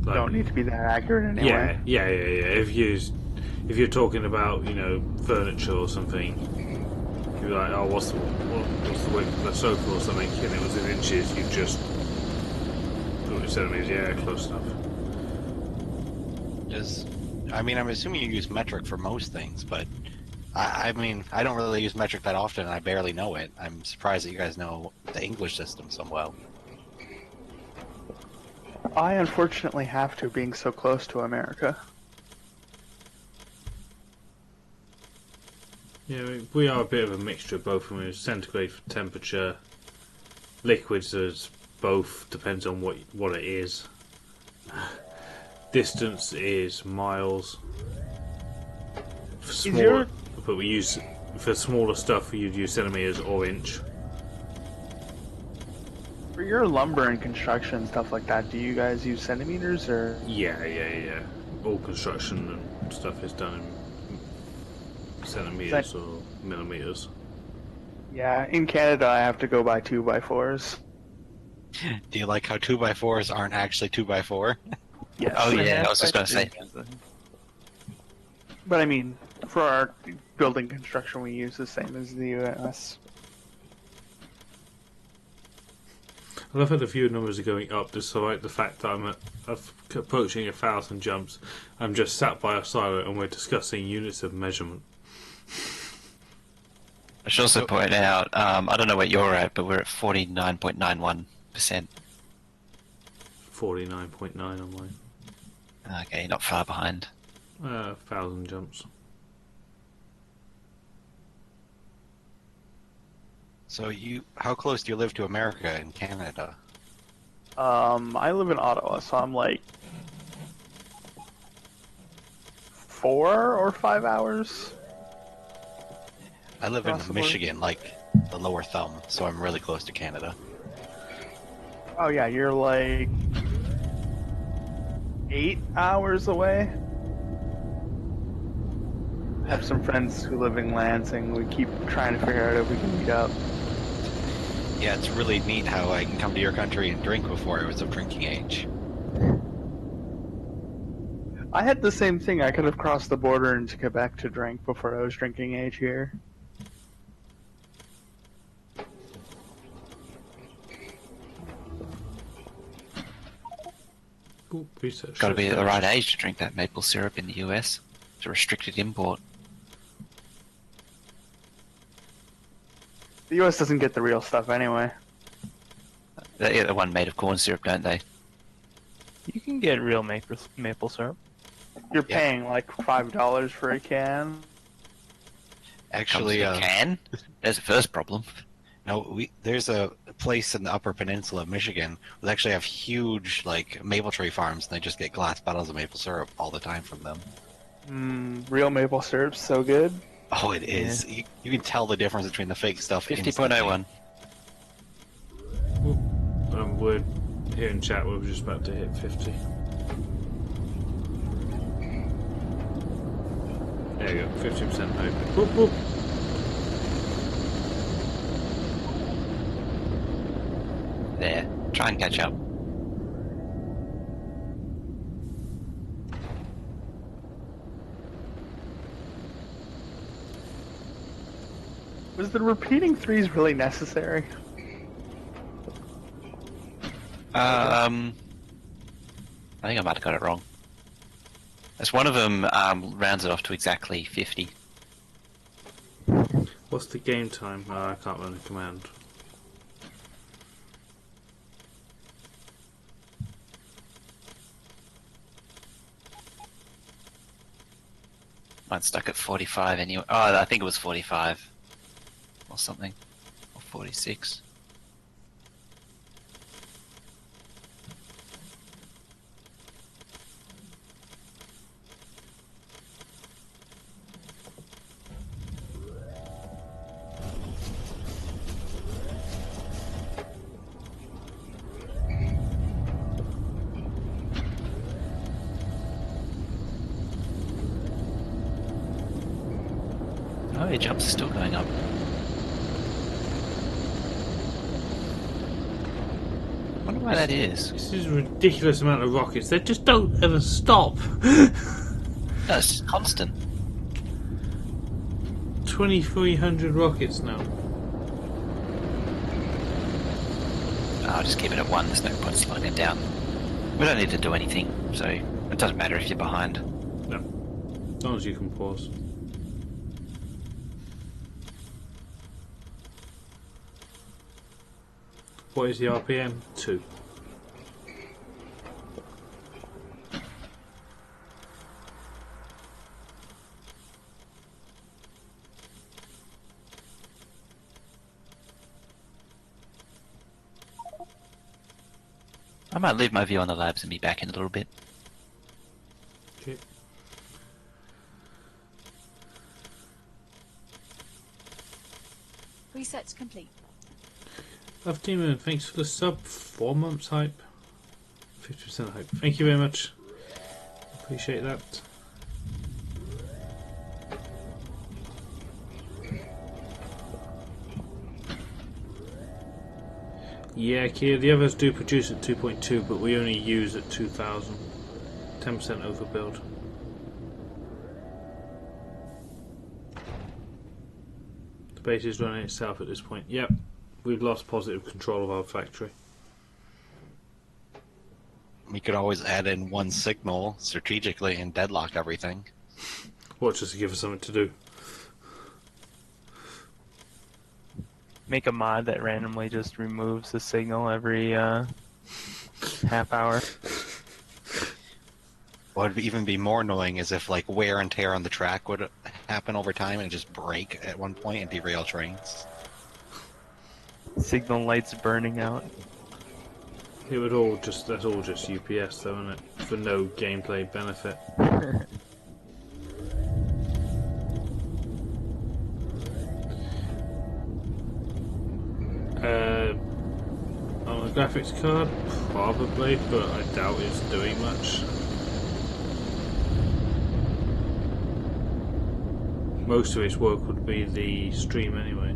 Like, don't need to be that accurate anyway. Yeah. If you're talking about, furniture or something, you're like, oh, what's the width of the sofa or something, and it was in inches, you just put it centimeters. Yeah, close enough. I'm assuming you use metric for most things, but I don't really use metric that often, and I barely know it. I'm surprised that you guys know the English system so well. I unfortunately have to, being so close to America. Yeah, we are a bit of a mixture of both. Centigrade for temperature, liquids is both, depends on what it is. Distance is miles. For smaller, but we use for smaller stuff you'd use centimeters or inch. For your lumber and construction stuff like that, do you guys use centimeters or? Yeah. All construction and stuff is done in centimeters or millimeters. Yeah, in Canada I have to go by 2x4s. Do you like how 2x4s aren't actually 2x4? Yes. Oh, yeah, I was just going to say. But I mean, for our building construction, we use the same as the US. I love how the view numbers are going up, despite the fact that I'm approaching 1,000 jumps. I'm just sat by a silo and we're discussing units of measurement. I should also point out, I don't know what you're at, but we're at 49.91%. 49.9 on mine. Okay, not far behind. 1,000 jumps. So how close do you live to America in Canada? I live in Ottawa, so I'm like 4 or 5 hours. I live in Possibly. Michigan, like the lower thumb, so I'm really close to Canada. Oh yeah, you're like 8 hours away. I have some friends who live in Lansing. We keep trying to figure out if we can meet up. Yeah, it's really neat how I can come to your country and drink before I was of drinking age. I had the same thing. I could have crossed the border into Quebec to drink before I was drinking age here. Ooh, research. Got to be at the right age to drink that maple syrup in the US. It's a restricted import. The US doesn't get the real stuff anyway. They get the one made of corn syrup, don't they? You can get real maple syrup. You're Yeah. paying like $5 for a can. Actually, Comes in a can. There's the first problem. no, there's a place in the Upper Peninsula of Michigan where they actually have huge like maple tree farms, and they just get glass bottles of maple syrup all the time from them. Real maple syrup's so good. Oh, it is. You can tell the difference between the fake stuff. 50.01. We're here in chat. We're just about to hit 50. There you go. 50% hope. Whoop, whoop. There. Try and catch up. Was the repeating threes really necessary? I think I might have got it wrong. As one of them rounds it off to exactly 50. What's the game time? Oh, I can't run a command. Mine's stuck at 45 anyway. Oh, I think it was 45. Or something. Or 46. Oh, your jumps are still going up. I wonder why that is. This is a ridiculous amount of rockets. They just don't ever stop. No, it's constant. 2,300 rockets now. I'll just keep it at 1. There's no point slowing it down. We don't need to do anything, so it doesn't matter if you're behind. No. As long as you can pause. What is the RPM? 2. I might leave my view on the labs and be back in a little bit. Okay. Research complete. Love Demon, thanks for the sub. 4 months hype. 50% hype. Thank you very much. Appreciate that. Yeah, Kia, the others do produce at 2.2, but we only use at 2,000. 10% overbuild. The base is running itself at this point. Yep, we've lost positive control of our factory. We could always add in one signal strategically and deadlock everything. What, just to give us something to do? Make a mod that randomly just removes the signal every half hour. What would even be more annoying is if like wear and tear on the track would happen over time and just break at one point and derail trains. Signal lights burning out. It would all just, that's all just UPS though, isn't it? For no gameplay benefit. graphics card? Probably, but I doubt it's doing much. Most of its work would be the stream anyway.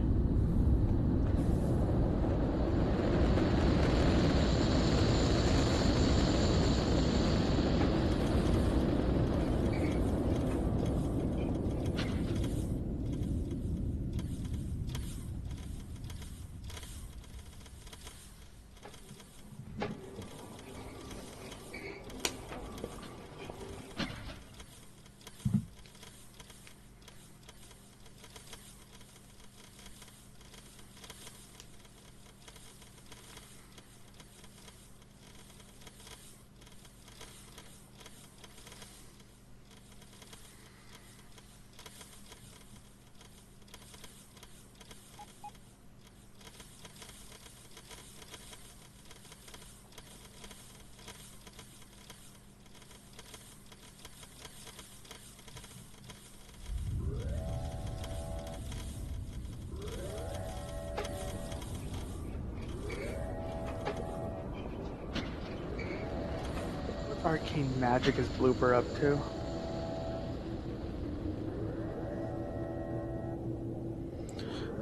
Arcane Magic is Blooper up to?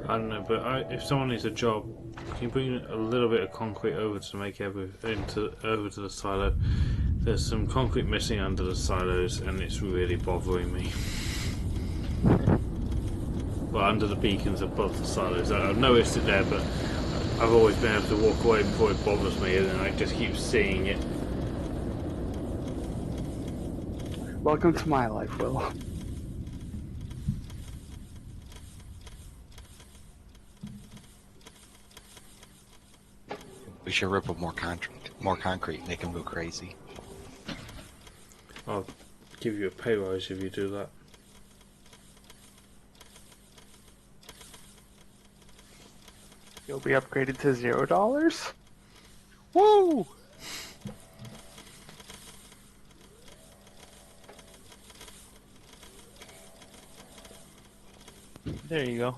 I don't know, but if someone needs a job, can you bring a little bit of concrete over to make over to the silo? There's some concrete missing under the silos, and it's really bothering me. Well, under the beacons above the silos. I've noticed it there, but I've always been able to walk away before it bothers me, and then I just keep seeing it. Welcome to my life, Will. We should rip up more concrete, make them go crazy. I'll give you a pay rise if you do that. You'll be upgraded to $0? Woo! There you go.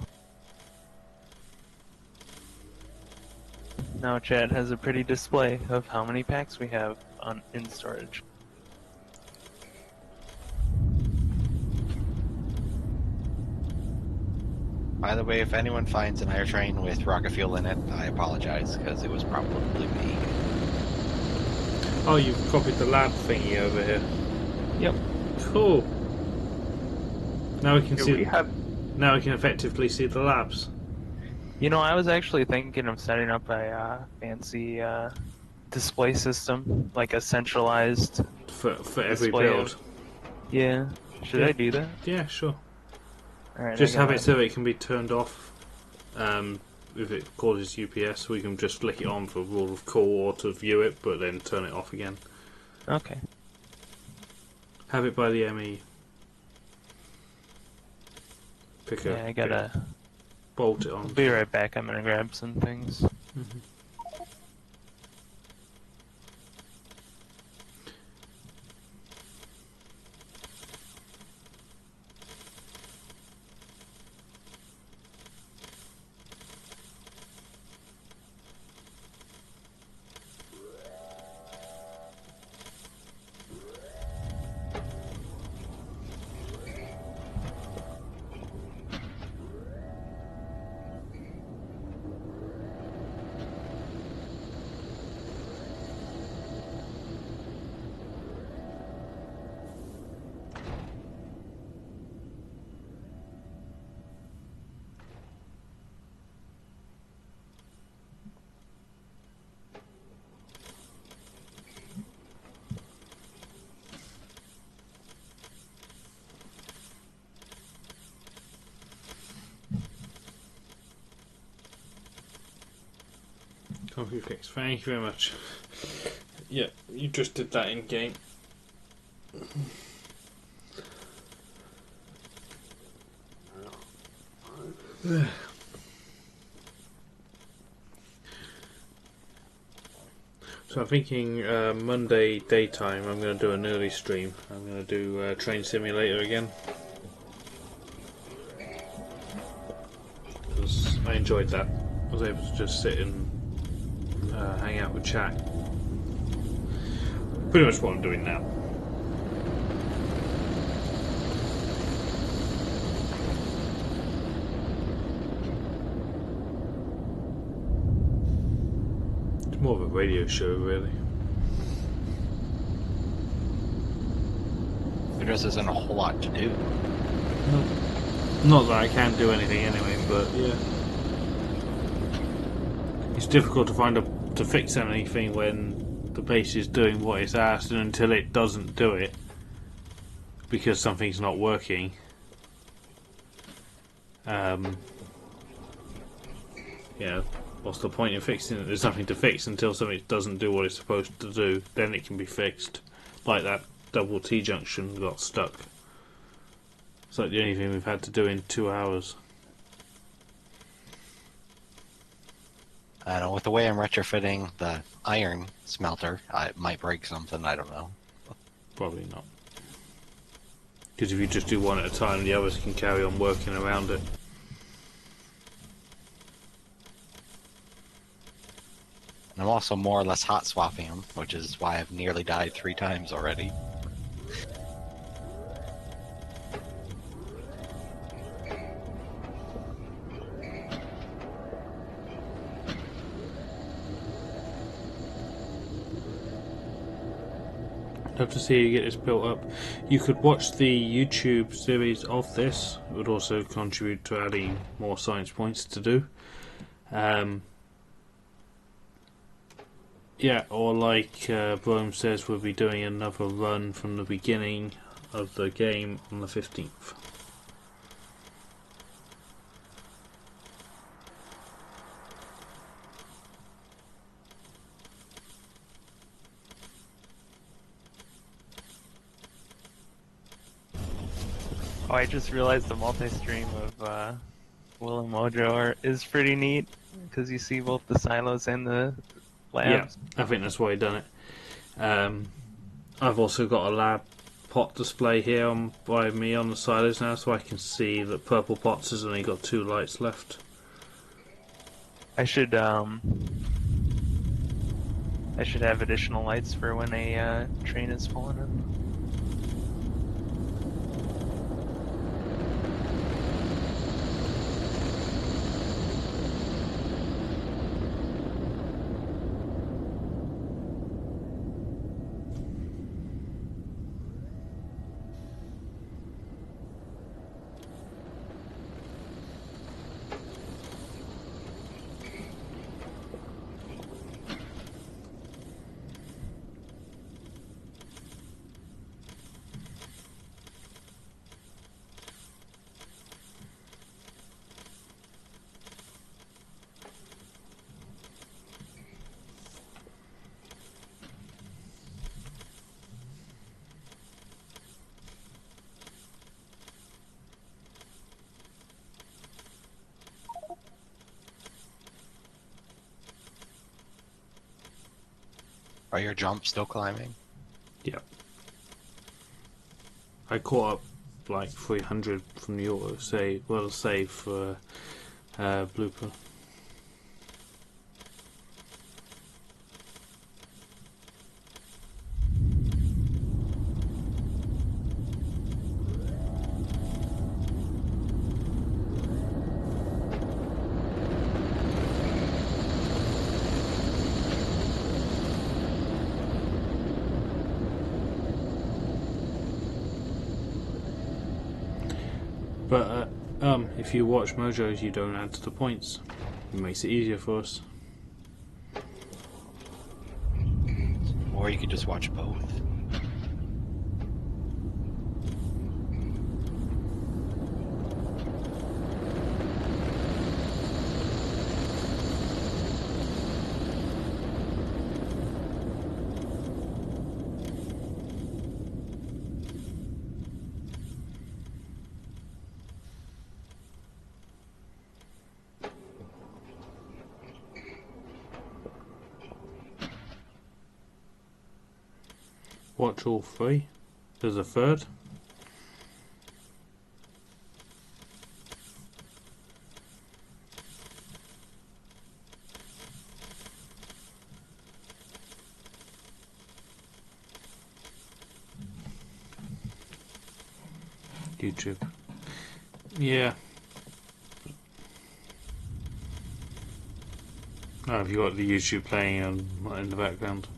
Now chat has a pretty display of how many packs we have in storage. By the way, if anyone finds an air train with rocket fuel in it, I apologize, because it was probably me. Oh, you've copied the lab thingy over here. Yep. Cool. Now we can Do see. we have... Now we can effectively see the labs. You know, I was actually thinking of setting up a fancy display system, like a centralized For every display build. of- Yeah. Should Yeah. I do that? Yeah, sure. Alright. Just have it so it can be turned off. If it causes UPS, we can just flick it on for rule of call or to view it, but then turn it off again. Okay. Have it by the ME. Pick Yeah, I gotta. bolt it on. I'll be right back. I'm gonna grab some things. Mhm. Coffee fix. Thank you very much. Yeah, you just did that in game. So I'm thinking Monday daytime I'm going to do an early stream. I'm going to do Train Simulator again. Because I enjoyed that. I was able to just sit and hang out with chat. Pretty much what I'm doing now. It's more of a radio show, really. There just isn't a whole lot to do. Not that I can do anything anyway, but yeah. It's difficult to fix anything when the base is doing what it's asked, and until it doesn't do it because something's not working. Yeah, what's the point in fixing it? There's nothing to fix until something doesn't do what it's supposed to do. Then it can be fixed. Like that double T junction got stuck. It's like the only thing we've had to do in 2 hours. I don't know, with the way I'm retrofitting the iron smelter, I might break something, I don't know. Probably not. Because if you just do one at a time, the others can carry on working around it. And I'm also more or less hot swapping them, which is why I've nearly died 3 times already. Love to see you get this built up. You could watch the YouTube series of this. It would also contribute to adding more science points to do. Yeah, or like Brome says, we'll be doing another run from the beginning of the game on the 15th. Oh, I just realized the multi-stream of Will and Mojo is pretty neat because you see both the silos and the labs. Yeah, I think that's why he done it. I've also got a lab pot display here by me on the silos now, so I can see that Purple Pots has only got 2 lights left. I should have additional lights for when a train is pulling in. Are your jumps still climbing? Yeah. I caught up like 300 from the auto save for blooper. But if you watch Mojo's, you don't add to the points. It makes it easier for us. Or you could just watch both. Watch all 3. There's a third. YouTube. Yeah. Oh, have you got the YouTube playing in the background?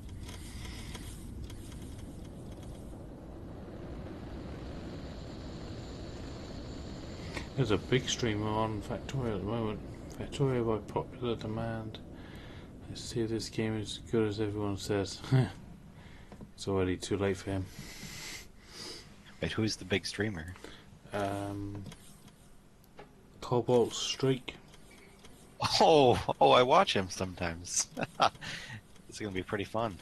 There's a big streamer on Factorio at the moment. Factorio by popular demand. Let's see if this game is as good as everyone says. It's already too late for him. Wait, who's the big streamer? Cobalt Streak. Oh, I watch him sometimes. It's gonna be pretty fun.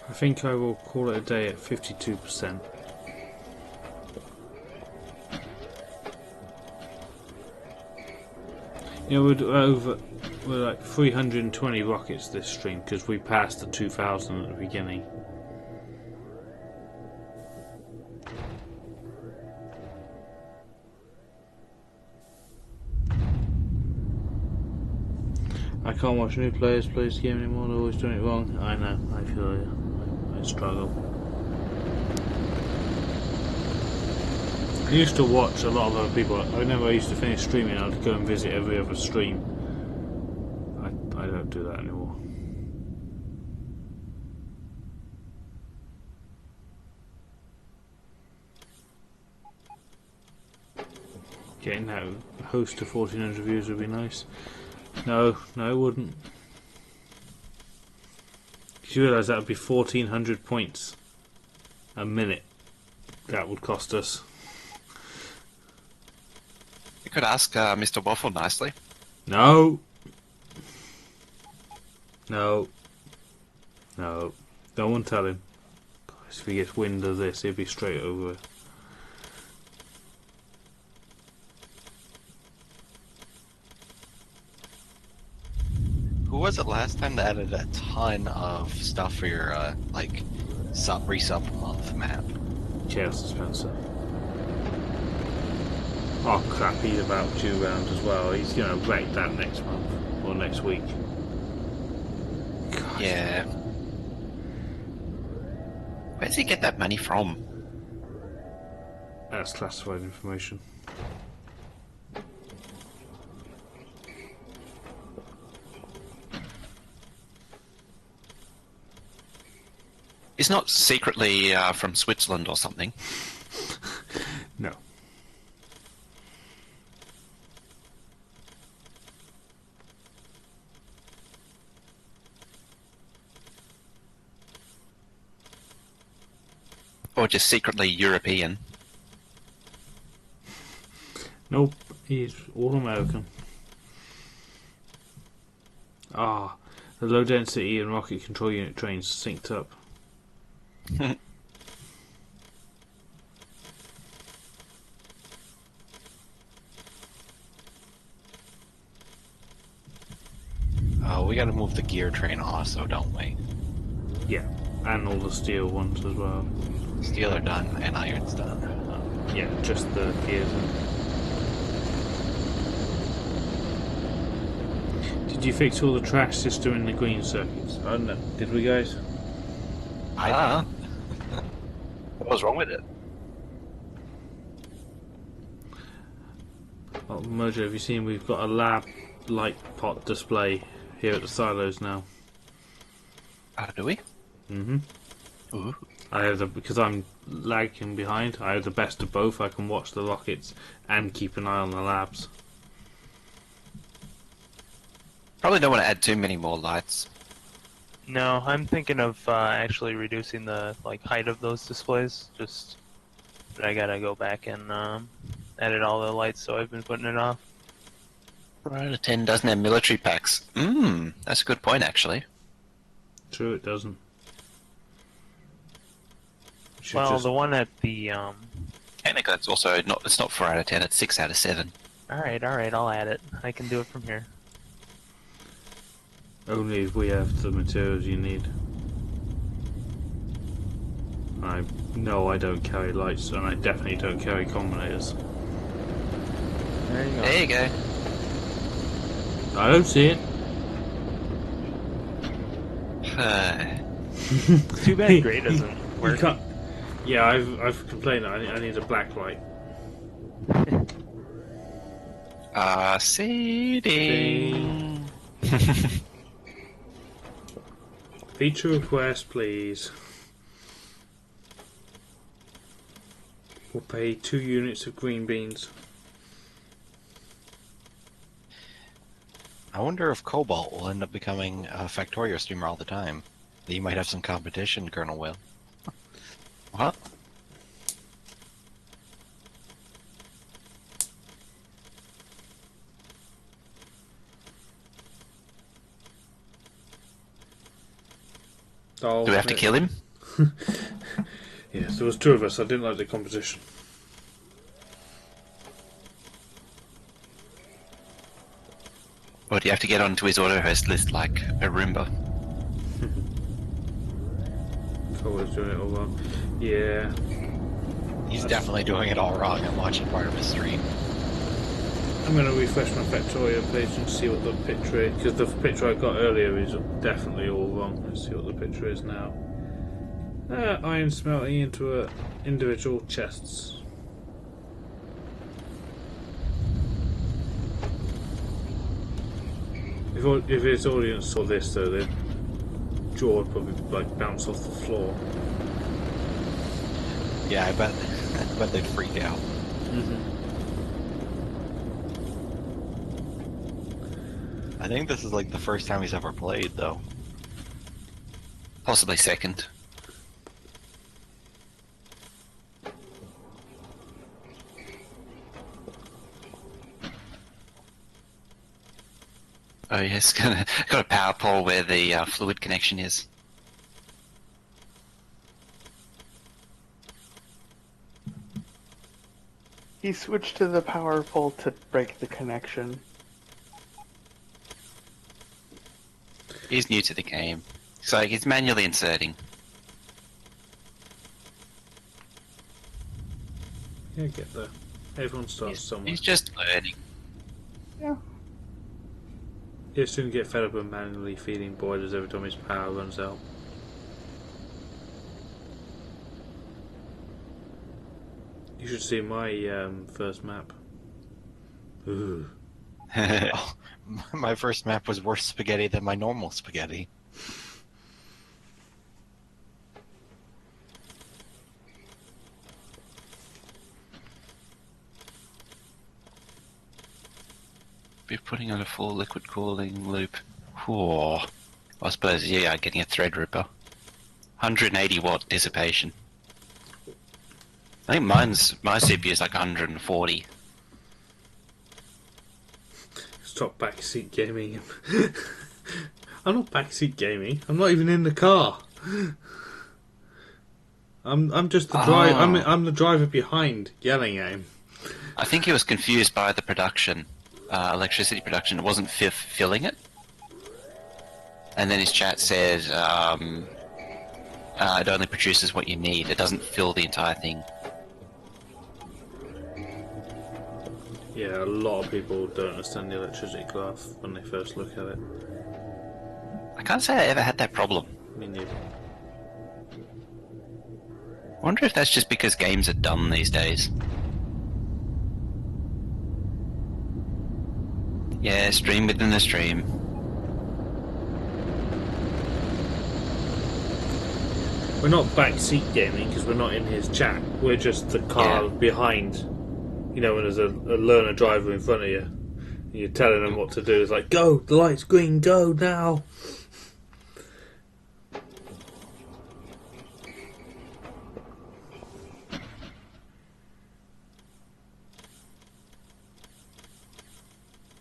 I think I will call it a day at 52%. You know, we're like 320 rockets this stream because we passed the 2,000 at the beginning. I can't watch new players play this game anymore, they're always doing it wrong. I know, I feel you. I struggle. I used to watch a lot of other people. Whenever I used to finish streaming, I'd go and visit every other stream. I don't do that anymore. Getting that host to 1,400 views would be nice. No, it wouldn't. You realise that would be 1,400 points a minute. That would cost us. You could ask Mr. Waffle nicely. No. Don't want to tell him. If he gets wind of this, he'll be straight over it. Who was it last time that added a ton of stuff for your resub month map? Chaos Spencer. Oh crap, he's about due round as well. He's gonna wreck that next month or next week. God. Yeah. Where does he get that money from? That's classified information. He's not secretly from Switzerland or something. No. Or just secretly European. Nope, he's all American. Ah, the low density and rocket control unit trains synced up. Oh, we gotta move the gear train also, don't we? Yeah, and all the steel ones as well. Steel are done, and iron's done. Yeah, just the gears. Did you fix all the trash system in the green circuits? I don't know. Did we, guys? I Ah. What was wrong with it? Oh, Mojo, have you seen we've got a lab light pot display here at the silos now? Do we? Mm-hmm. Ooh. I have because I'm lagging behind, I have the best of both. I can watch the rockets and keep an eye on the labs. Probably don't want to add too many more lights. No, I'm thinking of actually reducing the height of those displays. But I gotta go back and edit all the lights, so I've been putting it off. 4 out of 10 doesn't have military packs. That's a good point, actually. True, it doesn't. Well, the one at the Technically, it's also not 4 out of 10. It's 6 out of 7. Alright, I'll add it. I can do it from here. Only if we have the materials you need. I know I don't carry lights, and I definitely don't carry combinators. There you go. There you go. I don't see it. Too bad grey doesn't You work. can't. Yeah, I've complained that I need a black light. Seeding. Feature request, please. We'll pay 2 units of green beans. I wonder if Cobalt will end up becoming a Factorio streamer all the time. You might have some competition, Colonel Will. What? Oh, Do we have to kill him? Yes, there was 2 of us. I didn't like the competition. Or do you have to get onto his auto host list like a Roomba? Always doing it all wrong. Yeah. He's definitely doing it all wrong. I'm watching part of his stream. I'm going to refresh my Factorio page and see what the picture is, because the picture I got earlier is definitely all wrong. Let's see what the picture is now. Iron smelting into individual chests. If his audience saw this, though, their jaw would probably like bounce off the floor. Yeah, I bet they'd freak out. I think this is like the first time he's ever played, though. Possibly second. Oh yes, got a power pole where the fluid connection is. He switched to the power pole to break the connection. He's new to the game, so he's manually inserting. Yeah, get there. Everyone starts somewhere. He's just learning. Yeah. He'll soon get fed up with manually feeding boilers every time his power runs out. You should see my first map. Ooh. Oh, my first map was worse spaghetti than my normal spaghetti. Be putting on a full liquid cooling loop. Whoa. I suppose, yeah, getting a Threadripper. 180 watt dissipation. I think my CPU is like 140. Stop backseat gaming. I'm not backseat gaming. I'm not even in the car. I'm just the driver. I'm the driver behind, yelling at him. I think he was confused by the production, electricity production. It wasn't filling it. And then his chat says, it only produces what you need. It doesn't fill the entire thing. Yeah, a lot of people don't understand the electricity graph when they first look at it. I can't say I ever had that problem. Me neither. I wonder if that's just because games are dumb these days. Yeah, stream within the stream. We're not backseat gaming because we're not in his chat. We're just the car behind. You know, when there's a learner driver in front of you, and you're telling them what to do. It's like, go, the light's green, go now.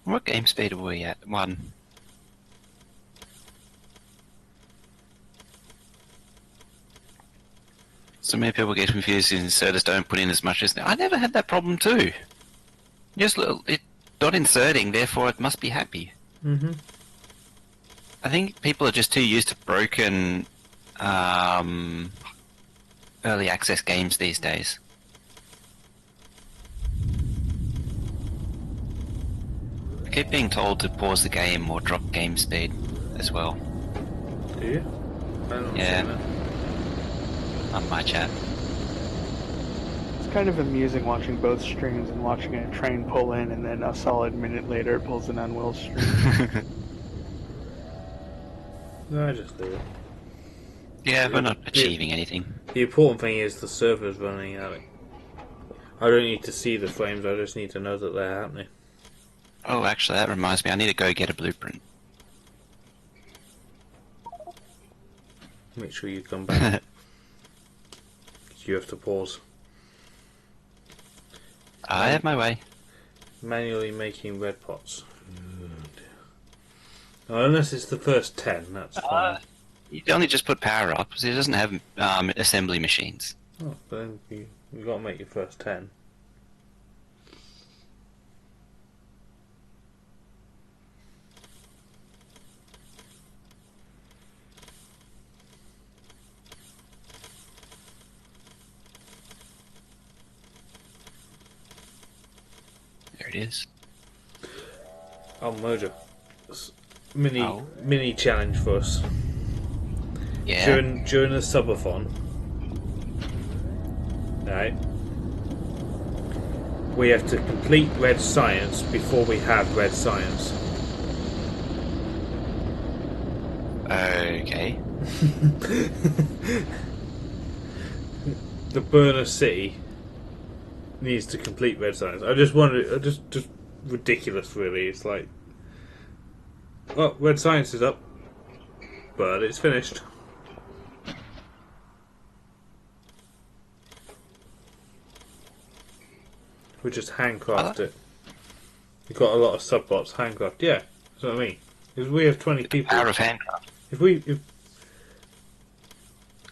What game speed are we at? 1. So many people get confused and inserters don't put in as much as... I never had that problem too. Just not inserting, therefore it must be happy. Mm-hmm. I think people are just too used to broken early access games these days. I keep being told to pause the game or drop game speed as well Do you? I don't Yeah. see that. on my chat. It's kind of amusing watching both streams and watching a train pull in, and then a solid minute later it pulls in on Will's stream. No, I just leave it. Yeah, we're not achieving anything. The important thing is the server's running at it. I don't need to see the frames, I just need to know that they're happening. Oh, actually, that reminds me, I need to go get a blueprint. Make sure you come back. You have to pause. I have my way. Manually making red pots. Oh, unless it's the first 10, that's fine. You only just put power up, so it doesn't have assembly machines. Oh, but then you got to make your first 10. There it is. Oh, Mojo. Mini Oh. mini challenge for us. Yeah. During the subathon, right? We have to complete Red Science before we have Red Science. Okay. The Burner City needs to complete Red Science. I just wonder, just ridiculous, really. It's like, well, Red Science is up, but it's finished. We just handcraft it. We've got a lot of subplots, handcraft. Yeah, that's what I mean. If we have 20 people, Power of handcraft. if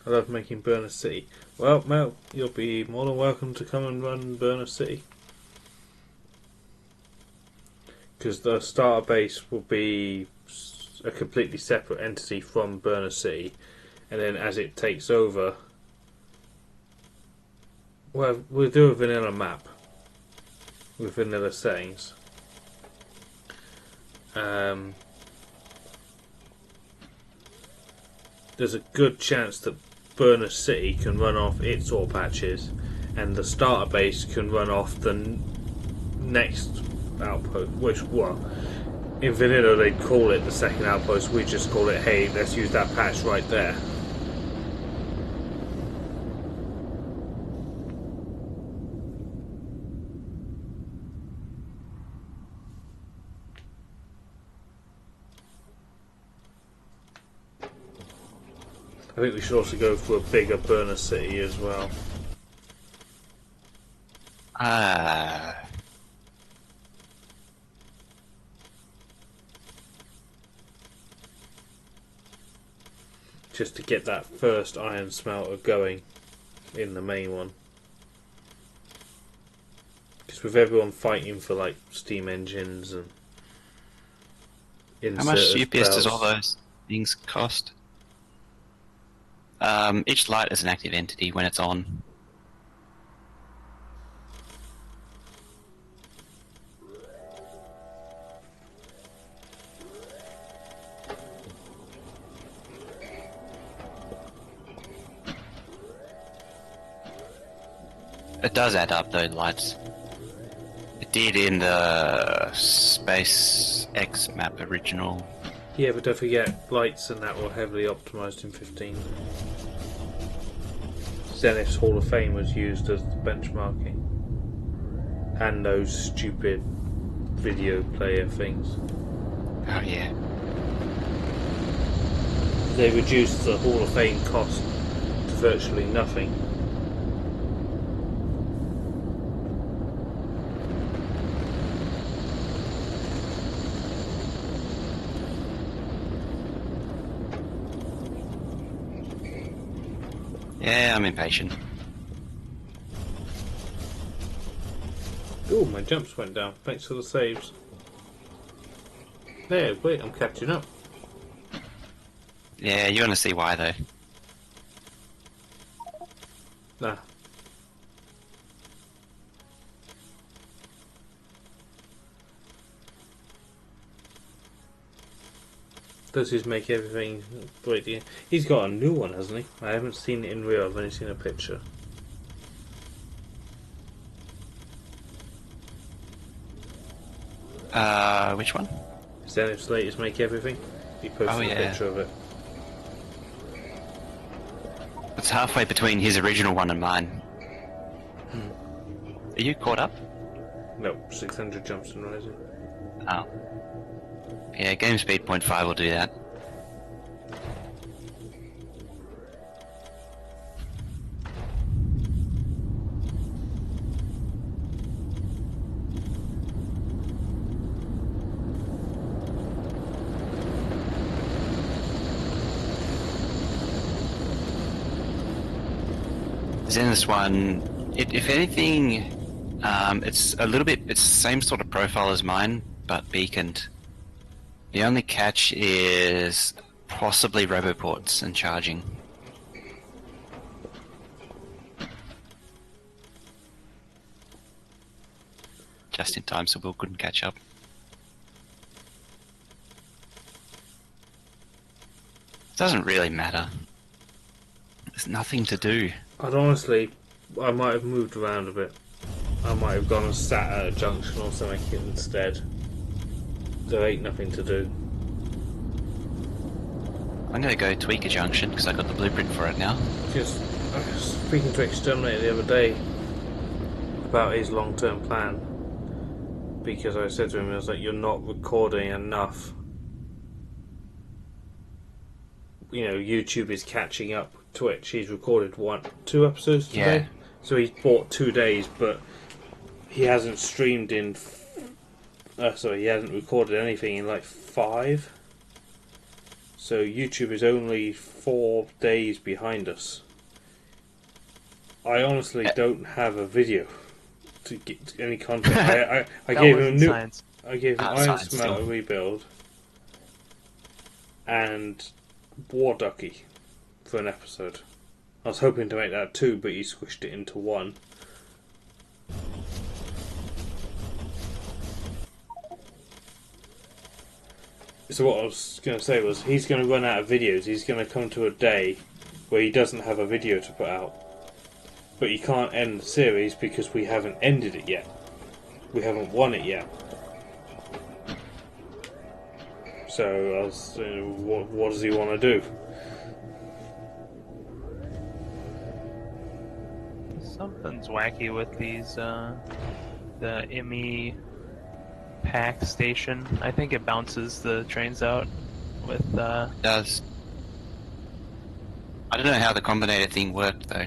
I love making Burner City. Well, Mel, you'll be more than welcome to come and run Burner City. Because the starter base will be a completely separate entity from Burner City, and then as it takes over, well, we'll do a vanilla map with vanilla settings. There's a good chance that Burner City can run off its ore patches, and the starter base can run off the next outpost. Which, well, in vanilla they'd call it the second outpost. We just call it, hey, let's use that patch right there. I think we should also go for a bigger Burner City as well. Just to get that first iron smelter going in the main one. Because with everyone fighting for like steam engines and How much inserters, UPS does all bells. those things cost? Each light is an active entity when it's on. It does add up, though, lights. It did in the Space X map original. Yeah, but don't forget, lights and that were heavily optimised in 15. Zenith's Hall of Fame was used as the benchmarking. And those stupid video player things. Oh, yeah. They reduced the Hall of Fame cost to virtually nothing. Yeah, I'm impatient. Oh, my jumps went down. Thanks for the saves. There, wait, I'm catching up. Yeah, you're gonna see why though. Nah. Does his make everything... Wait, yeah. He's got a new one, hasn't he? I haven't seen it in real, I've only seen a picture. Which one? Zenith's latest Make Everything. He posted Oh, a yeah. picture of it. It's halfway between his original one and mine. Are you caught up? No, 600 jumps and rising. Oh. Yeah, game speed 0.5 will do that. In this one, if anything, it's a little bit, it's the same sort of profile as mine, but beaconed. The only catch is possibly roboports and charging. Just in time, so Will couldn't catch up. Doesn't really matter. There's nothing to do. I'd honestly, I might have moved around a bit. I might have gone and sat at a junction or something instead. There ain't nothing to do. I'm gonna go tweak a junction because I got the blueprint for it now. I was speaking to Xterminator the other day about his long-term plan, because I said to him, I was like, you're not recording enough. You know, YouTube is catching up with Twitch. He's recorded 2 episodes today. Yeah. So he's bought 2 days, but he hasn't streamed in... he hasn't recorded anything in like 5. So YouTube is only 4 days behind us. I honestly don't have a video to get any content. I gave him a new... Science. I gave him Iron Science Smelter still. Rebuild and War Ducky for an episode. I was hoping to make that 2, but he squished it into 1. So what I was going to say was, he's going to run out of videos. He's going to come to a day where he doesn't have a video to put out. But he can't end the series because we haven't ended it yet. We haven't won it yet. So I was, what does he want to do? Something's wacky with these, the IMI pack station. I think it bounces the trains out with, Does. I don't know how the combinator thing worked though.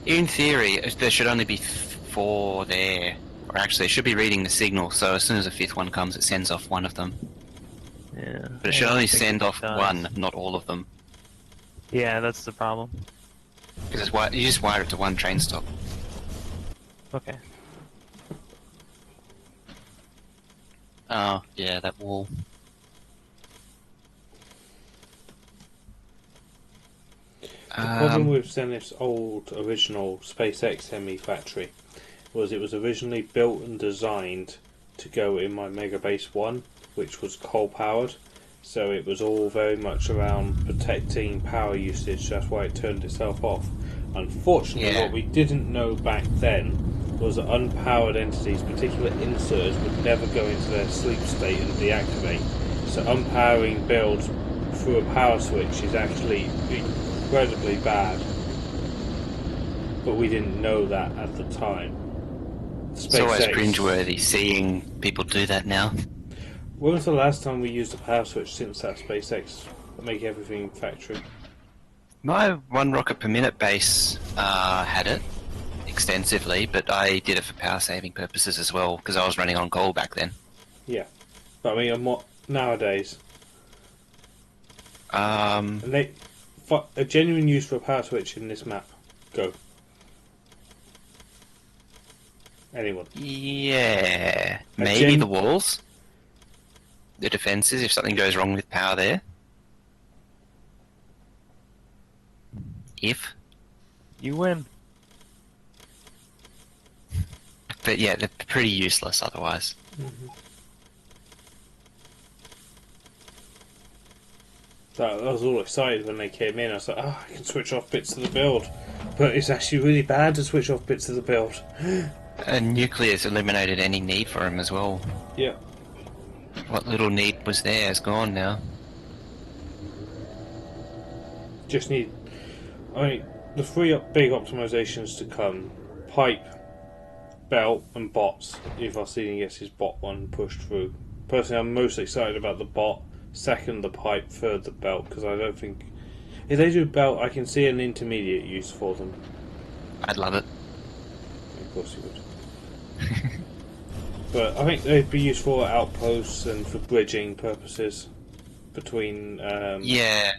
In theory, there should only be 4 there. Or actually, it should be reading the signal, so as soon as the 5th one comes, it sends off one of them. yeah. But it should I only think send it off does. one, not all of them. Yeah, that's the problem. Because you just wire it to one train stop. Okay. Oh, yeah, that wall. The problem with Zenith's old original SpaceX Hemi factory was it was originally built and designed to go in my Mega Base 1, which was coal powered, so it was all very much around protecting power usage. That's why it turned itself off. Unfortunately, Yeah. what we didn't know back then was that unpowered entities, particular inserters, would never go into their sleep state and deactivate. So unpowering builds through a power switch is actually incredibly bad. But we didn't know that at the time. It's always cringeworthy seeing people do that now. When was the last time we used a power switch since that SpaceX Make Everything factory? My 1 rocket per minute base had it extensively, but I did it for power saving purposes as well, because I was running on coal back then. Yeah. But I mean, nowadays, Um, and a genuine use for a power switch in this map. Go. Anyone? Yeah. A Maybe gen- the walls? The defences, if something goes wrong with power there? If? You win. But yeah, they're pretty useless otherwise. I was all excited when they came in. I was like, oh, I can switch off bits of the build. But it's actually really bad to switch off bits of the build. And nuclear's eliminated any need for them as well. Yeah. What little need was there is gone now. Just need... I mean, the three big optimizations to come. Pipe, belt, and bots. If Arsene gets his bot one pushed through. Personally, I'm most excited about the bot. Second, the pipe. Third, the belt. Because I don't think... If they do belt, I can see an intermediate use for them. I'd love it. Of course you would. But I think they'd be useful at outposts and for bridging purposes between Yeah.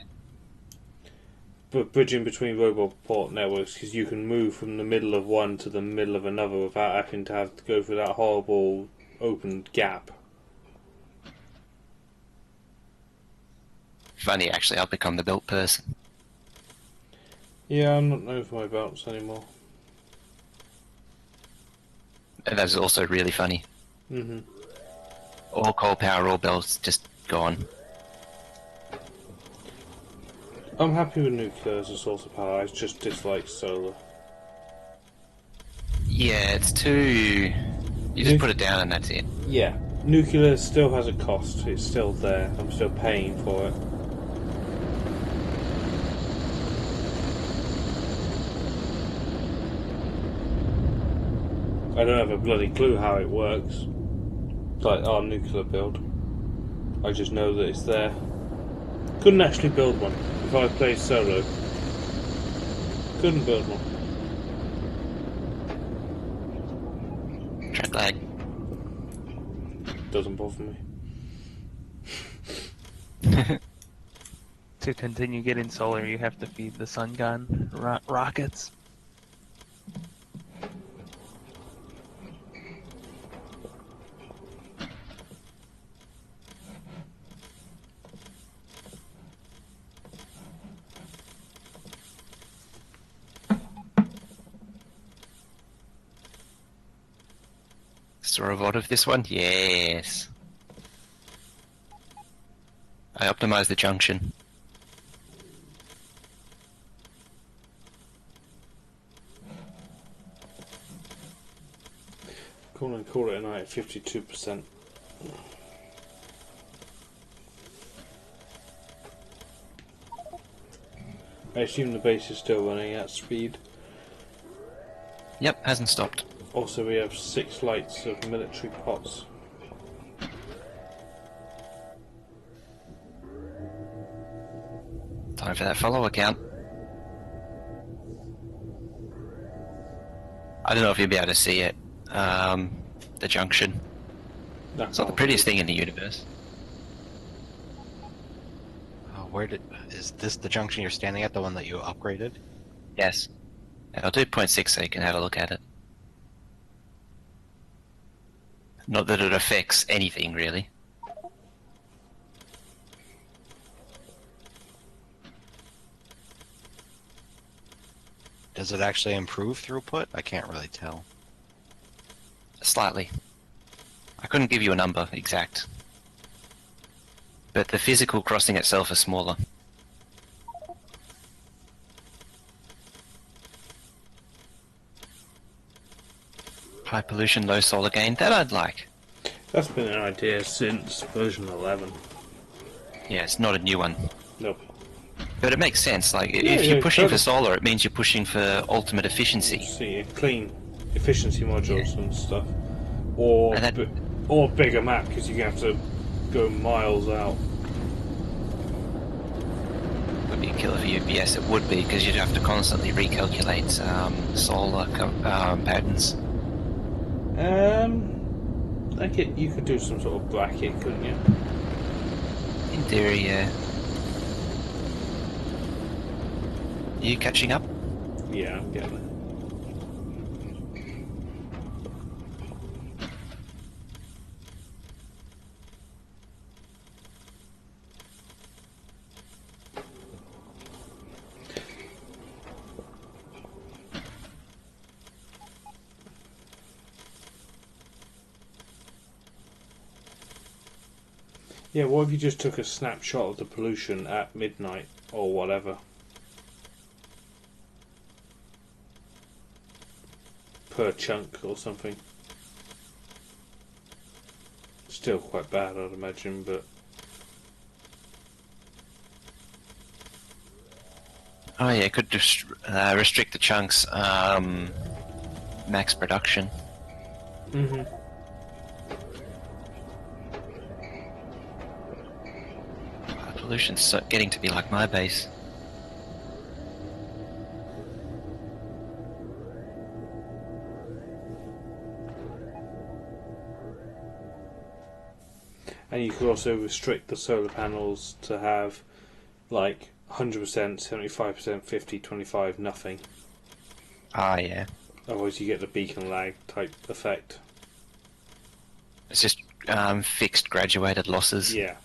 but bridging between roboport networks, because you can move from the middle of one to the middle of another without having to have to go through that horrible open gap. Funny, actually, I'll become the built person. Yeah, I'm not known for my belts anymore. And that's also really funny. Mm-hmm. All coal power, all belts, just gone. I'm happy with nuclear as a source of power. I just dislike solar. Yeah, it's too... You just put it down and that's it. Yeah, nuclear still has a cost. It's still there. I'm still paying for it. I don't have a bloody clue how it works. Like our nuclear build. I just know that it's there. Couldn't actually build one. If I played solo. Couldn't build one. Track lag. Doesn't bother me. To continue getting solar, you have to feed the sun gun rockets. Store a lot of this one? Yes. I optimized the junction. Call it a night at 52%. I assume the base is still running at speed. Yep, hasn't stopped. Also, we have 6 lights of military pots. Time for that follow account. I don't know if you'll be able to see it. The junction. It's not the prettiest thing in the universe. Is this the junction you're standing at, the one that you upgraded? Yes. And I'll do 0.6 so you can have a look at it. Not that it affects anything, really. Does it actually improve throughput? I can't really tell. Slightly. I couldn't give you a number exact. But the physical crossing itself is smaller. High pollution, low solar gain, that I'd like. That's been an idea since version 11. Yeah, it's not a new one. Nope. But it makes sense, like, Yeah, if you're yeah, pushing totally. for solar, it means you're pushing for ultimate efficiency. See, clean efficiency modules and stuff. Or, And that- or bigger map, because you have to go miles out. Would be a killer for you, yes, it would be, because you'd have to constantly recalculate solar patterns. Like you could do some sort of bracket, couldn't you? In theory, yeah. Are you catching up? Yeah, I'm getting Yeah, what if you just took a snapshot of the pollution at midnight or whatever? Per chunk or something. Still quite bad, I'd imagine, but... Oh yeah, it could just restrict the chunks. Max production. Mm-hmm. Pollution's getting to be like my base. And you could also restrict the solar panels to have like 100%, 75%, 50, 25, nothing. Ah yeah. Otherwise you get the beacon lag type effect. It's just fixed graduated losses. Yeah.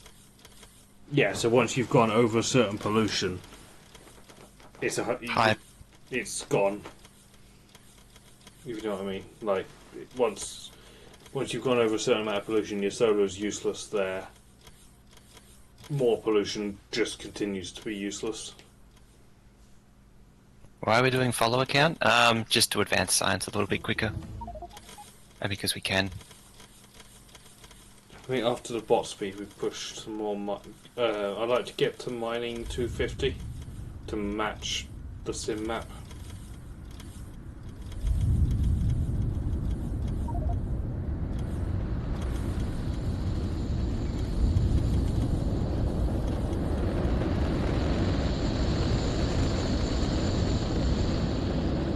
Yeah, so once you've gone over a certain pollution, it's High. it's gone. If you know what I mean. Like, once you've gone over a certain amount of pollution, your solar is useless there. More pollution just continues to be useless. Why are we doing follow account? Just to advance science a little bit quicker. And because we can. I think after the bot speed, we pushed some more. I'd like to get to mining 250 to match the sim map.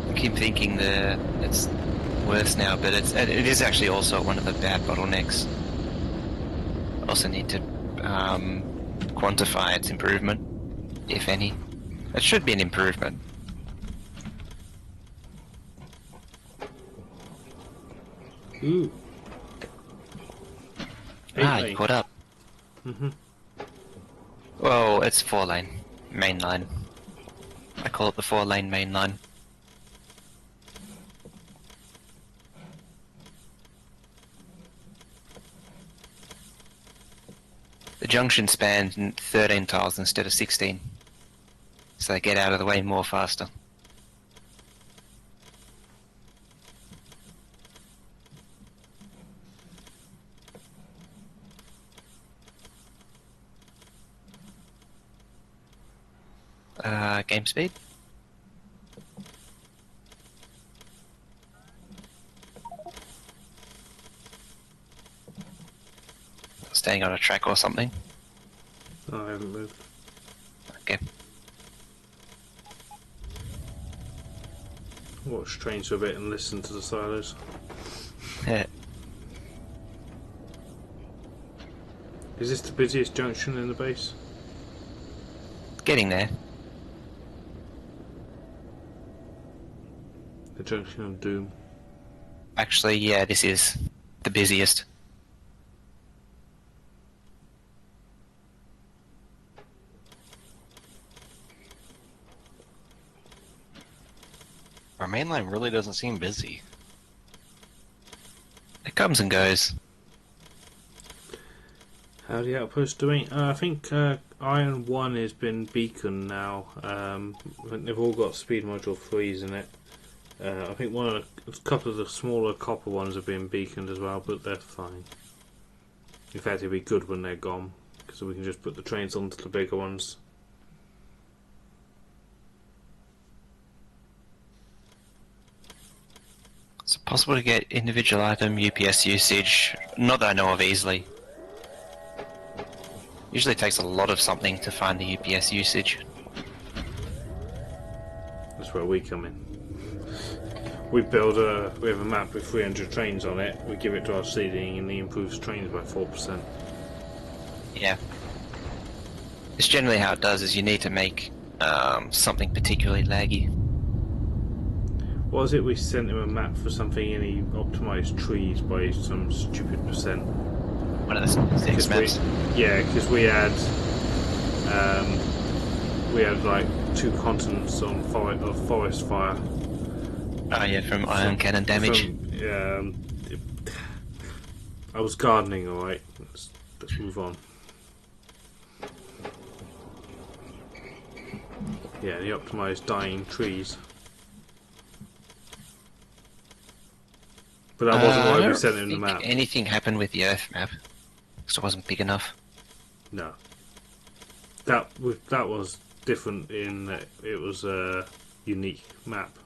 I keep thinking that it's worse now, but it is actually also one of the bad bottlenecks. Also need to quantify its improvement, if any. It should be an improvement. Ooh. You caught up. Mm-hmm. Well, it's 4-lane, main line. I call it the 4-lane main line. The junction spans 13 tiles instead of 16, so they get out of the way more faster. Game speed? Staying on a track or something? Oh, I haven't moved. Okay. Watch trains for a bit and listen to the silos. Is this the busiest junction in the base? Getting there. The junction of doom. Actually, yeah, this is the busiest. Our main line really doesn't seem busy. It comes and goes. How the outpost doing? I think Iron 1 has been beacon now. They've all got speed module 3s in it. I think a couple of the smaller copper ones have been beaconed as well, but they're fine. In fact, it'd be good when they're gone, because we can just put the trains onto the bigger ones. Is it possible to get individual item UPS usage? Not that I know of easily. Usually it takes a lot of something to find the UPS usage. That's where we come in. We have a map with 300 trains on it, we give it to our seeding and he improves trains by 4%. Yeah. It's generally how it does, is you need to make something particularly laggy. What was it, we sent him a map for something and he optimised trees by some stupid percent? One of the 6 maps. Because we had like 2 continents on forest fire. Oh yeah, from ion cannon damage. I was gardening, alright. Let's move on. Yeah, and he optimised dying trees. But that wasn't why we sent him the I map. don't think anything happened with the Earth map. Because it wasn't big enough. No. That was different in that it was a unique map.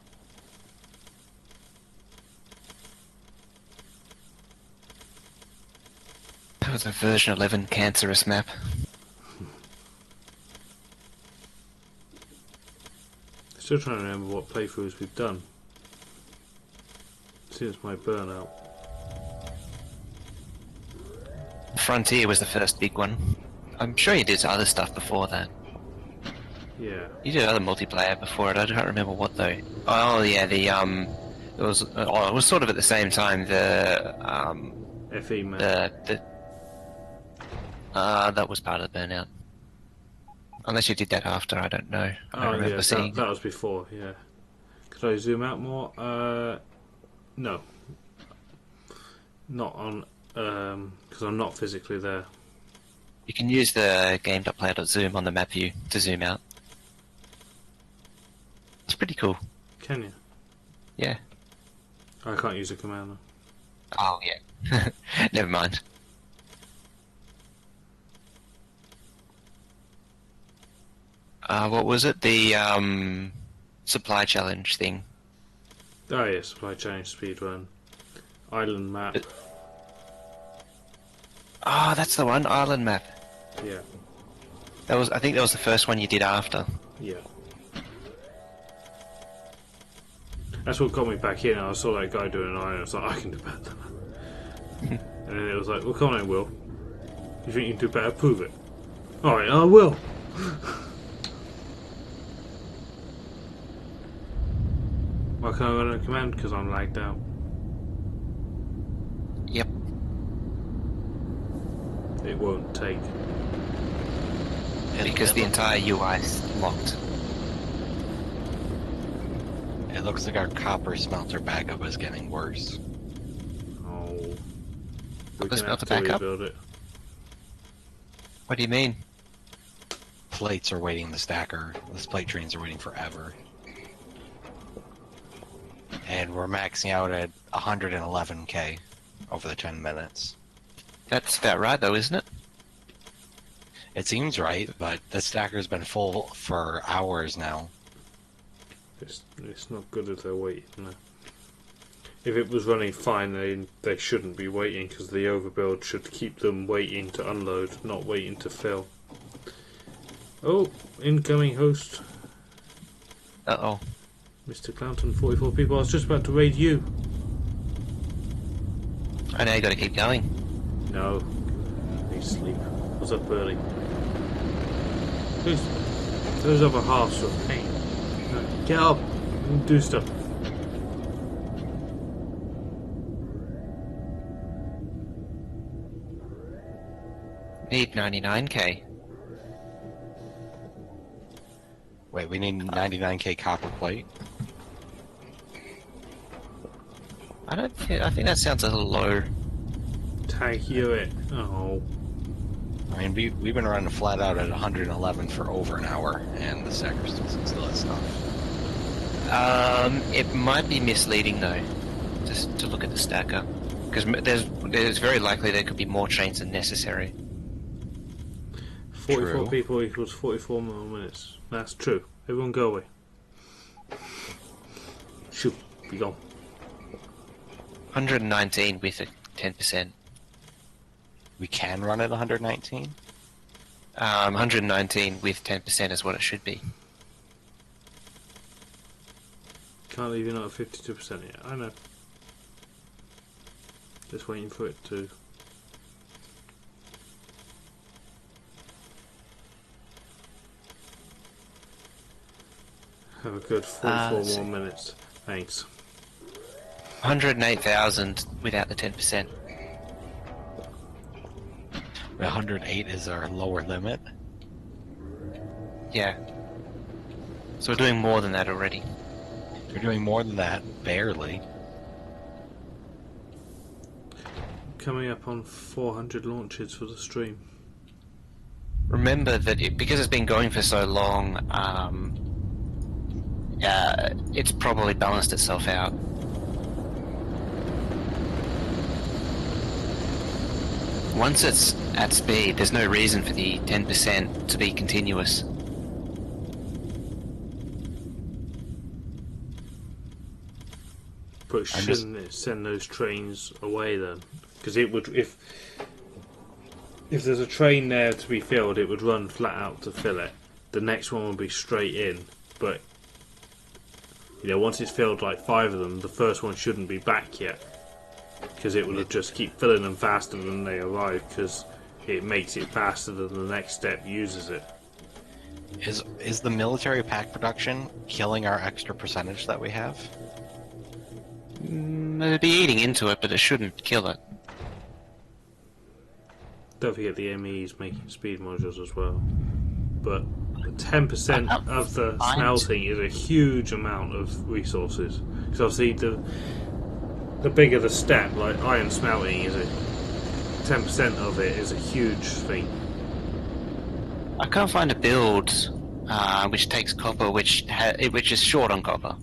That was a version 11 cancerous map. Still trying to remember what playthroughs we've done since my burnout. Frontier was the first big one. I'm sure you did other stuff before that. Yeah. You did other multiplayer before it. I can't remember what though. Oh yeah, it was sort of at the same time. FE map. That was part of the burnout. Unless you did that after, I don't know. I don't remember seeing. That was before. Yeah. Could I zoom out more? No. Not on. Because I'm not physically there. You can use the game.player.zoom on the map view to zoom out. It's pretty cool. Can you? Yeah. I can't use a command. Oh yeah. Never mind. What was it? The supply challenge thing. Oh yeah, supply chain speedrun. Island map. Oh, that's the one, island map. Yeah. I think that was the first one you did after. Yeah. That's what got me back in. I saw that guy doing an island. I was like, I can do better than that. And then it was like, well, come on, Will. You think you can do better? Prove it. Alright, I will. Why can't I run a command? Because I'm lagged out. Yep. It won't take. Because the entire UI is locked. It looks like our copper smelter backup is getting worse. Oh. We Copper can have smelter to backup? rebuild it. What do you mean? Plates are waiting the stacker. The plate trains are waiting forever. And we're maxing out at 111k over the 10 minutes. That's about right though, isn't it? It seems right, but the stacker's been full for hours now. It's not good if they're waiting. No. If it was running fine, they shouldn't be waiting, because the overbuild should keep them waiting to unload, not waiting to fill. Oh, incoming host. Uh-oh. Mr. Clownton, 44 people. I was just about to raid you. I know you gotta keep going. No. He's asleep. I was up early. Those other halves are a pain. Get up and do stuff. Need 99k. Wait, we need 99k copper plate? I think that sounds a little low. Tag you it. Oh. I mean, we've been running flat out at 111 for over an hour, and the stacker still has stuff. It might be misleading though, just to look at the stacker, because there's very likely there could be more trains than necessary. 44 True. people equals 44 more minutes. That's true. Everyone go away. Shoot. Be gone. 119 with a 10%. We can run at 119? 119 with 10% is what it should be. Can't leave you not at 52% yet. I know. Just waiting for it to. Have a good 44 more minutes. Thanks. 108,000 without the 10%. 108 is our lower limit. Yeah. So we're doing more than that already. We're doing more than that, barely. Coming up on 400 launches for the stream. Remember that because it's been going for so long, it's probably balanced itself out. Once it's at speed, there's no reason for the 10% to be continuous. But shouldn't it send those trains away then? Because it would, if there's a train there to be filled, it would run flat out to fill it. The next one would be straight in, but once it's filled like 5 of them, the first one shouldn't be back yet, because it will just keep filling them faster than they arrive, because it makes it faster than the next step uses it. Is the military pack production killing our extra percentage that we have? It'd be eating into it, but it shouldn't kill it. Don't forget the ME's making speed modules as well. But 10% of the smelting is a huge amount of resources. Because obviously the bigger the step, like iron smelting, 10% of it is a huge thing. I can't find a build which takes copper, which is short on copper.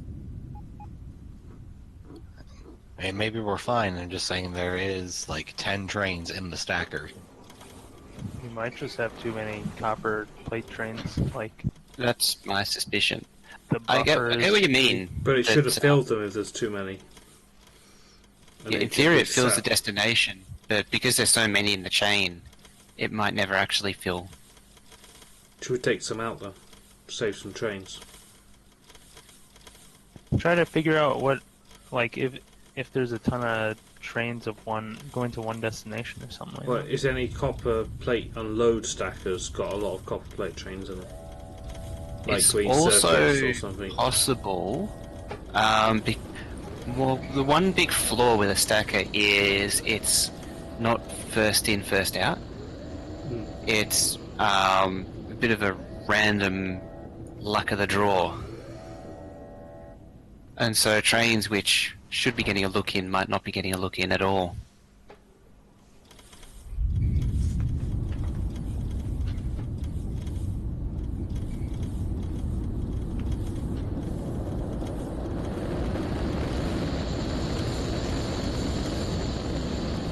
And maybe we're fine. I'm just saying there is like 10 trains in the stacker. You might just have too many copper plate trains. Like That's my suspicion. the I get buffers. what you mean. But it that, should have filled them if there's too many. And in it theory, it just fills the sat. destination, but because there's so many in the chain, it might never actually fill. Should we take some out though? Save some trains. Try to figure out what, like, if there's a ton of trains of one going to one destination or something like Well, that. is any copper plate unload stackers got a lot of copper plate trains in it? Like It's Green also Circuits or something. possible. Well, the one big flaw with a stacker is it's not first in, first out. It's a bit of a random luck of the draw. And so trains which should be getting a look in might not be getting a look in at all.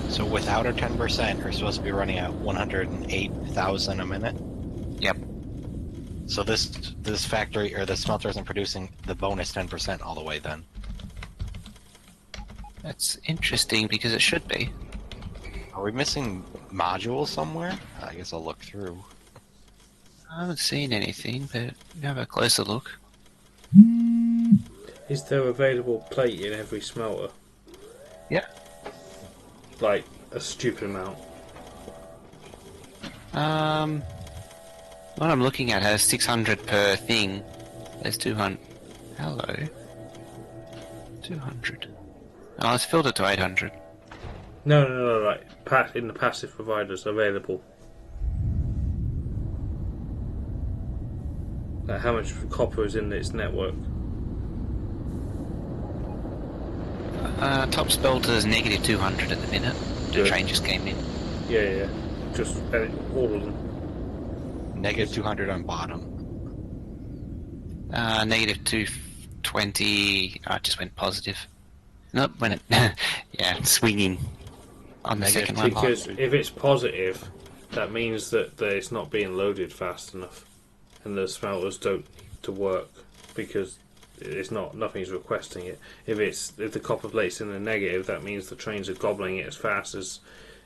So without our 10%, we're supposed to be running at 108,000 a minute. Yep. So this factory or the smelter isn't producing the bonus 10% all the way then. That's interesting because it should be. Are we missing modules somewhere? I guess I'll look through. I haven't seen anything, but have a closer look. Is there available plate in every smelter? Yeah. Like a stupid amount. What I'm looking at has 600 per thing. There's 200. Hello. 200. Oh, it's filled it to 800. No, like in the passive providers available. Like how much copper is in its network? Top spelter is negative 200 at the minute. The Good. train just came in. Yeah. Just all of them. Negative 200 on bottom. Negative 220. Oh, it just went positive. Nope, when it. Yeah, swinging on the Negative second one. Because if it's positive, that means that it's not being loaded fast enough, and the smelters don't need to work because nothing's requesting it. If the copper plate's in the negative, that means the trains are gobbling it as fast as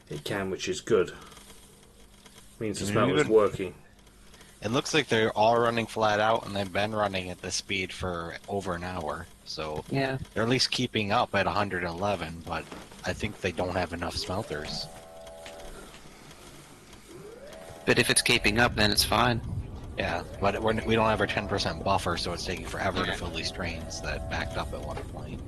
it can, which is good. Means the smelter's working. It looks like they're all running flat out, and they've been running at this speed for over an hour. So Yeah. they're at least keeping up at 111, but I think they don't have enough smelters. But if it's keeping up, then it's fine. Yeah, but we don't have our 10% buffer, so it's taking forever to fill these trains that backed up at one point.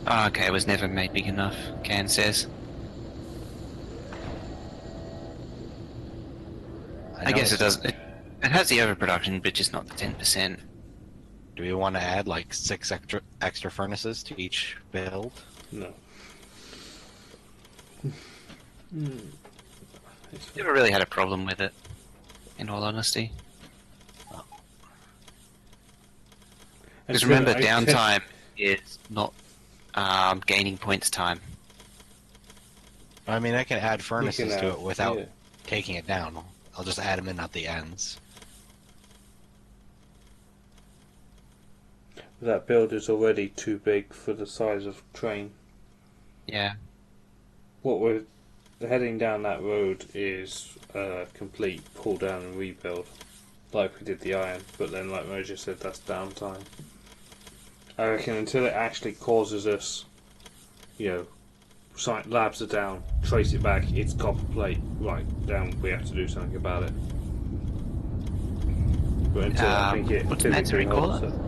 Oh, okay, it was never made big enough, Can says. I guess it does. It has the overproduction, but just not the 10%. Do we want to add like 6 extra furnaces to each build? No. Never really had a problem with it. in all honesty. And Because remember, downtime is not gaining points time. I mean, I can add furnaces to add, it without yeah. taking it down. I'll just add them in at the ends. That build is already too big for the size of train. Yeah. What we're heading down that road is a complete pull down and rebuild, like we did the iron. But then, like Mojo said, that's downtime. I reckon until it actually causes us, labs are down, trace it back, it's copper plate, right, down, we have to do something about it. But until I think it what's that to recall holds it?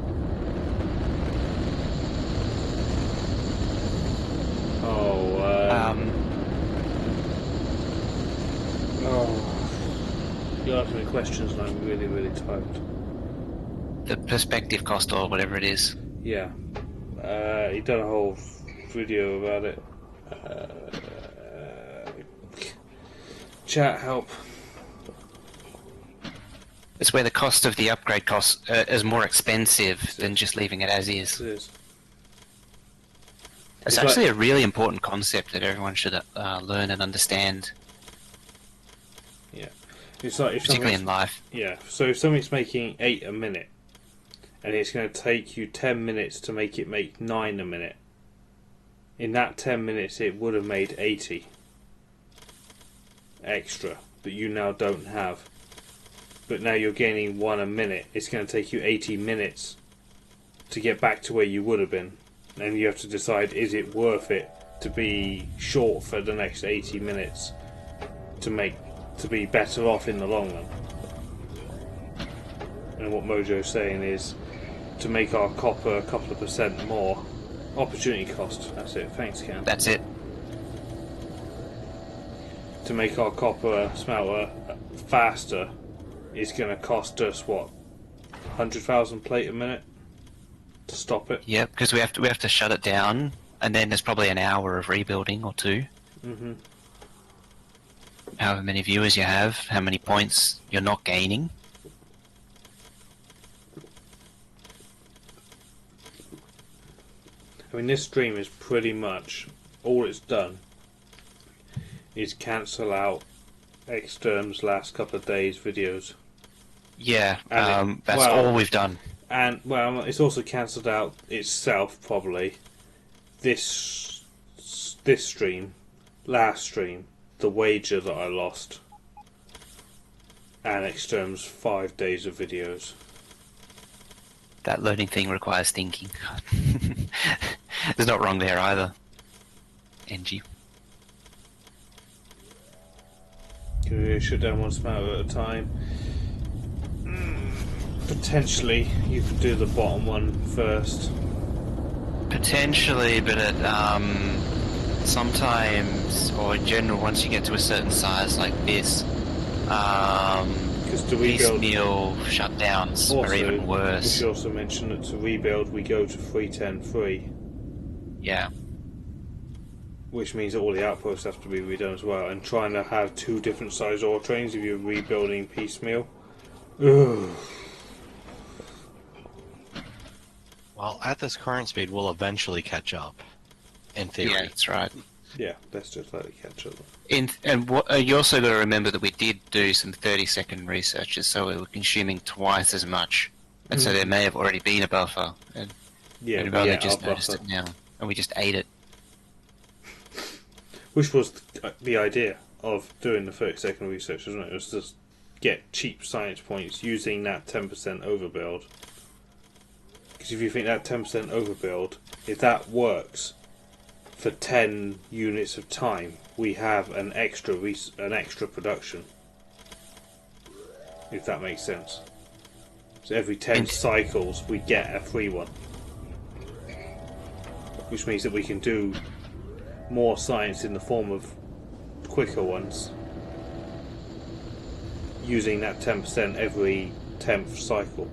You're asking me questions and I'm really, really tired. The perspective cost or whatever it is. Yeah. He done a whole video about it. Chat help. It's where the cost of the upgrade cost is more expensive than just leaving it as is. It is. It's It's actually like- a really important concept that everyone should learn and understand, It's like if particularly something's, in life. yeah. So if something's making 8 a minute, and it's going to take you 10 minutes to make it make 9 a minute, in that 10 minutes it would have made 80 extra that you now don't have. But now you're gaining 1 a minute. It's going to take you 80 minutes to get back to where you would have been. And you have to decide, is it worth it to be short for the next 80 minutes to be better off in the long run? And what Mojo's saying is to make our copper a couple of % more. Opportunity cost, that's it. Thanks, Cam. That's it. To make our copper smelter faster is going to cost us, what, 100,000 plate a minute to stop it? Yeah, because we have to shut it down, and then there's probably an hour of rebuilding or two. Mm-hmm. However many viewers you have, how many points you're not gaining. I mean, this stream is pretty much all it's done is cancel out Xterm's last couple of days' videos. Yeah, And that's all we've done. And, well, it's also cancelled out itself, probably. This stream, last stream, the wager that I lost, and Xterm's 5 days of videos. That learning thing requires thinking. There's not wrong there either. NG. Can we shut down one smelter at a time? Potentially, you could do the bottom one first. Potentially, but sometimes, or in general, once you get to a certain size like this, Because to rebuild, piecemeal shutdowns also, are even we worse. should also mention that to rebuild, we go to 310.3, Yeah. which means that all the outposts have to be redone as well. And trying to have 2 different size ore trains if you're rebuilding piecemeal. Ugh. Well, at this current speed, we'll eventually catch up. In theory. Yeah, that's right. Yeah, let's just let it catch up. You also got to remember that we did do some 30-second researches, so we were consuming twice as much, and so there may have already been a buffer, and Yeah, we've only yeah, just our noticed buffer. it now, and we just ate it. Which was the idea of doing the 30-second research, wasn't it? It was just get cheap science points using that 10% overbuild. Because if you think that 10% overbuild, if that works for 10 units of time, we have an extra production. If that makes sense. So every 10 cycles, we get a free one. Which means that we can do more science in the form of quicker ones using that 10% every 10th cycle.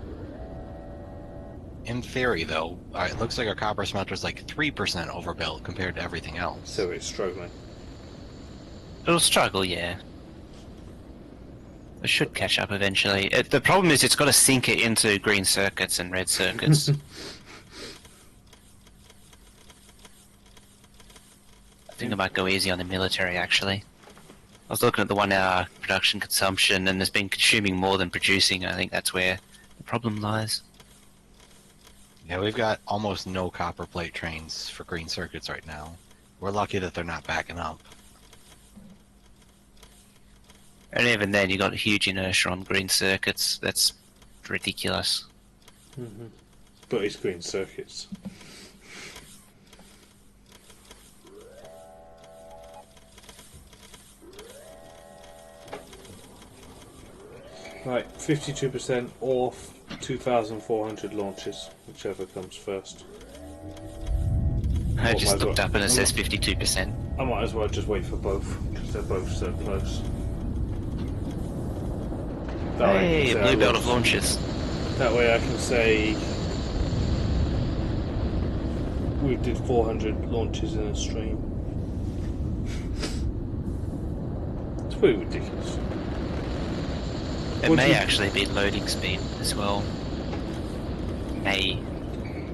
In theory, though, it looks like our copper smelter's like 3% overbuilt compared to everything else. So it's struggling. It'll struggle, yeah. It should catch up eventually. The problem is it's got to sink it into green circuits and red circuits. I think it might go easy on the military, actually. I was looking at the 1 hour production consumption, and there's been consuming more than producing. I think that's where the problem lies. Yeah, we've got almost no copper plate trains for green circuits right now. We're lucky that they're not backing up. And even then, you got a huge inertia on green circuits. That's ridiculous. But it's green circuits. Right, 52% or 2,400 launches, whichever comes first. I Well, just might as looked well- up and it says 52%. I might as well just wait for both, because they're both so close. That way I Hey, can a say I blue belt of launched- launches. That way I can say we did 400 launches in a stream. It's pretty ridiculous. It Would may you- actually be loading speed as well. May.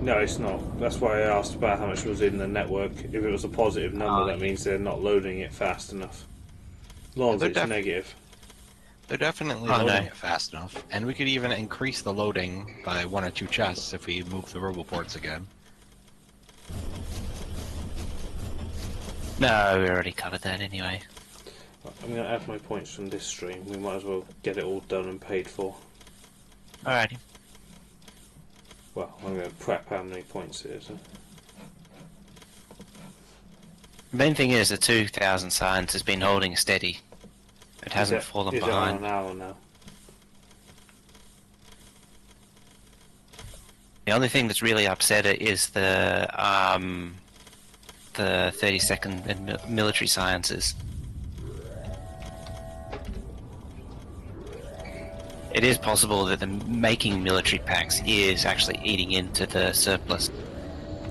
No, it's not. That's why I asked about how much was in the network. If it was a positive number, that means they're not loading it fast enough. As long as They're it's def- negative. They're definitely Oh, no. loading it fast enough, and we could even increase the loading by 1 or 2 chests if we move the roboports again. No, we already covered that anyway. I'm going to add my points from this stream. We might as well get it all done and paid for. Alrighty. Well, I'm going to prep how many points it is. The main thing is the 2,000 science has been holding steady. It hasn't Is it- fallen is it on behind. an hour now? The only thing that's really upset it is the 30-second and military sciences. It is possible that the making military packs is actually eating into the surplus.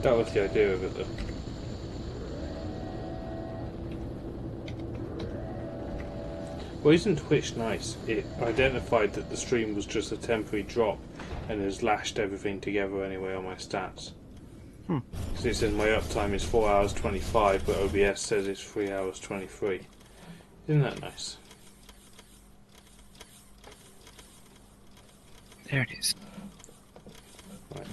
That was the idea of it, though. Well, isn't Twitch nice? It identified that the stream was just a temporary drop and has lashed everything together anyway on my stats. Because it says my uptime is 4 hours 25, but OBS says it's 3 hours 23. Isn't that nice? There it is. Right.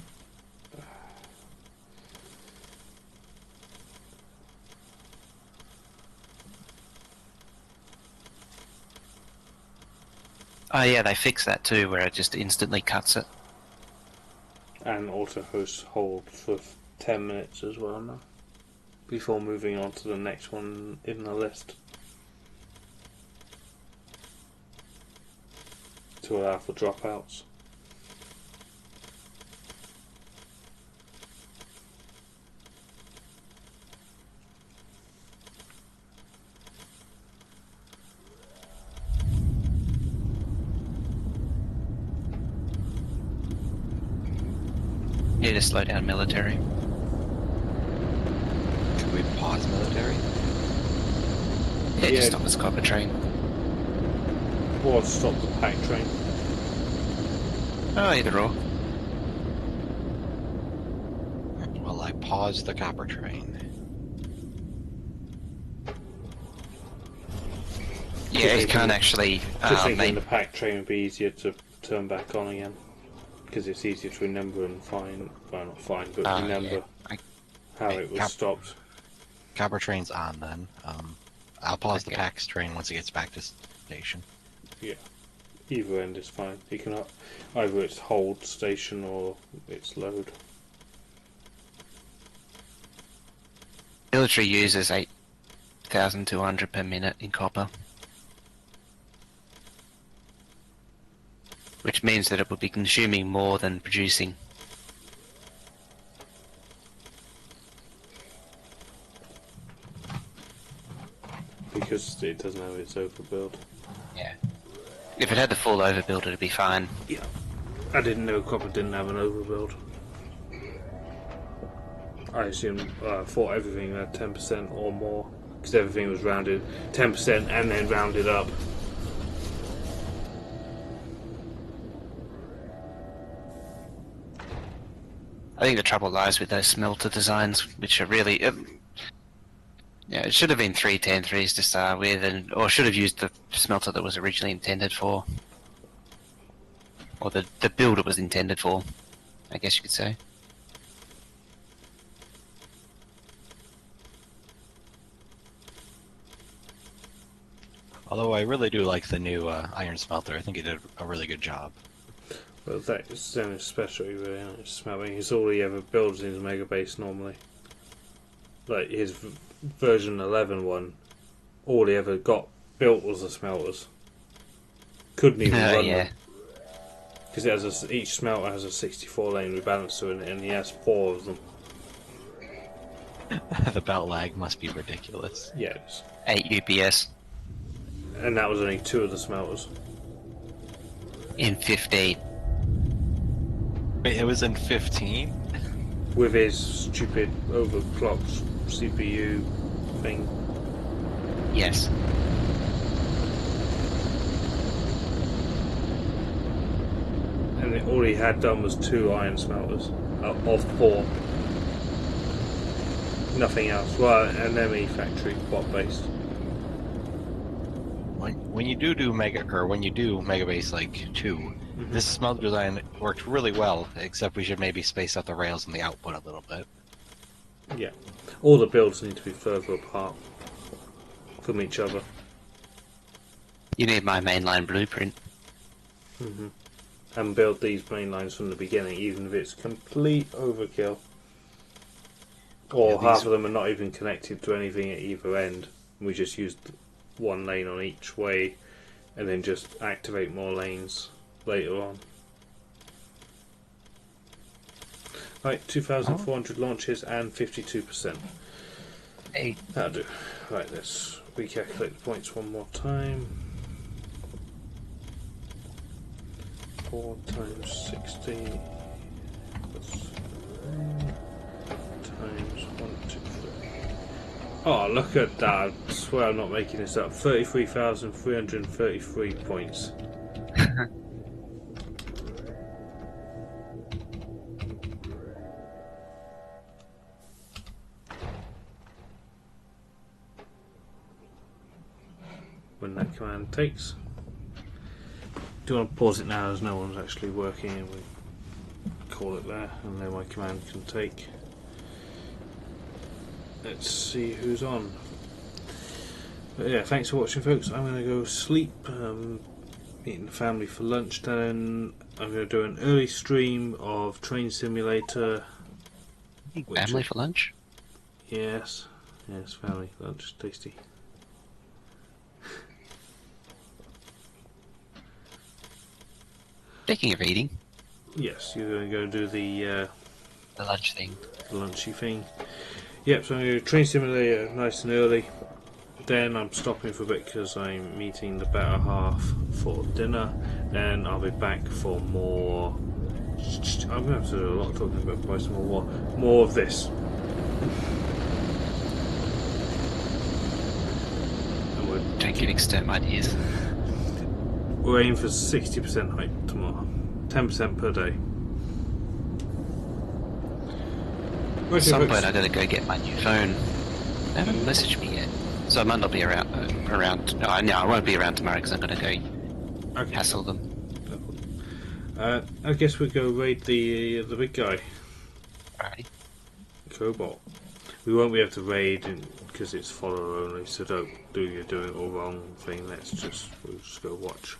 Oh yeah, they fixed that too, where it just instantly cuts it. And auto host hold for 10 minutes as well now. Before moving on to the next one in the list. To allow for dropouts. Need to slow down military. Could we pause military? Yeah, Yeah. just stop this copper train. Or stop the pack train. Oh, either or. Well, I paused the copper train. Yeah, you can't actually Just thinking the make... pack train would be easier to turn back on again. Because it's easier to remember and find, well not find, but remember yeah. how it was stopped. Copper train's on then. I'll pause the Okay. PAX train once it gets back to station. Yeah. Either end is fine. You can either it's hold station or it's load. Military uses 8,200 per minute in copper. Which means that it would be consuming more than producing. Because it doesn't have its overbuild. Yeah. If it had the full overbuild, it'd be fine. Yeah. I didn't know copper didn't have an overbuild. I assumed, thought everything had 10% or more. Because everything was rounded 10% and then rounded up. I think the trouble lies with those smelter designs, which are really... yeah, it should have been 310-3s to start with, or should have used the smelter that was originally intended for. Or the build it was intended for, I guess you could say. Although I really do like the new iron smelter. I think he did a really good job. Well, that is then especially really nice smelting. It's all he ever builds in his mega base normally. Like his version 11 one, all he ever got built was the smelters. Couldn't even run them. Because it has each smelter has a 64 lane rebalancer in it, and he has 4 of them. The belt lag must be ridiculous. Yes. 8 UPS And that was only 2 of the smelters. in 15. Wait, it was in 15? With his stupid overclocked CPU thing. Yes. And all he had done was 2 iron smelters of 4. Nothing else. Well, an ME factory bot based. When you do Mega, or when you do Mega Base like 2, this smelter design worked really well, except we should maybe space out the rails and the output a little bit. Yeah. All the builds need to be further apart from each other. You need my mainline blueprint. And build these main lines from the beginning, even if it's complete overkill. Or Yeah, half of them are not even connected to anything at either end. We just used 1 lane on each way, and then just activate more lanes later on. Right, 2,400 launches and 52%. Hey. That'll do. Right, let's recalculate the points one more time. 4 times 60 plus 1 times 1, 2, 3. Oh, look at that. I swear I'm not making this up. 33,333 points. When that command takes. Do you want to pause it now as no one's actually working and we call it there and then my command can take. Let's see who's on. But yeah, thanks for watching folks. I'm going to go sleep, meeting the family for lunch, then I'm going to do an early stream of Train Simulator. Family for lunch? Yes, family lunch, tasty. Speaking of eating, Yes, you're going to go do the lunch thing. lunchy thing. Yep, so I'm going to Train Simulator nice and early. Then I'm stopping for a bit because I'm meeting the better half for dinner. Then I'll be back for more. I'm going to have to do a lot of talking about price and more of this. And Don't give external ideas. we're aiming for 60% hype tomorrow. 10% per day. At some point I gotta go get my new phone. They haven't messaged me yet. So I might not be around. No, I won't be around tomorrow because I'm gonna go hassle them. I guess we'll go raid the big guy. Alrighty. Cobalt. We won't be able to raid because it's follower only, so don't do your doing it all wrong thing. We'll just go watch.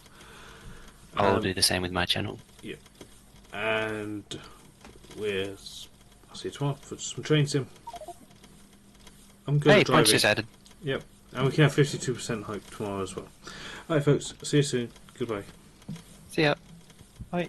I'll do the same with my channel. Yeah. And I'll see you tomorrow for some train sim. I'm good Hey, at points driving. is added. Yep. And we can have 52% hype tomorrow as well. Alright folks, see you soon. Goodbye. See ya. Bye.